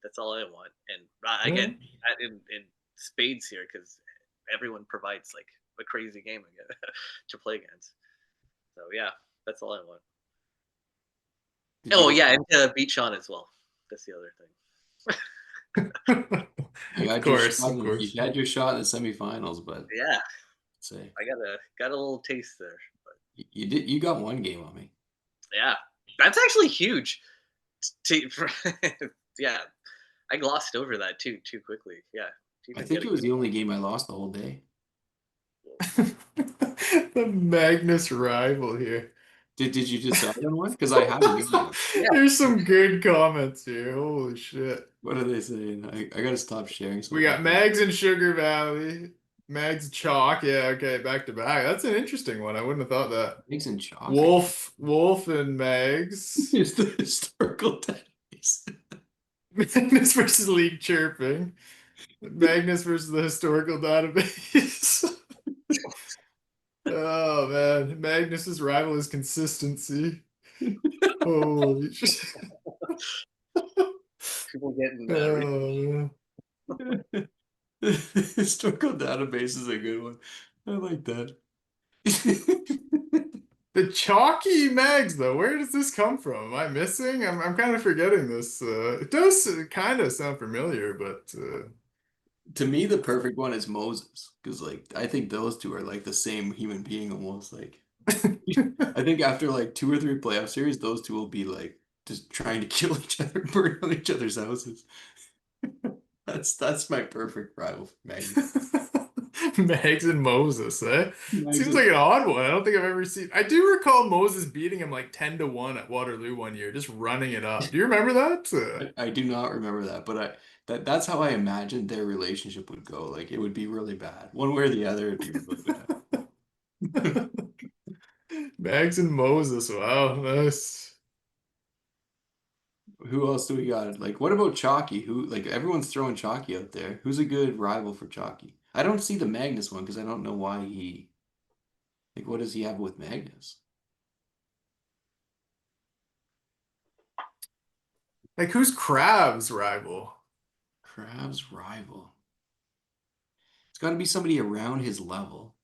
S3: That's all I want. And I get that in spades here because everyone provides like a crazy game again to play against. So yeah, that's all I want.
S1: Did you
S3: Oh
S1: get
S3: yeah, and beat Sean as well. That's the other thing.
S1: you
S2: Of
S1: had your shot
S2: course, of
S1: you
S2: course.
S1: had your shot in the semifinals, but
S3: Yeah,
S1: say
S3: I got a little taste there. But
S1: you got one game on me.
S3: yeah, that's actually huge. Yeah, I glossed over that too quickly. Yeah, to
S1: I
S3: even
S1: think
S3: get a
S1: it was
S3: game.
S1: the only game I lost the whole day.
S2: The Magnus rival here.
S1: Did you decide on one? Because I have a good one.
S3: Yeah,
S2: There's some good comments here. Holy shit.
S1: What are they saying? I gotta stop sharing so
S2: We
S1: I
S2: got
S1: can.
S2: Mags and Sugar Valley. Mags Chalk. Yeah, okay, back to back. That's an interesting one. I wouldn't have thought that.
S1: Eggs and chalk.
S2: Wolf and Mags.
S1: It's the historical database.
S2: Magnus versus League Chirping. Magnus versus the historical database. Oh man, Magnus's rival is consistency. Holy shit.
S3: people getting
S2: Oh, man.
S1: Historical database is a good one. I like that.
S2: The chalky mags, though, where does this come from? Am I missing? I'm kind of forgetting this. It does kind of sound familiar, but
S1: To me, the perfect one is Moses, because like I think those two are like the same human being almost. Like I think after like 2 or 3 playoff series, those two will be like just trying to kill each other, burn down each other's houses. That's my perfect rival for Maggie.
S2: Mags and Moses, eh?
S1: Mags
S2: Seems
S1: and-
S2: like an odd one. I don't think I've ever seen. I do recall Moses beating him like 10-1 at Waterloo one year, just running it up. Do you remember that?
S1: I do not remember that, but that's how I imagined their relationship would go. Like it would be really bad. One way or the other, it'd be really bad.
S2: Mags and Moses. Wow, nice.
S1: Who else do we got? Like, what about Chalky? Who like everyone's throwing Chalky out there. Who's a good rival for Chalky? I don't see the Magnus one because I don't know why he like what does he have with Magnus?
S2: Like, who's Crab's rival?
S1: Crab's rival. It's got to be somebody around his level.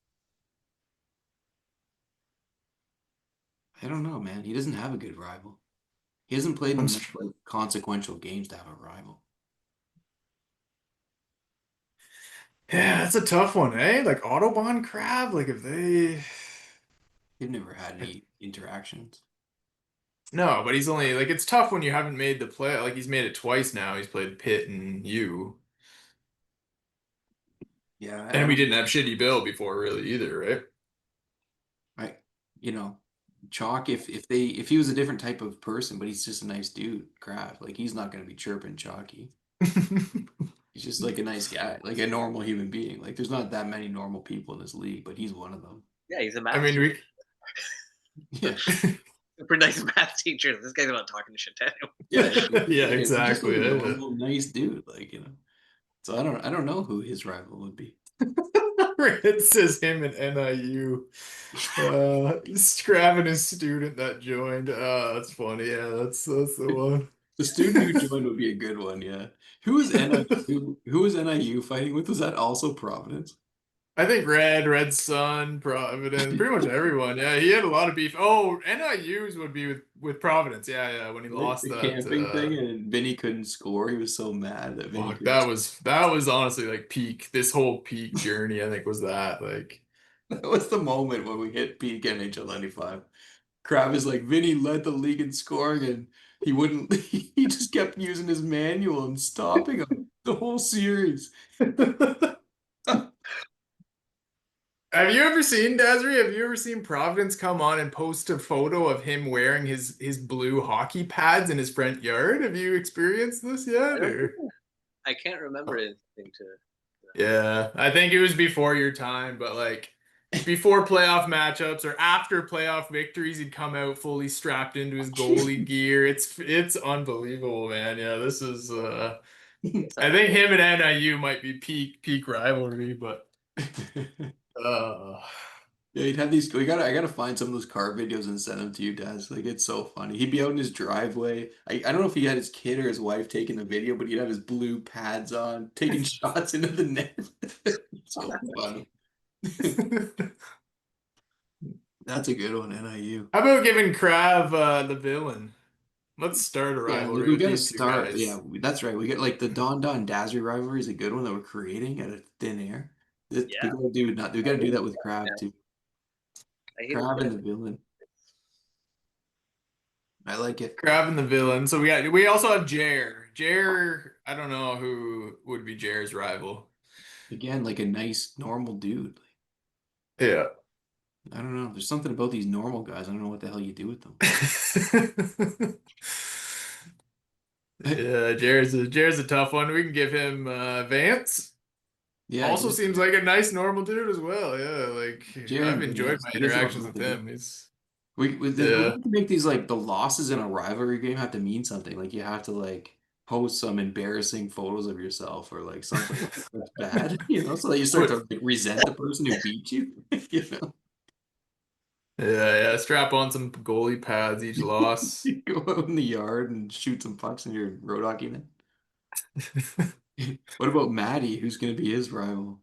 S1: I don't know, man. He doesn't have a good rival. He hasn't played
S2: I'm
S1: enough like, consequential games to have a rival.
S2: Yeah, that's a tough one, eh? Like Autobahn Crab, like if they
S1: They've never had any interactions.
S2: no, but he's only like it's tough when you haven't made the play. Like he's made it twice now. He's played Pitt and you.
S1: Yeah,
S2: And we didn't have Shitty Bill before really either, right?
S1: I you know, Chalk if he was a different type of person, but he's just a nice dude, Crab. Like he's not gonna be chirping Chalky. He's just like a nice guy, like a normal human being. Like there's not that many normal people in this league, but he's one of them.
S3: Yeah, he's a
S2: I
S3: math
S2: mean,
S3: teacher.
S1: Yeah.
S3: Super nice math teacher. This guy's not talking shit to anyone.
S1: Yeah.
S2: yeah,
S1: He's just
S2: exactly.
S1: a
S2: Yeah.
S1: normal, nice dude, like, So I don't know who his rival would be.
S2: It says him and NIU. Scrapping his student that joined. That's funny. Yeah, that's the one.
S1: The student who joined would be a good one, yeah. Who was NIU? Who was NIU fighting with? Was that also Providence?
S2: I think Red Sun, Providence, pretty much everyone. Yeah, he had a lot of beef. Oh, NIU's would be with Providence. Yeah, when he
S1: Right?
S2: lost
S1: The
S2: that.
S1: camping thing, and Vinny couldn't score. He was so mad that Vinny
S2: Fuck,
S1: couldn't
S2: that was honestly like peak. This whole peak journey, I think, was that like.
S1: That was the moment when we hit peak NHL95. Crab is like, Vinny led the league in scoring, and he wouldn't, he just kept using his manual and stopping him the whole series.
S2: Have you ever seen Dasri? Have you ever seen Providence come on and post a photo of him wearing his blue hockey pads in his front yard? Have you experienced this
S3: I
S2: yet?
S3: don't
S2: Or?
S3: know. I can't remember anything to.
S2: Yeah, I think it was before your time, but like before playoff matchups or after playoff victories, he'd come out fully strapped into his goalie gear. It's unbelievable, man. Yeah, this is I think him and NIU might be peak rivalry, but uh
S1: Yeah, he'd have these. I gotta find some of those car videos and send them to you, Daz. Like it's so funny. He'd be out in his driveway. I don't know if he had his kid or his wife taking the video, but he'd have his blue pads on, taking shots into the net. So funny. That's a good one, NIU.
S2: How about giving Krav the villain? Let's start a
S1: Yeah,
S2: rivalry
S1: we
S2: with
S1: gotta
S2: these two
S1: start.
S2: guys.
S1: Yeah, that's right. We get like the Don Dasri rivalry is a good one that we're creating out of thin air.
S3: Yeah,
S1: We gotta do that with Crab too.
S3: I hate
S1: Crab and
S3: it.
S1: the villain. I like it.
S2: Krav and the villain. So we also have Jer. Jer, I don't know who would be Jer's rival.
S1: Again, like a nice normal dude.
S2: Yeah.
S1: I don't know. There's something about these normal guys. I don't know what the hell you do with them.
S2: Yeah, Jared's a tough one. We can give him Vance.
S1: Yeah,
S2: Also seems like a nice normal dude as well. Yeah, like I've
S1: Jared
S2: enjoyed
S1: Vance.
S2: my
S1: He doesn't know
S2: interactions with
S1: nothing.
S2: him. He's
S1: We
S2: yeah.
S1: have to make these like the losses in a rivalry game have to mean something. Like you have to like post some embarrassing photos of yourself or like something that's bad, so that you start
S2: Put
S1: to like, resent the person who beat you. You know,
S2: yeah, strap on some goalie pads each loss.
S1: you go out in the yard and shoot some pucks in your road hockey net. What about Maddie? Who's going to be his rival?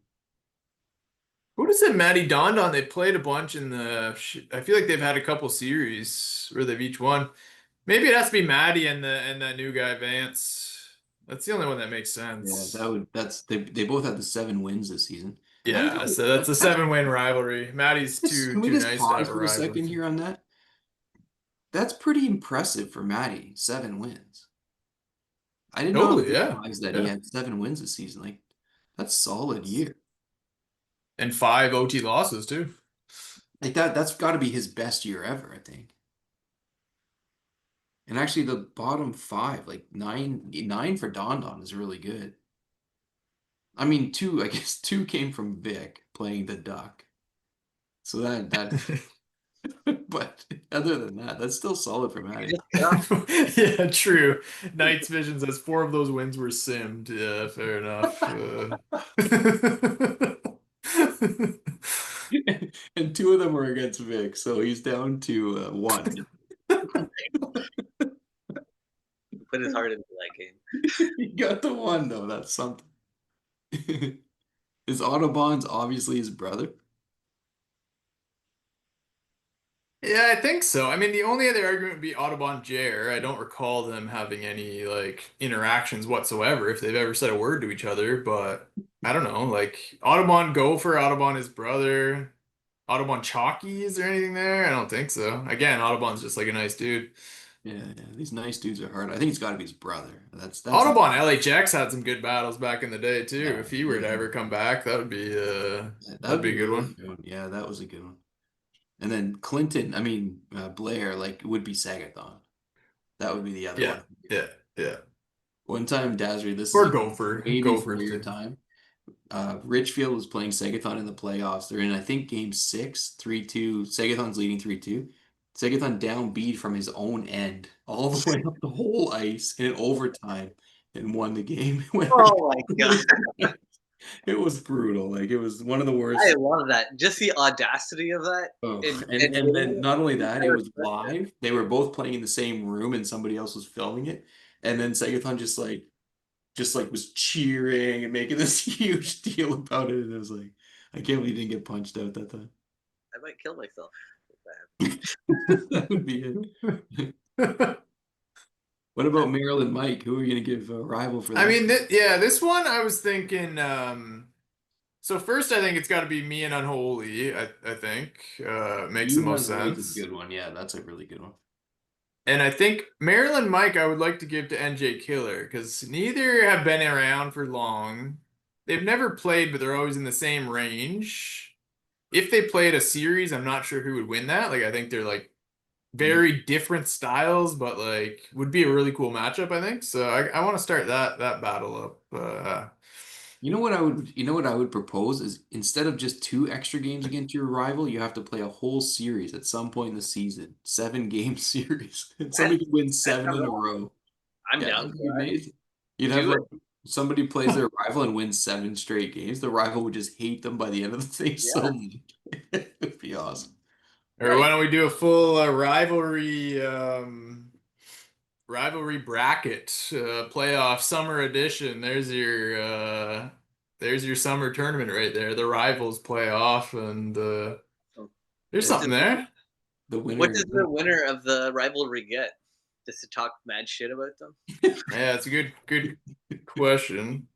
S2: Who does it Matty dawned on? They played a bunch in I feel like they've had a couple series where they've each won. Maybe it has to be Maddie and that new guy Vance. That's the only one that makes
S1: Yeah,
S2: sense.
S1: that's they both had the 7 wins this season.
S2: Yeah, so that's a 7-win rivalry. Maddie's
S1: Can we
S2: too
S1: just
S2: nice to have
S1: pause
S2: a
S1: for a
S2: rival.
S1: second here on that? That's pretty impressive for Maddie. 7 wins. I did not
S2: Totally, yeah.
S1: realize that he
S2: Yeah.
S1: had 7 wins this season. Like that's solid year.
S2: And 5 OT losses too.
S1: Like that's got to be his best year ever, I think. And actually, the bottom five, like nine for Don Don is really good. I mean, two, I guess two came from Vic playing the Duck. So that, but other than that, that's still solid for Maddie.
S2: Yeah, true. Knight's Vision says 4 of those wins were simmed. Yeah, fair enough.
S1: And two of them were against Vic, so he's down to one.
S3: Put his heart into that game.
S1: He got the one though. That's something. Is Autobahn's obviously his brother?
S2: Yeah, I think so. I mean, the only other argument would be Audubon Jair. I don't recall them having any like interactions whatsoever if they've ever said a word to each other, but I don't know. Like Audubon Gopher, Audubon his brother, Audubon Chalky, is there anything there? I don't think so. Again, Audubon's just like a nice dude.
S1: Yeah, these nice dudes are hard. I think it's got to be his brother. That's
S2: Audubon LHX had some good battles back in the day too.
S1: yeah,
S2: If he were to ever come back,
S1: that
S2: that'd
S1: would
S2: be
S1: be
S2: a
S1: a
S2: good
S1: really
S2: one.
S1: good one. Yeah, that was a good one. And then Clinton, I mean Blair, like would be Sagathon. That would be the other
S2: Yeah,
S1: one.
S2: yeah.
S1: One time, Dasri, this is
S2: Or
S1: like
S2: Gopher,
S1: way before
S2: Gopher
S1: your
S2: too.
S1: time. Richfield was playing Sagathon in the playoffs. They're in, I think, game 6, 3-2. Sagathon's leading 3-2. Sagathon down beat from his own end all the way up the whole ice in overtime and won the game.
S3: Oh my god,
S1: It was brutal. Like it was one of the
S3: I
S1: worst.
S3: love that. Just the audacity of that,
S1: Oh,
S3: and
S1: and then not only that, it
S3: I
S1: was
S3: respect it.
S1: live. They were both playing in the same room and somebody else was filming it. And then Sagathon just like was cheering and making this huge deal about it. And it was like, I can't believe you didn't get punched out that time.
S3: I might kill myself.
S1: That would be it. What about Maryland Mike? Who are you gonna give a rival for
S2: I
S1: that?
S2: mean, this one I was thinking. So first, I think it's got to be me and Unholy. I think makes the
S1: You
S2: most
S1: and Unholy's a
S2: sense.
S1: good one. Yeah, that's a really good one.
S2: And I think Maryland Mike, I would like to give to NJ Killer because neither have been around for long. They've never played, but they're always in the same range. If they played a series, I'm not sure who would win that. Like, I think they're like
S1: Yeah.
S2: very different styles, but like would be a really cool matchup, I think. So I want to start that battle up.
S1: You know what I would propose is instead of just 2 extra games against your rival, you have to play a whole series at some point in the season. 7 game series. And somebody could win
S3: That's
S1: 7
S3: not
S1: in a
S3: wrong.
S1: row.
S3: I'm
S1: Yeah,
S3: down
S1: that'd
S3: for
S1: be
S3: that.
S1: amazing. You'd have
S3: Do
S1: like
S3: it.
S1: somebody plays their rival and wins 7 straight games. The rival would just hate them by the end of the thing so
S3: Yeah.
S1: much. It'd be awesome.
S2: Or why
S3: Right.
S2: don't we do a full rivalry bracket playoff summer edition? There's your summer tournament right there. The rivals playoff, and there's
S3: What
S2: something
S3: does
S2: there.
S1: The
S3: what
S1: winner,
S3: does the winner of the rivalry get? Just to talk mad shit about them?
S2: Yeah, it's a good question.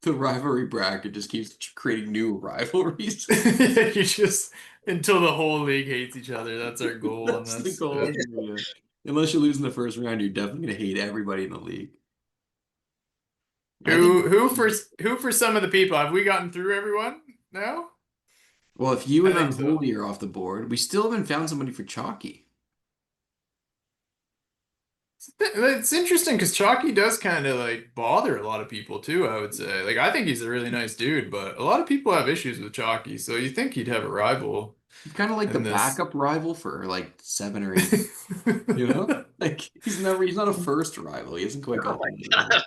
S1: the rivalry bracket just keeps creating new rivalries.
S2: You just until the whole league hates each other. That's our goal, and
S1: That's the goal. Yeah. Unless you lose in the first round, you're definitely gonna hate everybody in the league. I think.
S2: who for some of the people have we gotten through everyone now?
S1: Well, if you
S2: I
S1: and
S2: think so.
S1: Unholy are off the board, we still haven't found somebody for Chalky.
S2: It's interesting because Chalky does kind of like bother a lot of people too, I would say. Like I think he's a really nice dude, but a lot of people have issues with Chalky, so you think he'd have a rival
S1: He's kind of like the
S2: in this.
S1: backup rival for like 7 or 8. You know, like he's not a first rival. He hasn't quite
S3: Oh
S1: got
S3: my
S1: there.
S3: god.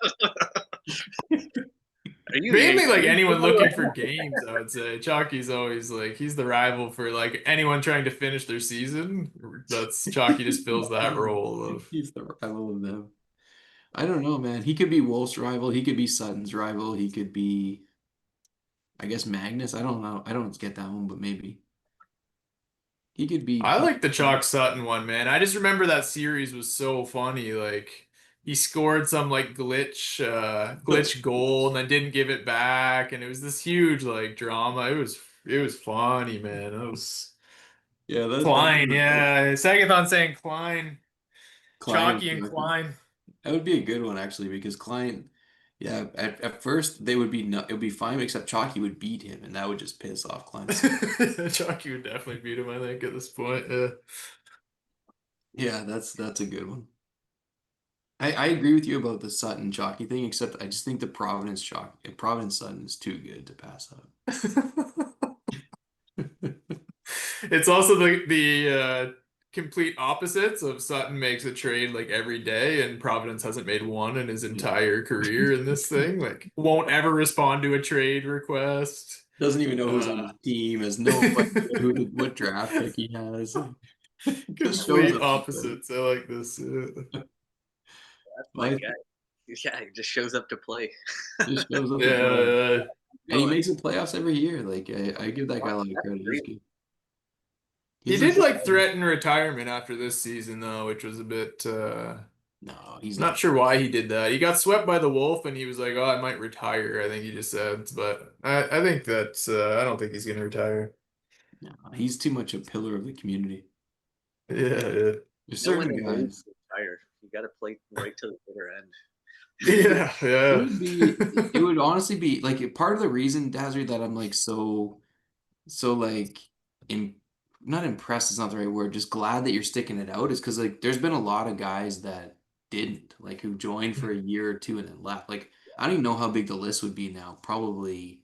S3: Are
S2: Mainly like
S3: you
S2: anyone looking for games, I would say. Chalky's always like he's the rival for like anyone trying to finish their season. That's Chalky just fills that role of
S1: He's the rival of them. I don't know, man. He could be Wolf's rival. He could be Sutton's rival. He could be, I guess, Magnus. I don't know. I don't get that one, but maybe he could be.
S2: I like the Chalk Sutton one, man. I just remember that series was so funny. Like he scored some like glitch goal and then didn't give it back, and it was this huge like drama. It was funny, man. It was
S1: Yeah,
S2: Klein, yeah. Sagathon saying Klein,
S1: Klein and
S2: Chalky and
S1: Chalky.
S2: Klein.
S1: That would be a good one actually because Klein, yeah, at first they would be no, it would be fine except Chalky would beat him and that would just piss off Klein.
S2: Chalky would definitely beat him, I think, at this point. Yeah.
S1: Yeah, that's a good one. I agree with you about the Sutton Chalky thing, except I just think the Providence Sutton is too good to pass up.
S2: It's also the complete opposites of Sutton makes a trade like every day, and Providence hasn't made one in his
S1: Yeah.
S2: entire career in this thing. Like, won't ever respond to a trade request.
S1: Doesn't even know who's on his team, has no idea what draft pick he has. Just shows
S2: Complete
S1: up to play.
S2: opposites. I like this.
S3: That's
S1: Well,
S3: my guy. Yeah, he just shows up to play.
S1: just shows up to play.
S2: Yeah,
S1: And he makes the playoffs every year. Like I give that guy a lot of
S3: That's
S1: credit. He's
S3: great.
S1: good.
S2: he
S1: He's a
S2: did
S1: good
S2: like
S1: player.
S2: threaten retirement after this season though, which was a bit.
S1: No, he's
S2: Not
S1: not.
S2: sure why he did that. He got swept by the Wolf, and he was like, "Oh, I might retire." I think he just said, but I think that I don't think he's gonna retire.
S1: No, he's too much a pillar of the community.
S2: Yeah,
S1: There's
S3: No one
S1: certain
S3: in the league
S1: guys.
S3: is tired. You got to play right to the bitter end.
S2: yeah,
S1: It
S2: yeah,
S1: would be. It would honestly be like part of the reason, Dasri, that I'm like so like in not impressed is not the right word, just glad that you're sticking it out is because like there's been a lot of guys that didn't like who joined for a year or two and then left. Like I don't even know how big the list would be now. Probably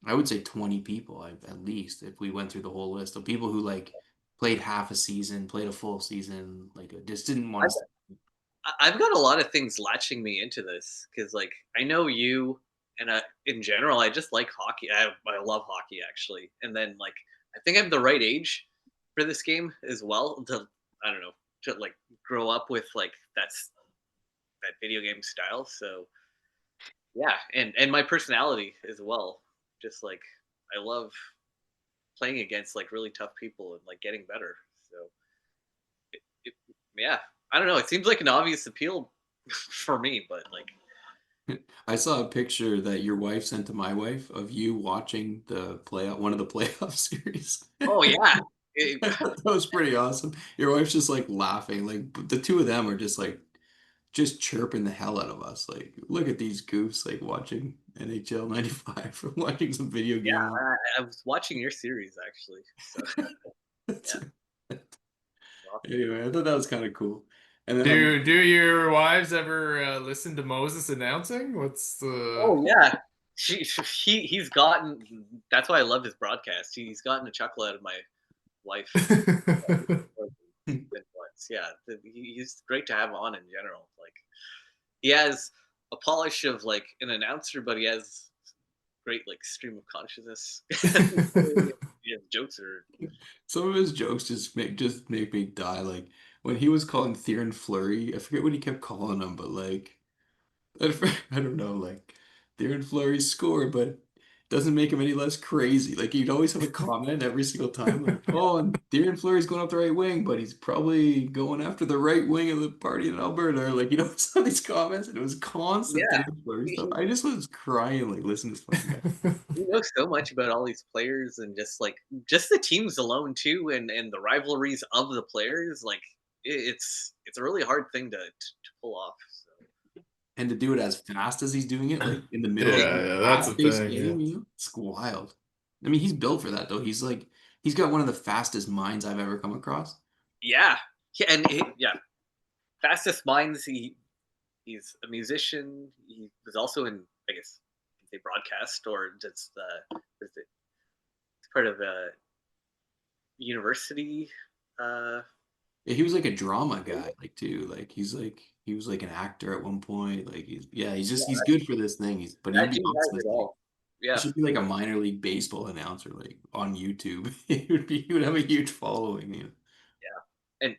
S1: I would say 20 people at least if we went through the whole list of people who like played half a season, played a full season, like just didn't want to.
S3: I've got a lot of things latching me into this because, like, I know you, and in general, I just like hockey. I love hockey actually, and then like I think I'm the right age for this game as well to I don't know to like grow up with like that video game style. So yeah, and my personality as well. Just like I love playing against like really tough people and like getting better. So yeah, I don't know. It seems like an obvious appeal for me, but like
S1: I saw a picture that your wife sent to my wife of you watching one of the playoff series.
S3: oh yeah,
S1: That was pretty awesome. Your wife's just like laughing. Like the two of them are just chirping the hell out of us. Like, look at these goofs like watching NHL 95 or watching some video
S3: yeah.
S1: game.
S3: I was watching your series actually. So yeah, awesome.
S1: Anyway, I thought that was kind of cool. And then
S2: Do your wives ever listen to Moses announcing? What's the?
S3: Oh yeah, he's gotten. That's why I love his broadcast. He's gotten a chuckle out of my wife. Yeah, he's great to have on in general. Like he has a polish of like an announcer, but he has great like stream of consciousness. Yeah, jokes are.
S1: some of his jokes just make me die. Like when he was calling Theoren Fleury, I forget what he kept calling him, but like I don't know, like Theoren Fleury scored, but doesn't make him any less crazy. Like he'd always have a comment every single time, like, "Oh, and Theoren Fleury's going up the right wing, but he's probably going after the right wing of the party in Alberta." Or like, some of these comments, and it was constant
S3: Yeah,
S1: Theoren Fleury stuff.
S3: he,
S1: I just was crying, like, listening to this fucking guy.
S3: he knows so much about all these players and just the teams alone too, and the rivalries of the players. Like it's a really hard thing to pull off. So.
S1: And to do it as fast as he's doing it, like in the middle of
S2: Yeah,
S1: a
S2: that's the
S1: fast-paced
S2: thing.
S1: game, it's wild. I mean, he's built for that though. He's got one of the fastest minds I've ever come across.
S3: Yeah, yeah, fastest minds. He's a musician. He was also in, I guess, you can say broadcast or just what is it? It's part of a university.
S1: Yeah, he was like a drama guy, like too. He was like an actor at one point. Like he's good for this thing. But he'd
S3: That
S1: be
S3: dude has
S1: awesome
S3: it
S1: as like
S3: all.
S1: he
S3: Yeah,
S1: should be like a minor league baseball announcer, like on YouTube. He would have a huge following, you know.
S3: yeah, and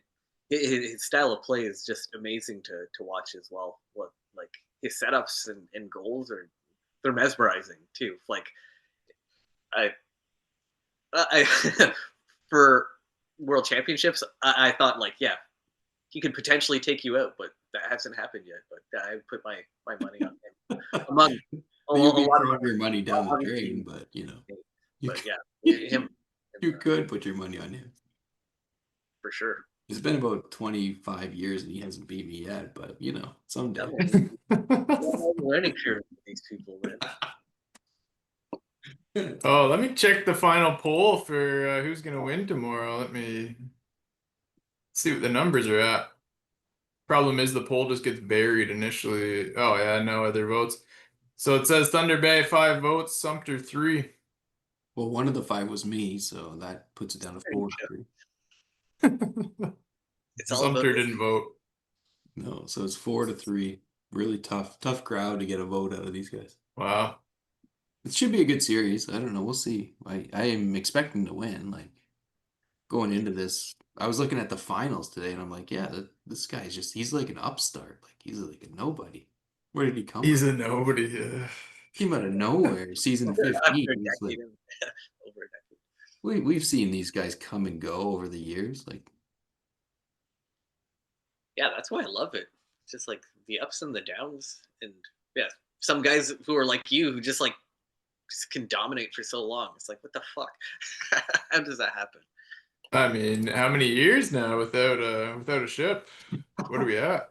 S3: his style of play is just amazing to watch as well. What like his setups and goals they're mesmerizing too. Like I I for World Championships, I thought like yeah he could potentially take you out, but that hasn't happened yet. But I put my money on him among a
S1: You'd be
S3: lot of
S1: throwing your money down the
S3: other
S1: drain,
S3: teams.
S1: but you
S3: But
S1: could,
S3: yeah, him
S1: you could put your money on him.
S3: for sure.
S1: It's been about 25 years and he hasn't beat me yet, but someday.
S3: Learning curve with these people, man.
S2: Oh, let me check the final poll for who's gonna win tomorrow. Let me see what the numbers are at. Problem is the poll just gets buried initially. Oh yeah, no other votes. So it says Thunder Bay 5 votes, Sumter 3.
S1: Well, one of the 5 was me, so that puts it down to 4 to 3.
S3: It's all about
S2: Sumter didn't vote.
S1: No, so it's 4 to 3. Really tough crowd to get a vote out of these guys.
S2: Wow.
S1: It should be a good series. I don't know. We'll see. I am expecting to win. Like going into this, I was looking at the finals today, and I'm like, yeah, this guy's he's like an upstart. Like he's like a nobody. Where did he come
S2: He's
S1: from?
S2: a nobody. Yeah.
S1: Came out of nowhere. Season
S3: after
S1: 15.
S3: a
S1: He's like,
S3: decade, over a decade.
S1: we've seen these guys come and go over the years. Like
S3: Yeah, that's why I love it. Just like the ups and the downs, and yeah, some guys who are like you who just can dominate for so long. It's like what the fuck? How does that happen?
S2: I mean, how many years now without a ship? What are we at?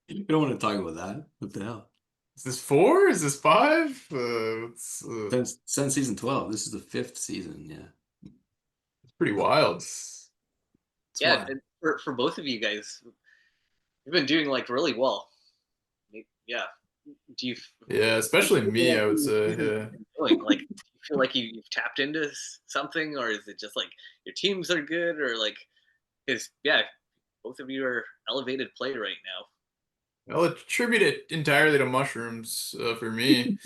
S1: you don't want to talk about that. What the hell?
S2: Is this 4? Is this 5?
S1: Since season 12, this is the 5th season. Yeah,
S2: It's pretty wild.
S1: it's
S3: Yeah,
S1: wild.
S3: and for both of you guys, you've been doing like really well. Yeah. Do you?
S2: Yeah, especially me, I would say. Yeah.
S3: Like, do you feel like you've tapped into something, or is it just like your teams are good, or like, because yeah, both of you are elevated play right now.
S2: I'll attribute it entirely to mushrooms for me.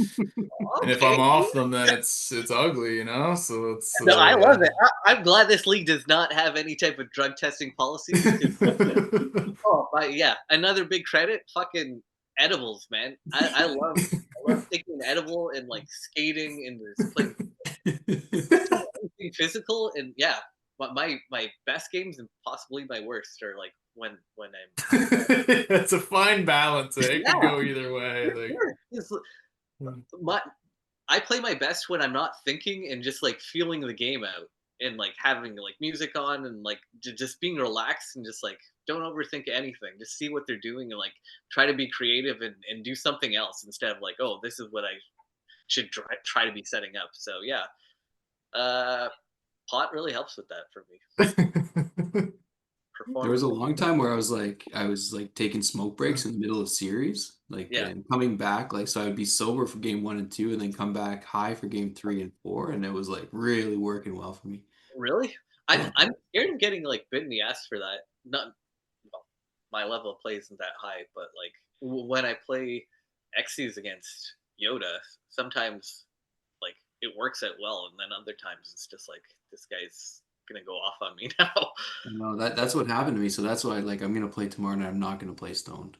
S2: And if
S3: Okay.
S2: I'm off them, then it's ugly, So it's
S3: No, I love it. I'm glad this league does not have any type of drug testing policies. Oh, yeah, another big credit. Fucking edibles, man. I love taking an edible and like skating and just playing anything physical, and yeah, my best games and possibly my worst are like when I'm
S2: It's a fine balance. Eh? It
S3: yeah,
S2: could go either way.
S3: for
S2: Like,
S3: sure.
S2: hmm.
S3: My I play my best when I'm not thinking and just like feeling the game out and like having like music on and like just being relaxed and just like don't overthink anything. Just see what they're doing and like try to be creative and do something else instead of like, oh, this is what I should try to be setting up. So yeah, uh, pot really helps with that for me.
S1: There was a
S3: Performance.
S1: long time where I was like taking smoke breaks in the middle of series, like
S3: Yeah.
S1: and coming back, like so I would be sober for game 1 and 2, and then come back high for game 3 and 4, and it was like really working well for me.
S3: Really?
S1: Yeah.
S3: I'm scared of getting like bit in the ass for that. Not well, my level of play isn't that high, but like when I play Xyz against Yoda, sometimes like it works out well, and then other times it's just like this guy's gonna go off on me now.
S1: No, that's what happened to me. So that's why like I'm gonna play tomorrow and I'm not gonna play stoned.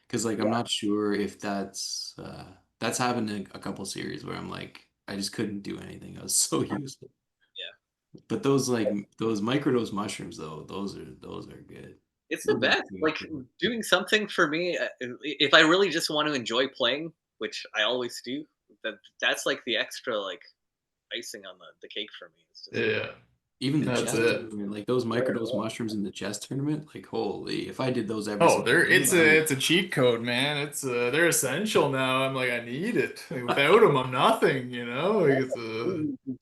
S1: Because like I'm
S3: Yeah,
S1: not sure if that's happened in a couple series where I'm like I just couldn't do anything. I was so useless.
S3: yeah.
S1: But those like those microdose mushrooms though, those are good.
S3: It's the
S1: Those are
S3: best.
S1: good.
S3: Like doing something for me, if I really just want to enjoy playing, which I always do, that's like the extra like icing on the cake for me. It's just
S2: Yeah,
S1: Even the
S2: that's
S1: chess
S2: it.
S1: tournament, like those microdose mushrooms in the chess tournament, like holy, if I did those every
S2: Oh,
S1: single
S2: they're
S1: game, I would.
S2: it's a cheat code, man. It's they're essential now. I'm like, I need it. Like, without them, I'm nothing. You know, like it's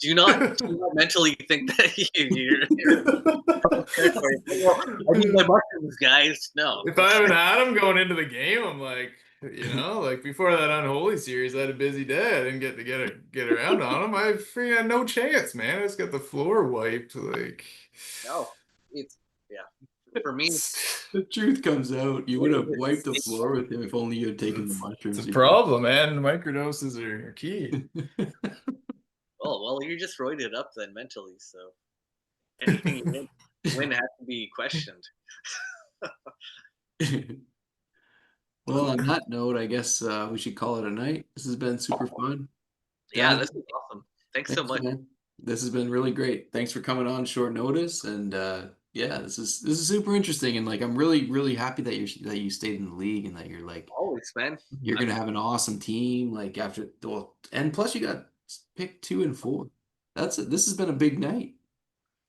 S3: do not mentally think that you're in territory. Well, I need my mushrooms, guys. No.
S2: If I haven't had them going into the game, I'm like, like before that unholy series, I had a busy day. I didn't get to get around on them. I freaking had no chance, man. I just got the floor wiped. Like,
S3: No. It's yeah. For me,
S1: The truth comes out. You
S3: what
S1: would
S3: is
S1: have
S3: it?
S1: wiped the floor with him if only you had taken the
S2: it's a
S1: mushrooms before.
S2: problem, man. Microdoses are key.
S3: Oh well, you just roided up then mentally. So anything you win has to be questioned.
S1: Well, on that note, I guess we should call it a night. This has been super fun.
S3: Yeah,
S1: Daz,
S3: this is awesome. Thanks so
S1: thanks,
S3: much.
S1: man. This has been really great. Thanks for coming on short notice, and yeah, this is super interesting, and like I'm really happy that you stayed in the league and that
S3: Always, man.
S1: you're
S3: I'm
S1: gonna have an awesome team. Like after well, and plus you got picked 2 and 4. This has been a big night.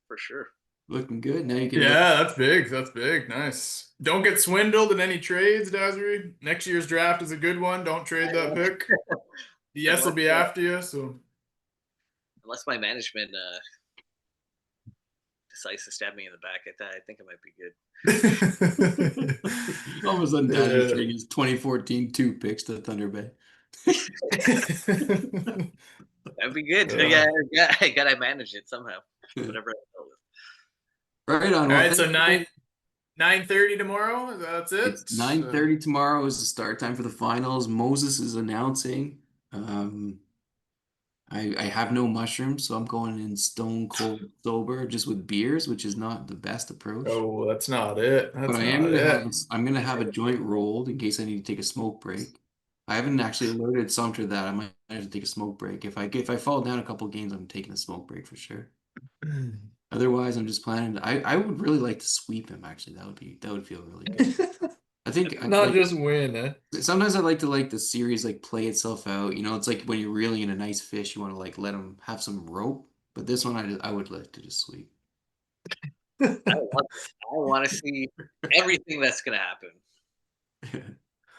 S3: for sure.
S1: Looking good. Now you can look.
S2: Yeah, that's big. That's big. Nice. Don't get swindled in any trades, Dasri. Next year's draft is a good one. Don't trade that pick. Yes, will
S3: Unless
S2: be after you. So
S3: unless my management decides to stab me in the back, I think it might be good.
S1: All of a sudden, Dad is
S2: Yeah.
S1: trading his 2014 2 picks to Thunder Bay.
S3: That'd be good.
S2: Yeah.
S3: Yeah, I gotta manage it somehow. Whatever I go with.
S1: Right on.
S2: All
S1: Well,
S2: right, so
S1: thank you.
S2: 9:30 tomorrow. That's it.
S1: It's 9:30 tomorrow is the start time for the finals. Moses is announcing. Um, I have no mushrooms, so I'm going in stone cold sober, just with beers, which is not the best approach.
S2: Oh, that's not it.
S1: But
S2: That's
S1: I am
S2: not
S1: gonna have
S2: it.
S1: I'm gonna have a joint rolled in case I need to take a smoke break. I haven't actually alerted Sumter that I might have to take a smoke break. If I fall down a couple games, I'm taking a smoke break for sure. Otherwise, I'm just planning. I would really like to sweep him. Actually, that would feel really good. I think I
S2: Not
S1: like
S2: just win, eh?
S1: sometimes I like to like the series like play itself out. You know, it's like when you're reeling in a nice fish, you want to like let him have some rope. But this one, I would like to just sweep.
S3: I want to see everything that's gonna happen.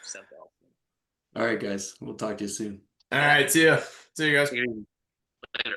S3: Simple.
S1: All right, guys. We'll talk to you soon.
S2: All right, see ya. See you guys.
S3: Later.